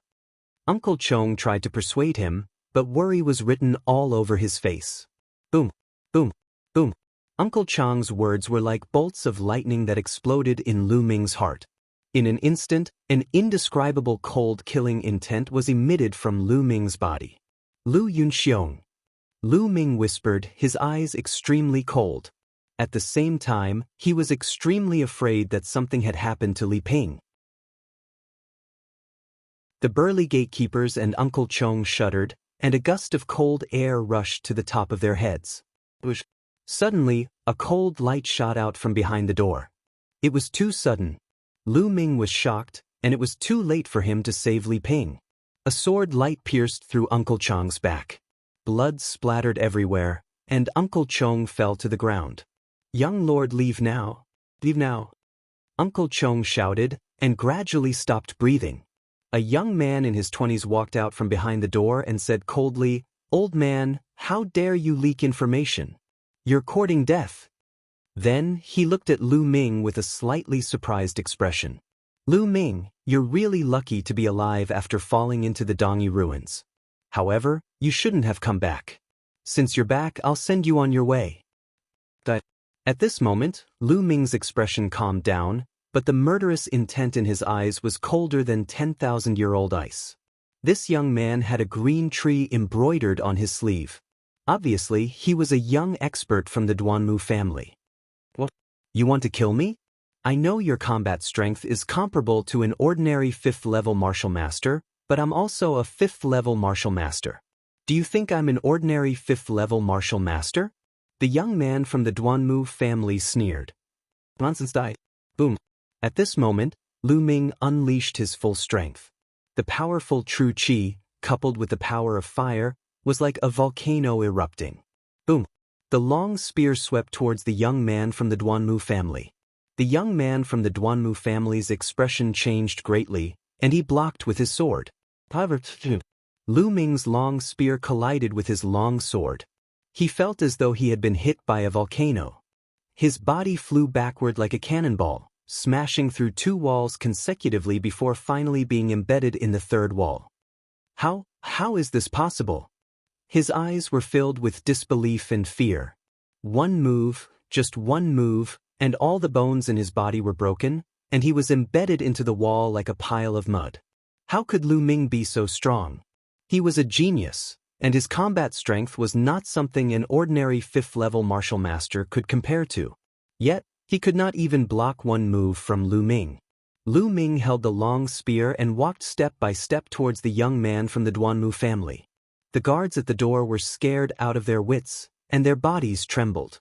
Uncle Chong tried to persuade him, but worry was written all over his face. Boom, boom, boom. Uncle Chong's words were like bolts of lightning that exploded in Lu Ming's heart. In an instant, an indescribable cold killing intent was emitted from Lu Ming's body. Lu Yunxiong. Lu Ming whispered, his eyes extremely cold. At the same time, he was extremely afraid that something had happened to Li Ping. The burly gatekeepers and Uncle Chong shuddered, and a gust of cold air rushed to the top of their heads. Suddenly, a cold light shot out from behind the door. It was too sudden. Lu Ming was shocked, and it was too late for him to save Li Ping. A sword light pierced through Uncle Chong's back. Blood splattered everywhere, and Uncle Chong fell to the ground. Young lord, leave now. Leave now. Uncle Chong shouted, and gradually stopped breathing. A young man in his 20s walked out from behind the door and said coldly, Old man, how dare you leak information? You're courting death. Then, he looked at Lu Ming with a slightly surprised expression. Lu Ming, you're really lucky to be alive after falling into the Dongyi ruins. However, you shouldn't have come back. Since you're back, I'll send you on your way. At this moment, Lu Ming's expression calmed down, but the murderous intent in his eyes was colder than 10,000-year-old ice. This young man had a green tree embroidered on his sleeve. Obviously, he was a young expert from the Duanmu family. What? You want to kill me? I know your combat strength is comparable to an ordinary 5th-level martial master, but I'm also a 5th-level martial master. Do you think I'm an ordinary 5th-level martial master? The young man from the Duanmu family sneered. Nonsense died. Boom. At this moment, Lu Ming unleashed his full strength. The powerful true qi, coupled with the power of fire, was like a volcano erupting. Boom. The long spear swept towards the young man from the Duanmu family. The young man from the Duanmu family's expression changed greatly, and he blocked with his sword. Lu Ming's long spear collided with his long sword. He felt as though he had been hit by a volcano. His body flew backward like a cannonball, smashing through 2 walls consecutively before finally being embedded in the 3rd wall. How is this possible? His eyes were filled with disbelief and fear. One move, just one move, and all the bones in his body were broken, and he was embedded into the wall like a pile of mud. How could Lu Ming be so strong? He was a genius, and his combat strength was not something an ordinary 5th-level martial master could compare to. Yet, he could not even block one move from Lu Ming. Lu Ming held the long spear and walked step by step towards the young man from the Duanmu family. The guards at the door were scared out of their wits, and their bodies trembled.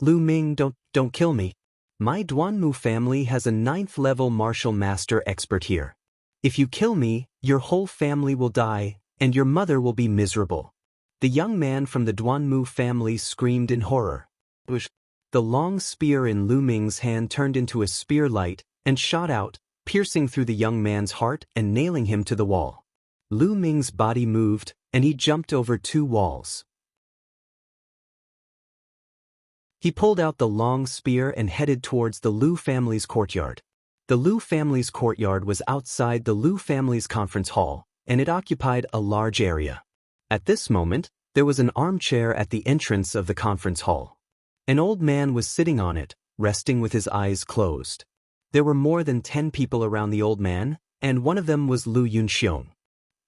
Lu Ming, don't kill me. My Duanmu family has a 9th-level martial master expert here. If you kill me, your whole family will die, and your mother will be miserable. The young man from the Duanmu family screamed in horror. The long spear in Lu Ming's hand turned into a spear light and shot out, piercing through the young man's heart and nailing him to the wall. Lu Ming's body moved, and he jumped over 2 walls. He pulled out the long spear and headed towards the Lu family's courtyard. The Lu family's courtyard was outside the Lu family's conference hall, and it occupied a large area. At this moment, there was an armchair at the entrance of the conference hall. An old man was sitting on it, resting with his eyes closed. There were more than 10 people around the old man, and one of them was Lu Yunxiong.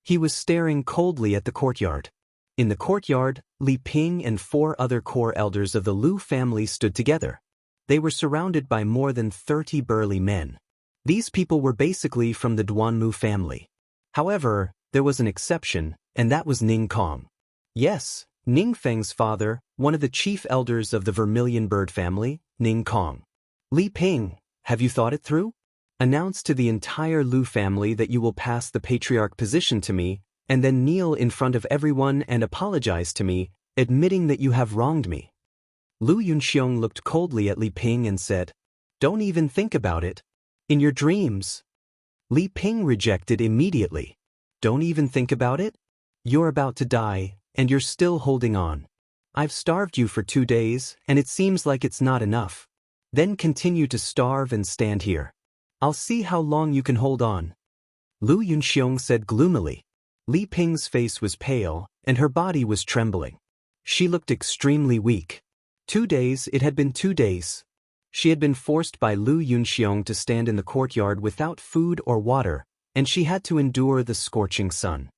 He was staring coldly at the courtyard. In the courtyard, Li Ping and 4 other core elders of the Lu family stood together. They were surrounded by more than 30 burly men. These people were basically from the Duanmu family. However, there was an exception, and that was Ning Kong. Yes, Ning Feng's father, one of the chief elders of the Vermilion Bird family, Ning Kong. Li Ping, have you thought it through? Announce to the entire Lu family that you will pass the patriarch position to me, and then kneel in front of everyone and apologize to me, admitting that you have wronged me. Lu Yunxiong looked coldly at Li Ping and said, "Don't even think about it. In your dreams." Li Ping rejected immediately. "Don't even think about it? You're about to die, and you're still holding on. I've starved you for 2 days, and it seems like it's not enough. Then continue to starve and stand here. I'll see how long you can hold on." Lu Yunxiong said gloomily. Li Ping's face was pale, and her body was trembling. She looked extremely weak. 2 days, it had been 2 days. She had been forced by Lu Yunxiong to stand in the courtyard without food or water, and she had to endure the scorching sun.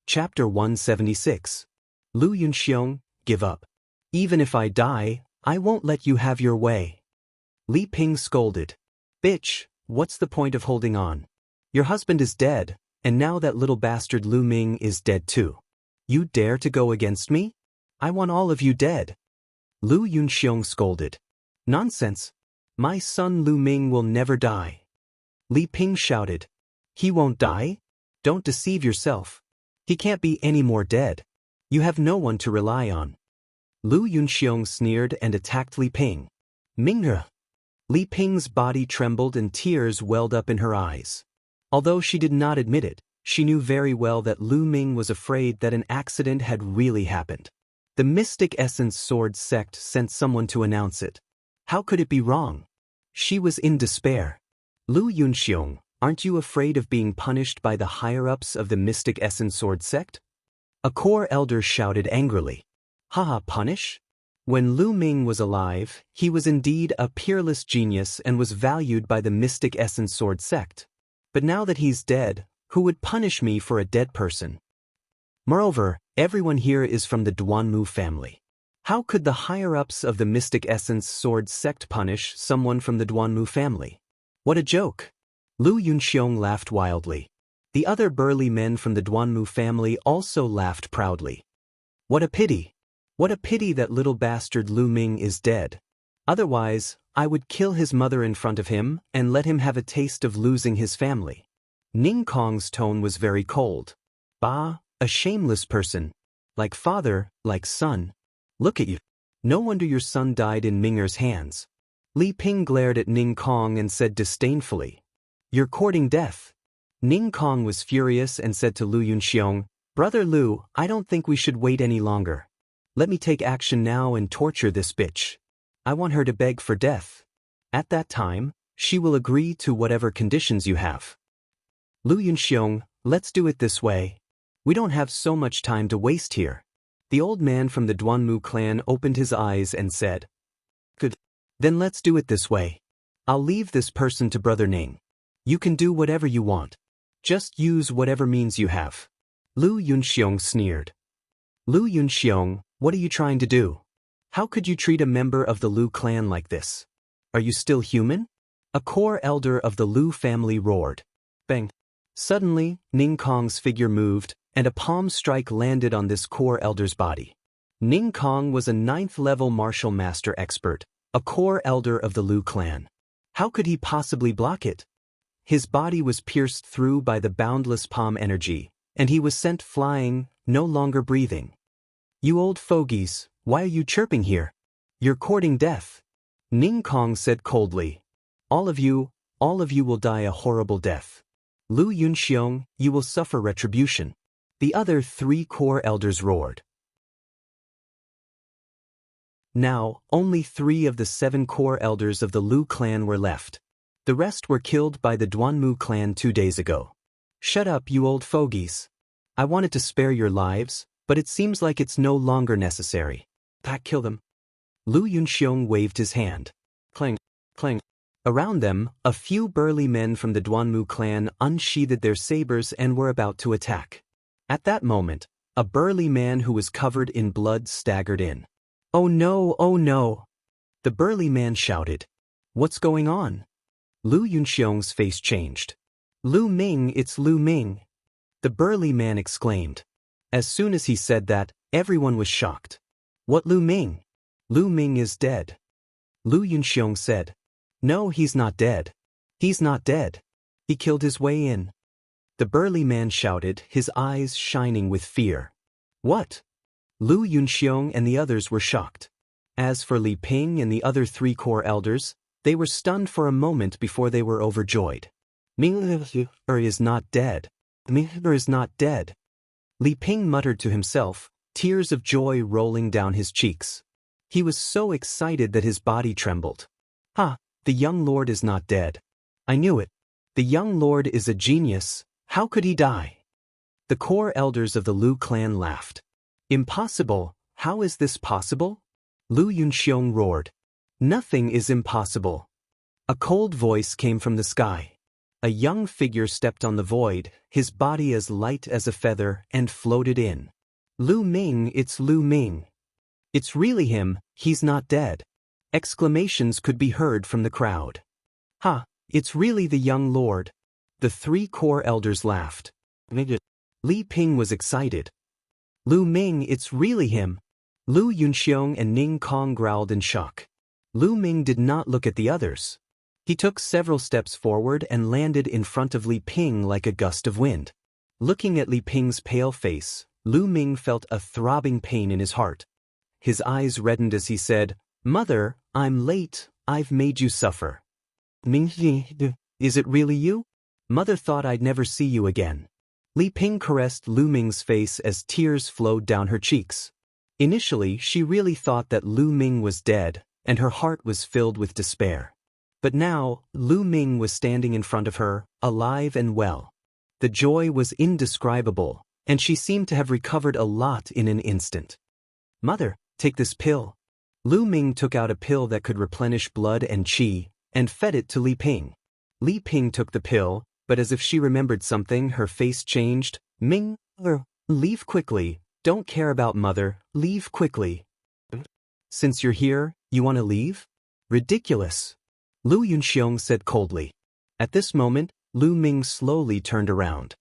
Chapter 176. Lu Yunxiong, give up. Even if I die, I won't let you have your way. Li Ping scolded. "Bitch, what's the point of holding on? Your husband is dead, and now that little bastard Lu Ming is dead too. You dare to go against me? I want all of you dead." Lu Yunxiong scolded. "Nonsense. My son Lu Ming will never die." Li Ping shouted. "He won't die? Don't deceive yourself. He can't be any more dead. You have no one to rely on." Lu Yunxiong sneered and attacked Li Ping. "Minghe." Li Ping's body trembled and tears welled up in her eyes. Although she did not admit it, she knew very well that Lu Ming was afraid that an accident had really happened. The Mystic Essence Sword sect sent someone to announce it. How could it be wrong? She was in despair. "Lu Yunxiong, aren't you afraid of being punished by the higher-ups of the Mystic Essence Sword sect?" A core elder shouted angrily. "Haha, punish? When Lu Ming was alive, he was indeed a peerless genius and was valued by the Mystic Essence Sword sect. But now that he's dead, who would punish me for a dead person? Moreover, everyone here is from the Duanmu family. How could the higher-ups of the Mystic Essence Sword sect punish someone from the Duanmu family? What a joke!" Lu Yunxiong laughed wildly. The other burly men from the Duanmu family also laughed proudly. "What a pity! What a pity that little bastard Lu Ming is dead. Otherwise, I would kill his mother in front of him and let him have a taste of losing his family." Ning Kong's tone was very cold. "Bah, a shameless person. Like father, like son. Look at you. No wonder your son died in Minger's hands." Li Ping glared at Ning Kong and said disdainfully, "You're courting death." Ning Kong was furious and said to Lu Yunxiong, "Brother Lu, I don't think we should wait any longer. Let me take action now and torture this bitch. I want her to beg for death. At that time, she will agree to whatever conditions you have. Lu Yunxiong, let's do it this way. We don't have so much time to waste here. The old man from the Duanmu clan opened his eyes and said, Good. Then let's do it this way. I'll leave this person to Brother Ning. You can do whatever you want. Just use whatever means you have. Lu Yunxiong sneered. Lu Yunxiong, what are you trying to do? How could you treat a member of the Lu clan like this? Are you still human? A core elder of the Lu family roared. Bang. Suddenly, Ning Kong's figure moved, and a palm strike landed on this core elder's body. Ning Kong was a 9th-level martial master expert, a core elder of the Lu clan. How could he possibly block it? His body was pierced through by the boundless palm energy, and he was sent flying, no longer breathing. You old fogies, why are you chirping here? You're courting death. Ning Kong said coldly. All of you will die a horrible death. Lu Yunxiong, you will suffer retribution. The other 3 core elders roared. Now, only 3 of the 7 core elders of the Lu clan were left. The rest were killed by the Duanmu clan 2 days ago. Shut up, you old fogies. I wanted to spare your lives, but it seems like it's no longer necessary. Kill them. Lu Yunxiong waved his hand. Clang, clang. Around them, a few burly men from the Duanmu clan unsheathed their sabers and were about to attack. At that moment, a burly man who was covered in blood staggered in. Oh no, oh no! The burly man shouted. What's going on? Lu Yunxiong's face changed. Lu Ming, it's Lu Ming! The burly man exclaimed. As soon as he said that, everyone was shocked. What Lu Ming? Lu Ming is dead. Lu Yunxiong said. No, he's not dead. He's not dead. He killed his way in. The burly man shouted, his eyes shining with fear. What? Lu Yunxiong and the others were shocked. As for Li Ping and the other 3 core elders, they were stunned for a moment before they were overjoyed. Ming is not dead. Ming is not dead. Li Ping muttered to himself, tears of joy rolling down his cheeks. He was so excited that his body trembled. Ha! The young lord is not dead. I knew it. The young lord is a genius. How could he die? The core elders of the Lu clan laughed. Impossible. How is this possible? Lu Yunxiong roared. Nothing is impossible. A cold voice came from the sky. A young figure stepped on the void, his body as light as a feather, and floated in. Lu Ming, it's Lu Ming. It's really him, he's not dead. Exclamations could be heard from the crowd. Ha, it's really the young lord. The 3 core elders laughed. Li Ping was excited. Lu Ming, it's really him. Lu Yunxiong and Ning Kong growled in shock. Lu Ming did not look at the others. He took several steps forward and landed in front of Li Ping like a gust of wind. Looking at Li Ping's pale face, Lu Ming felt a throbbing pain in his heart. His eyes reddened as he said, Mother, I'm late, I've made you suffer. Ming, is it really you? Mother thought I'd never see you again. Li Ping caressed Lu Ming's face as tears flowed down her cheeks. Initially, she really thought that Lu Ming was dead, and her heart was filled with despair. But now, Lu Ming was standing in front of her, alive and well. The joy was indescribable, and she seemed to have recovered a lot in an instant. Mother, take this pill. Lu Ming took out a pill that could replenish blood and qi, and fed it to Li Ping. Li Ping took the pill, but as if she remembered something, her face changed. Ming, leave quickly. Don't care about Mother, leave quickly. Since you're here, you want to leave? Ridiculous. Lu Yunxiong said coldly. At this moment, Lu Ming slowly turned around.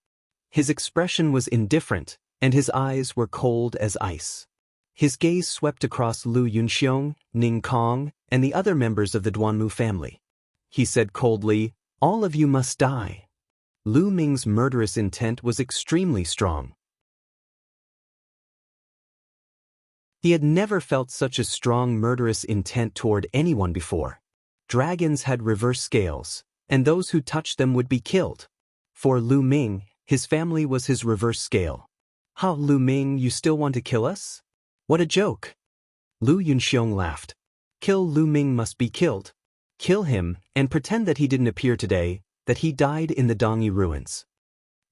His expression was indifferent, and his eyes were cold as ice. His gaze swept across Lu Yunxiong, Ning Kong, and the other members of the Duanmu family. He said coldly, All of you must die. Lu Ming's murderous intent was extremely strong. He had never felt such a strong murderous intent toward anyone before. Dragons had reverse scales, and those who touched them would be killed. For Lu Ming, his family was his reverse scale. How, Lu Ming, you still want to kill us? What a joke! Lu Yunxiong laughed. Kill Lu Ming must be killed. Kill him, and pretend that he didn't appear today, that he died in the Dongyi ruins.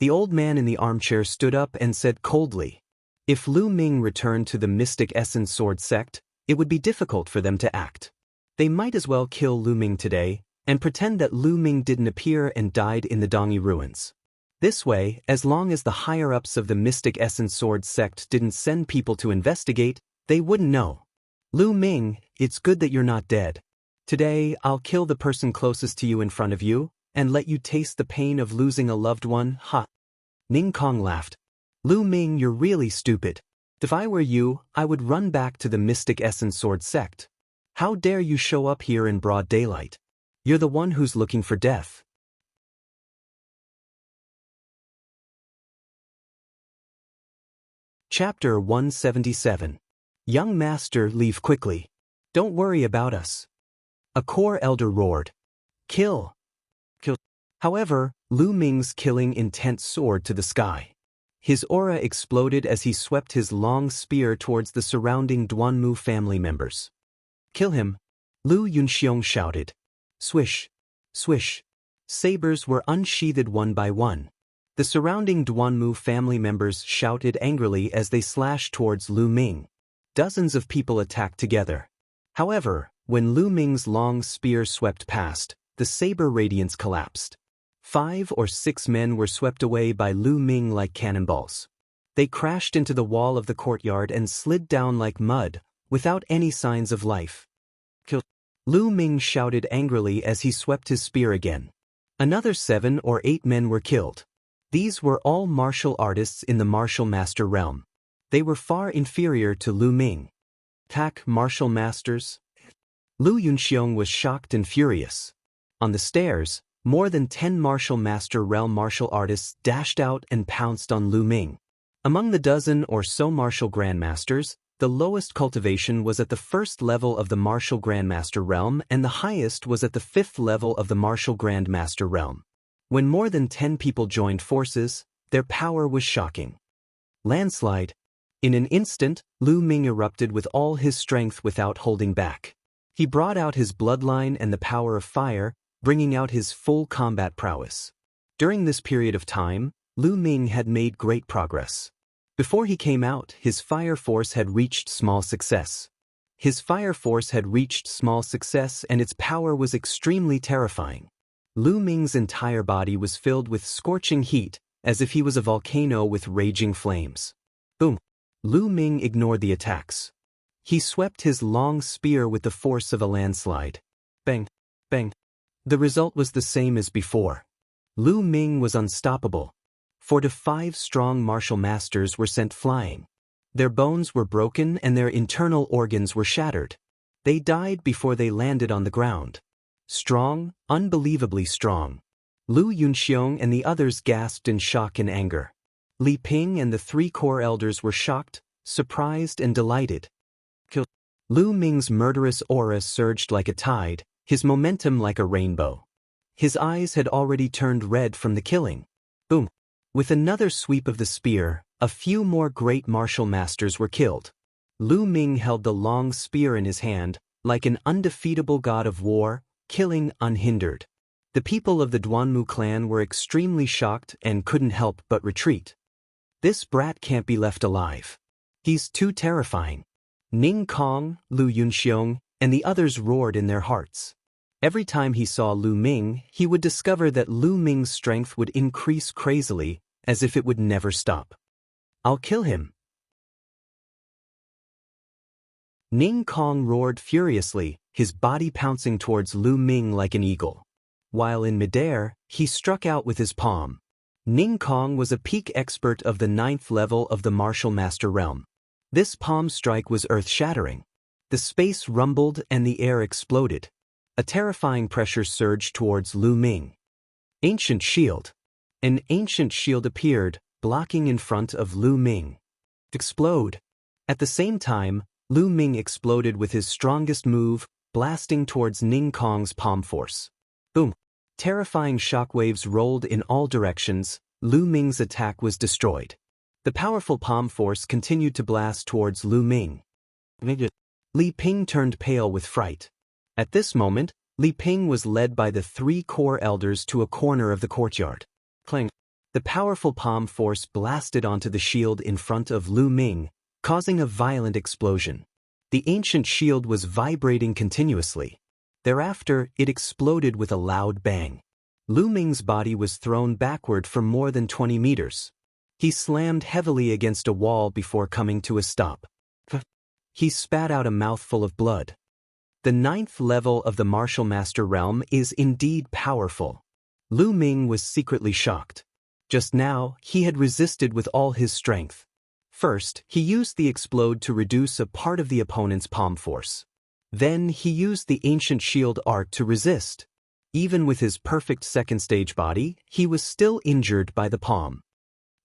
The old man in the armchair stood up and said coldly, if Lu Ming returned to the Mystic Essence Sword sect, it would be difficult for them to act. They might as well kill Lu Ming today, and pretend that Lu Ming didn't appear and died in the Dongyi ruins. This way, as long as the higher-ups of the Mystic Essence Sword sect didn't send people to investigate, they wouldn't know. Lu Ming, it's good that you're not dead. Today, I'll kill the person closest to you in front of you, and let you taste the pain of losing a loved one, ha. Ning Kong laughed. Lu Ming, you're really stupid. If I were you, I would run back to the Mystic Essence Sword sect. How dare you show up here in broad daylight? You're the one who's looking for death. Chapter 177. Young Master, leave quickly. Don't worry about us. A core elder roared. Kill. Kill. However, Lu Ming's killing intent soared to the sky. His aura exploded as he swept his long spear towards the surrounding Duanmu family members. Kill him. Lu Yunxiong shouted. Swish. Swish. Sabers were unsheathed one by one. The surrounding Duanmu family members shouted angrily as they slashed towards Lu Ming. Dozens of people attacked together. However, when Lu Ming's long spear swept past, the saber radiance collapsed. 5 or 6 men were swept away by Lu Ming like cannonballs. They crashed into the wall of the courtyard and slid down like mud, without any signs of life. Kill. Lu Ming shouted angrily as he swept his spear again. Another 7 or 8 men were killed. These were all martial artists in the martial master realm. They were far inferior to Lu Ming. Attack martial masters? Lu Yunxiong was shocked and furious. On the stairs, more than 10 martial master realm martial artists dashed out and pounced on Lu Ming. Among the dozen or so martial grandmasters, the lowest cultivation was at the 1st level of the martial grandmaster realm and the highest was at the 5th level of the martial grandmaster realm. When more than 10 people joined forces, their power was shocking. Landslide. In an instant, Lu Ming erupted with all his strength without holding back. He brought out his bloodline and the power of fire, bringing out his full combat prowess. During this period of time, Lu Ming had made great progress. Before he came out, his fire force had reached small success. His fire force had reached small success and its power was extremely terrifying. Lu Ming's entire body was filled with scorching heat, as if he was a volcano with raging flames. Boom! Lu Ming ignored the attacks. He swept his long spear with the force of a landslide. Bang! Bang! The result was the same as before. Lu Ming was unstoppable. 4 to 5 strong martial masters were sent flying. Their bones were broken and their internal organs were shattered. They died before they landed on the ground. Strong, unbelievably strong. Lu Yunxiong and the others gasped in shock and anger. Li Ping and the 3 core elders were shocked, surprised and delighted. Kill. Lu Ming's murderous aura surged like a tide, his momentum like a rainbow. His eyes had already turned red from the killing. Boom! With another sweep of the spear, a few more great martial masters were killed. Lu Ming held the long spear in his hand, like an undefeatable god of war, killing unhindered. The people of the Duanmu clan were extremely shocked and couldn't help but retreat. This brat can't be left alive. He's too terrifying. Ning Kong, Lu Yunxiong, and the others roared in their hearts. Every time he saw Lu Ming, he would discover that Lu Ming's strength would increase crazily, as if it would never stop. I'll kill him. Ning Kong roared furiously, his body pouncing towards Lu Ming like an eagle. While in midair, he struck out with his palm. Ning Kong was a peak expert of the 9th level of the martial master realm. This palm strike was earth-shattering. The space rumbled and the air exploded. A terrifying pressure surged towards Lu Ming. Ancient shield. An ancient shield appeared, blocking in front of Lu Ming. Explode. At the same time, Lu Ming exploded with his strongest move, blasting towards Ning Kong's palm force. Boom! Terrifying shockwaves rolled in all directions. Lu Ming's attack was destroyed. The powerful palm force continued to blast towards Lu Ming. Li Ping turned pale with fright. At this moment, Li Ping was led by the 3 core elders to a corner of the courtyard. Clang. The powerful palm force blasted onto the shield in front of Lu Ming, causing a violent explosion. The ancient shield was vibrating continuously. Thereafter, it exploded with a loud bang. Lu Ming's body was thrown backward for more than 20 meters. He slammed heavily against a wall before coming to a stop. He spat out a mouthful of blood. The 9th level of the Martial Master realm is indeed powerful. Lu Ming was secretly shocked. Just now, he had resisted with all his strength. First, he used the explode to reduce a part of the opponent's palm force. Then, he used the ancient shield arc to resist. Even with his perfect second-stage body, he was still injured by the palm.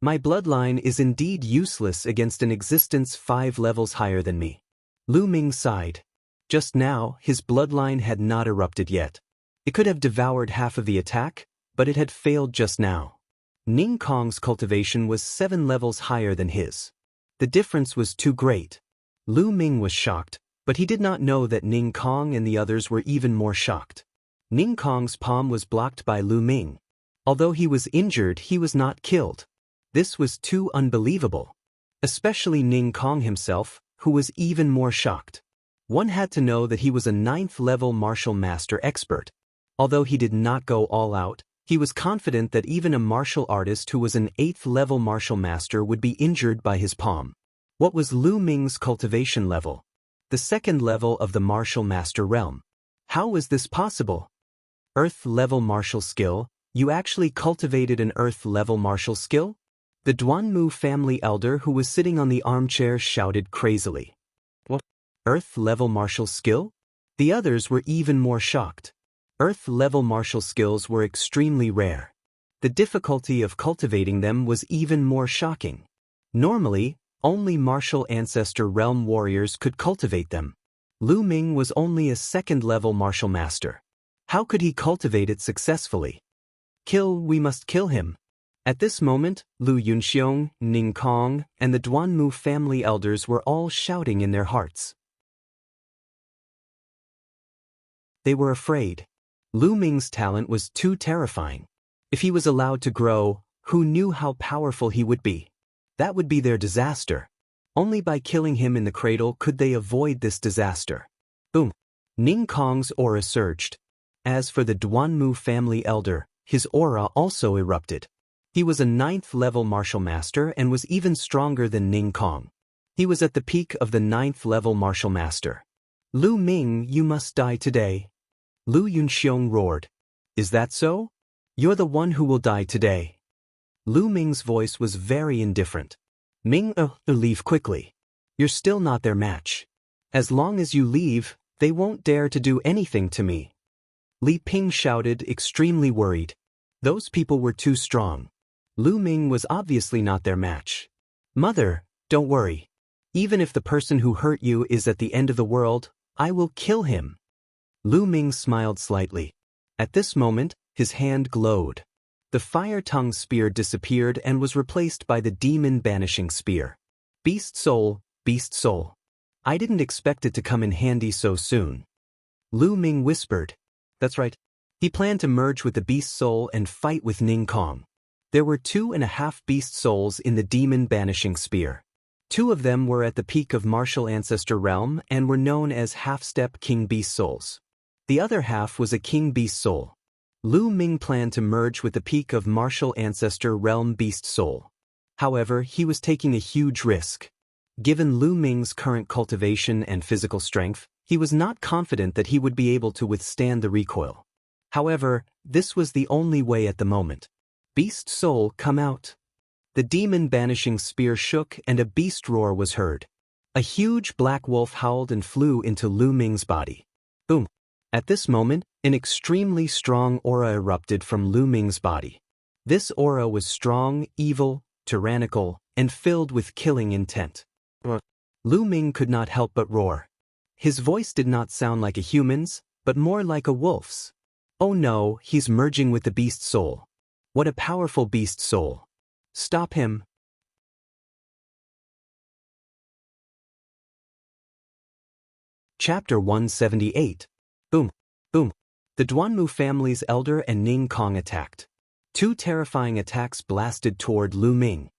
My bloodline is indeed useless against an existence 5 levels higher than me. Lu Ming sighed. Just now, his bloodline had not erupted yet. It could have devoured half of the attack, but it had failed just now. Ning Kong's cultivation was 7 levels higher than his. The difference was too great. Lu Ming was shocked, but he did not know that Ning Kong and the others were even more shocked. Ning Kong's palm was blocked by Lu Ming. Although he was injured, he was not killed. This was too unbelievable. Especially Ning Kong himself, who was even more shocked. One had to know that he was a 9th level martial master expert. Although he did not go all out, he was confident that even a martial artist who was an 8th level martial master would be injured by his palm. What was Lu Ming's cultivation level? The 2nd level of the martial master realm. How was this possible? Earth level martial skill? You actually cultivated an earth level martial skill? The Duanmu family elder who was sitting on the armchair shouted crazily. What? Earth level martial skill? The others were even more shocked. Earth level martial skills were extremely rare. The difficulty of cultivating them was even more shocking. Normally, only martial ancestor realm warriors could cultivate them. Lu Ming was only a 2nd level martial master. How could he cultivate it successfully? We must kill him. At this moment, Lu Yunxiong, Ning Kong, and the Duanmu family elders were all shouting in their hearts. They were afraid. Lu Ming's talent was too terrifying. If he was allowed to grow, who knew how powerful he would be? That would be their disaster. Only by killing him in the cradle could they avoid this disaster. Boom! Ning Kong's aura surged. As for the Duanmu family elder, his aura also erupted. He was a 9th level martial master and was even stronger than Ning Kong. He was at the peak of the 9th level martial master. Lu Ming, you must die today. Lu Yunxiong roared. Is that so? You're the one who will die today. Lu Ming's voice was very indifferent. Ming, leave quickly. You're still not their match. As long as you leave, they won't dare to do anything to me. Li Ping shouted, extremely worried. Those people were too strong. Lu Ming was obviously not their match. Mother, don't worry. Even if the person who hurt you is at the end of the world, I will kill him. Lu Ming smiled slightly. At this moment, his hand glowed. The fire-tongue spear disappeared and was replaced by the demon banishing spear. Beast soul, beast soul. I didn't expect it to come in handy so soon. Lu Ming whispered. That's right. He planned to merge with the beast soul and fight with Ning Kong. There were 2.5 beast souls in the demon banishing spear. 2 of them were at the peak of martial ancestor realm and were known as half-step king beast souls. The other half was a king beast soul. Lu Ming planned to merge with the peak of martial ancestor realm beast soul. However, he was taking a huge risk. Given Lu Ming's current cultivation and physical strength, he was not confident that he would be able to withstand the recoil. However, this was the only way at the moment. Beast soul, come out. The demon banishing spear shook and a beast roar was heard. A huge black wolf howled and flew into Lu Ming's body. Boom! At this moment, an extremely strong aura erupted from Lu Ming's body. This aura was strong, evil, tyrannical, and filled with killing intent. Lu Ming could not help but roar. His voice did not sound like a human's, but more like a wolf's. Oh no, he's merging with the beast soul. What a powerful beast soul. Stop him. Chapter 178. Boom. Boom. The Duanmu family's elder and Ning Kong attacked. Two terrifying attacks blasted toward Lu Ming.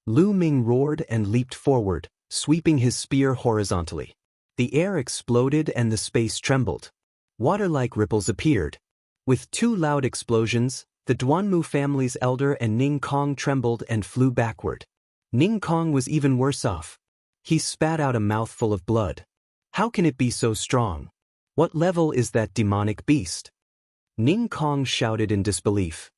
Lu Ming roared and leaped forward, sweeping his spear horizontally. The air exploded and the space trembled. Water-like ripples appeared. With two loud explosions, the Duanmu family's elder and Ning Kong trembled and flew backward. Ning Kong was even worse off. He spat out a mouthful of blood. How can it be so strong? What level is that demonic beast? Ning Kong shouted in disbelief.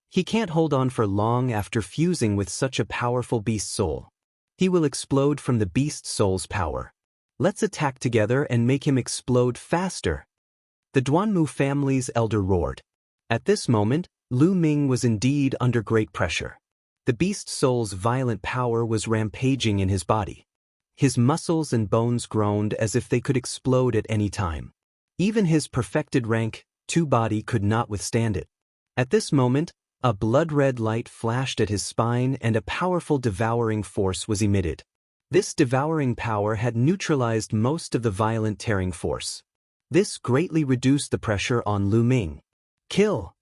He can't hold on for long after fusing with such a powerful beast soul. He will explode from the beast soul's power. Let's attack together and make him explode faster. The Duanmu family's elder roared. At this moment, Lu Ming was indeed under great pressure. The beast soul's violent power was rampaging in his body. His muscles and bones groaned as if they could explode at any time. Even his perfected rank 2 body could not withstand it. At this moment, a blood-red light flashed at his spine and a powerful devouring force was emitted. This devouring power had neutralized most of the violent tearing force. This greatly reduced the pressure on Lu Ming. Kill!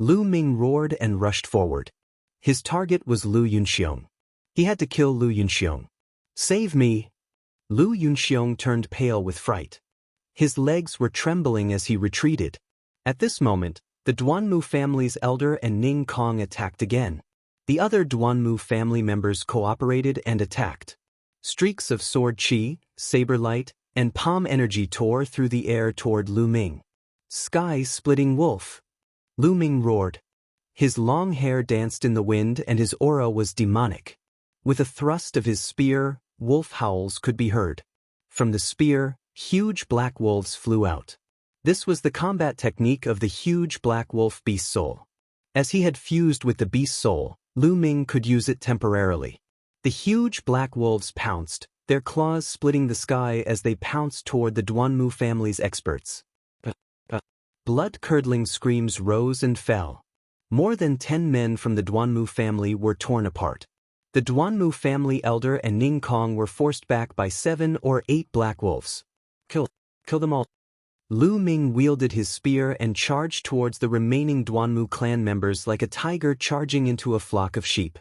Lu Ming roared and rushed forward. His target was Lu Yunxiong. He had to kill Lu Yunxiong. Save me! Lu Yunxiong turned pale with fright. His legs were trembling as he retreated. At this moment, the Duanmu family's elder and Ning Kong attacked again. The other Duanmu family members cooperated and attacked. Streaks of sword chi, saber light, and palm energy tore through the air toward Lu Ming. Sky-splitting wolf! Lu Ming roared. His long hair danced in the wind and his aura was demonic. With a thrust of his spear, wolf howls could be heard. From the spear, huge black wolves flew out. This was the combat technique of the huge black wolf beast soul. As he had fused with the beast soul, Lu Ming could use it temporarily. The huge black wolves pounced, their claws splitting the sky as they pounced toward the Duanmu family's experts. Blood-curdling screams rose and fell. More than 10 men from the Duanmu family were torn apart. The Duanmu family elder and Ning Kong were forced back by 7 or 8 black wolves. Kill them all. Lu Ming wielded his spear and charged towards the remaining Duanmu clan members like a tiger charging into a flock of sheep.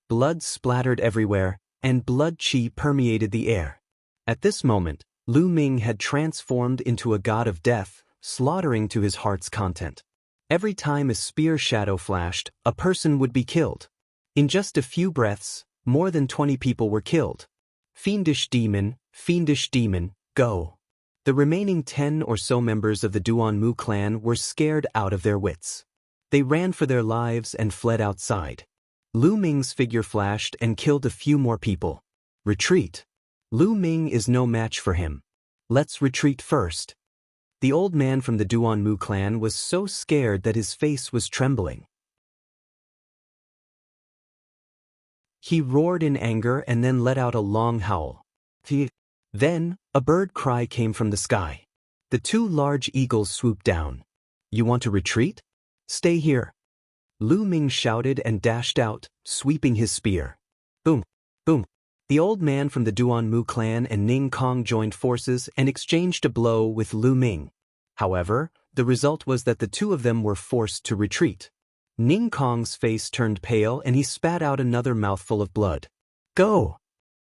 Blood splattered everywhere, and blood chi permeated the air. At this moment, Lu Ming had transformed into a god of death, slaughtering to his heart's content. Every time a spear shadow flashed, a person would be killed. In just a few breaths, more than 20 people were killed. Fiendish demon, go. The remaining 10 or so members of the Duanmu clan were scared out of their wits. They ran for their lives and fled outside. Lu Ming's figure flashed and killed a few more people. Retreat. Lu Ming is no match for him. Let's retreat first. The old man from the Duanmu clan was so scared that his face was trembling. He roared in anger and then let out a long howl. Then, a bird cry came from the sky. The 2 large eagles swooped down. You want to retreat? Stay here. Lu Ming shouted and dashed out, sweeping his spear. Boom, boom. The old man from the Duanmu clan and Ning Kong joined forces and exchanged a blow with Lu Ming. However, the result was that the 2 of them were forced to retreat. Ning Kong's face turned pale and he spat out another mouthful of blood. Go!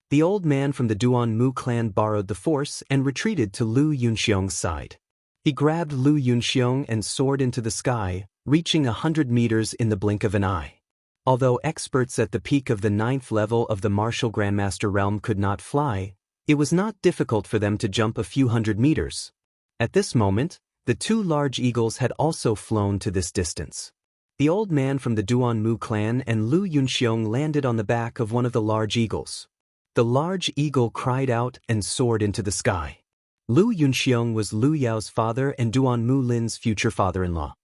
The old man from the Duanmu clan borrowed the force and retreated to Lu Yunxiong's side. He grabbed Lu Yunxiong and soared into the sky, reaching 100 meters in the blink of an eye. Although experts at the peak of the 9th level of the martial grandmaster realm could not fly, it was not difficult for them to jump a few hundred meters. At this moment, the 2 large eagles had also flown to this distance. The old man from the Duanmu clan and Lu Yunxiong landed on the back of one of the large eagles. The large eagle cried out and soared into the sky. Lu Yunxiong was Lu Yao's father and Duanmu Lin's future father-in-law.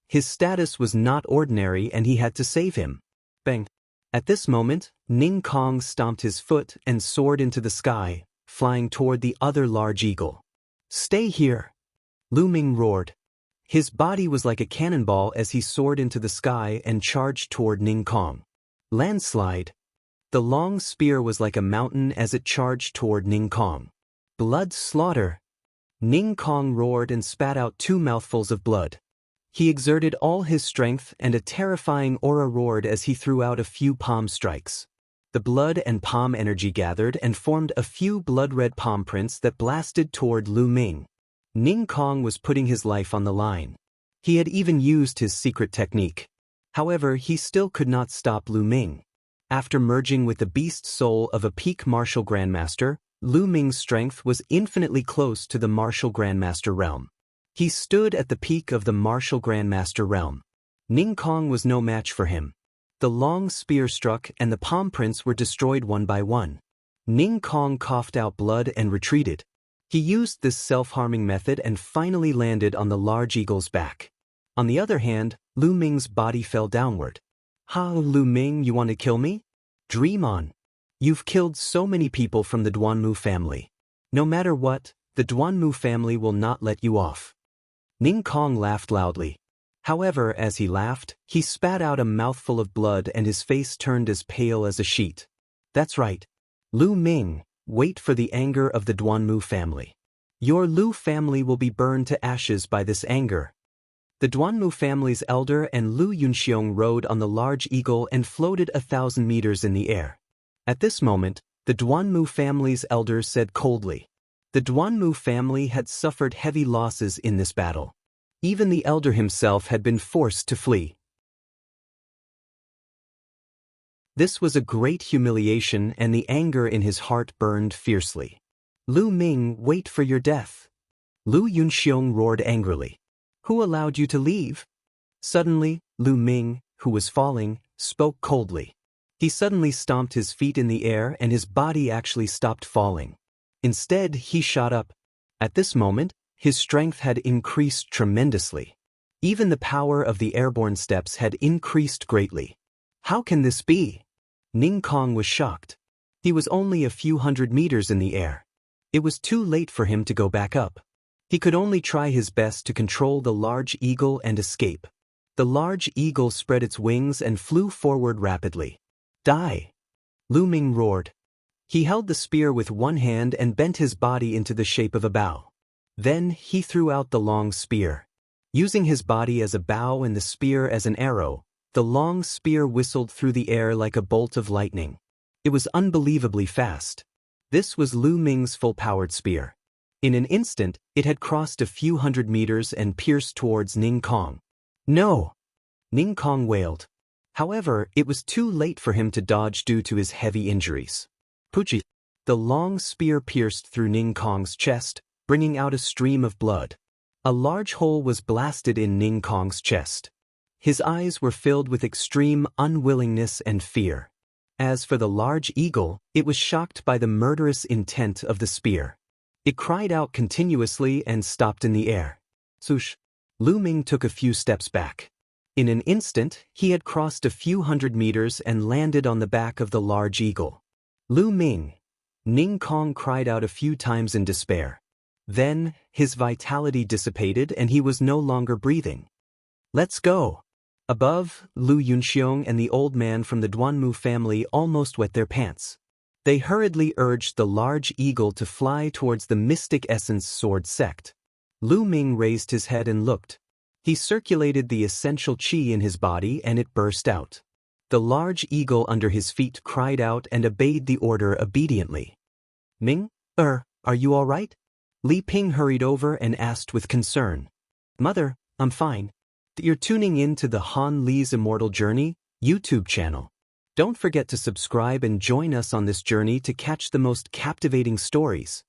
His status was not ordinary and he had to save him. Bang! At this moment, Ning Kong stomped his foot and soared into the sky, flying toward the other large eagle. Stay here! Lu Ming roared. His body was like a cannonball as he soared into the sky and charged toward Ning Kong. Landslide. The long spear was like a mountain as it charged toward Ning Kong. Blood slaughter. Ning Kong roared and spat out 2 mouthfuls of blood. He exerted all his strength and a terrifying aura roared as he threw out a few palm strikes. The blood and palm energy gathered and formed a few blood-red palm prints that blasted toward Lu Ming. Ning Kong was putting his life on the line. He had even used his secret technique. However, he still could not stop Lu Ming. After merging with the beast soul of a peak martial grandmaster, Lu Ming's strength was infinitely close to the martial grandmaster realm. He stood at the peak of the martial grandmaster realm. Ning Kong was no match for him. The long spear struck and the palm prints were destroyed one by one. Ning Kong coughed out blood and retreated. He used this self-harming method and finally landed on the large eagle's back. On the other hand, Lu Ming's body fell downward. "Ha, Lu Ming, you want to kill me? Dream on. You've killed so many people from the Duanmu family. No matter what, the Duanmu family will not let you off." Ning Kong laughed loudly. However, as he laughed, he spat out a mouthful of blood and his face turned as pale as a sheet. "That's right. Lu Ming, wait for the anger of the Duanmu family. Your Lu family will be burned to ashes by this anger." The Duanmu family's elder and Lu Yunxiong rode on the large eagle and floated 1,000 meters in the air. At this moment, the Duanmu family's elder said coldly. The Duanmu family had suffered heavy losses in this battle. Even the elder himself had been forced to flee. This was a great humiliation and the anger in his heart burned fiercely. "Lu Ming, wait for your death." Lu Yunxiong roared angrily. "Who allowed you to leave?" Suddenly, Lu Ming, who was falling, spoke coldly. He suddenly stomped his feet in the air and his body actually stopped falling. Instead, he shot up. At this moment, his strength had increased tremendously. Even the power of the airborne steps had increased greatly. How can this be? Ning Kong was shocked. He was only a few hundred meters in the air. It was too late for him to go back up. He could only try his best to control the large eagle and escape. The large eagle spread its wings and flew forward rapidly. "Die!" Lu Ming roared. He held the spear with one hand and bent his body into the shape of a bow. Then he threw out the long spear. Using his body as a bow and the spear as an arrow, the long spear whistled through the air like a bolt of lightning. It was unbelievably fast. This was Lu Ming's full-powered spear. In an instant, it had crossed a few hundred meters and pierced towards Ning Kong. "No!" Ning Kong wailed. However, it was too late for him to dodge due to his heavy injuries. Puchi! The long spear pierced through Ning Kong's chest, bringing out a stream of blood. A large hole was blasted in Ning Kong's chest. His eyes were filled with extreme unwillingness and fear. As for the large eagle, it was shocked by the murderous intent of the spear. It cried out continuously and stopped in the air. Swoosh! Lu Ming took a few steps back. In an instant, he had crossed a few hundred meters and landed on the back of the large eagle. "Lu Ming!" Ning Kong cried out a few times in despair. Then, his vitality dissipated and he was no longer breathing. "Let's go!" Above, Lu Yunxiong and the old man from the Duanmu family almost wet their pants. They hurriedly urged the large eagle to fly towards the Mystic Essence Sword sect. Lu Ming raised his head and looked. He circulated the essential qi in his body and it burst out. The large eagle under his feet cried out and obeyed the order obediently. "Ming, are you all right?" Li Ping hurried over and asked with concern. "Mother, I'm fine." You're tuning in to the Han Li's Immortal Journey YouTube channel. Don't forget to subscribe and join us on this journey to catch the most captivating stories.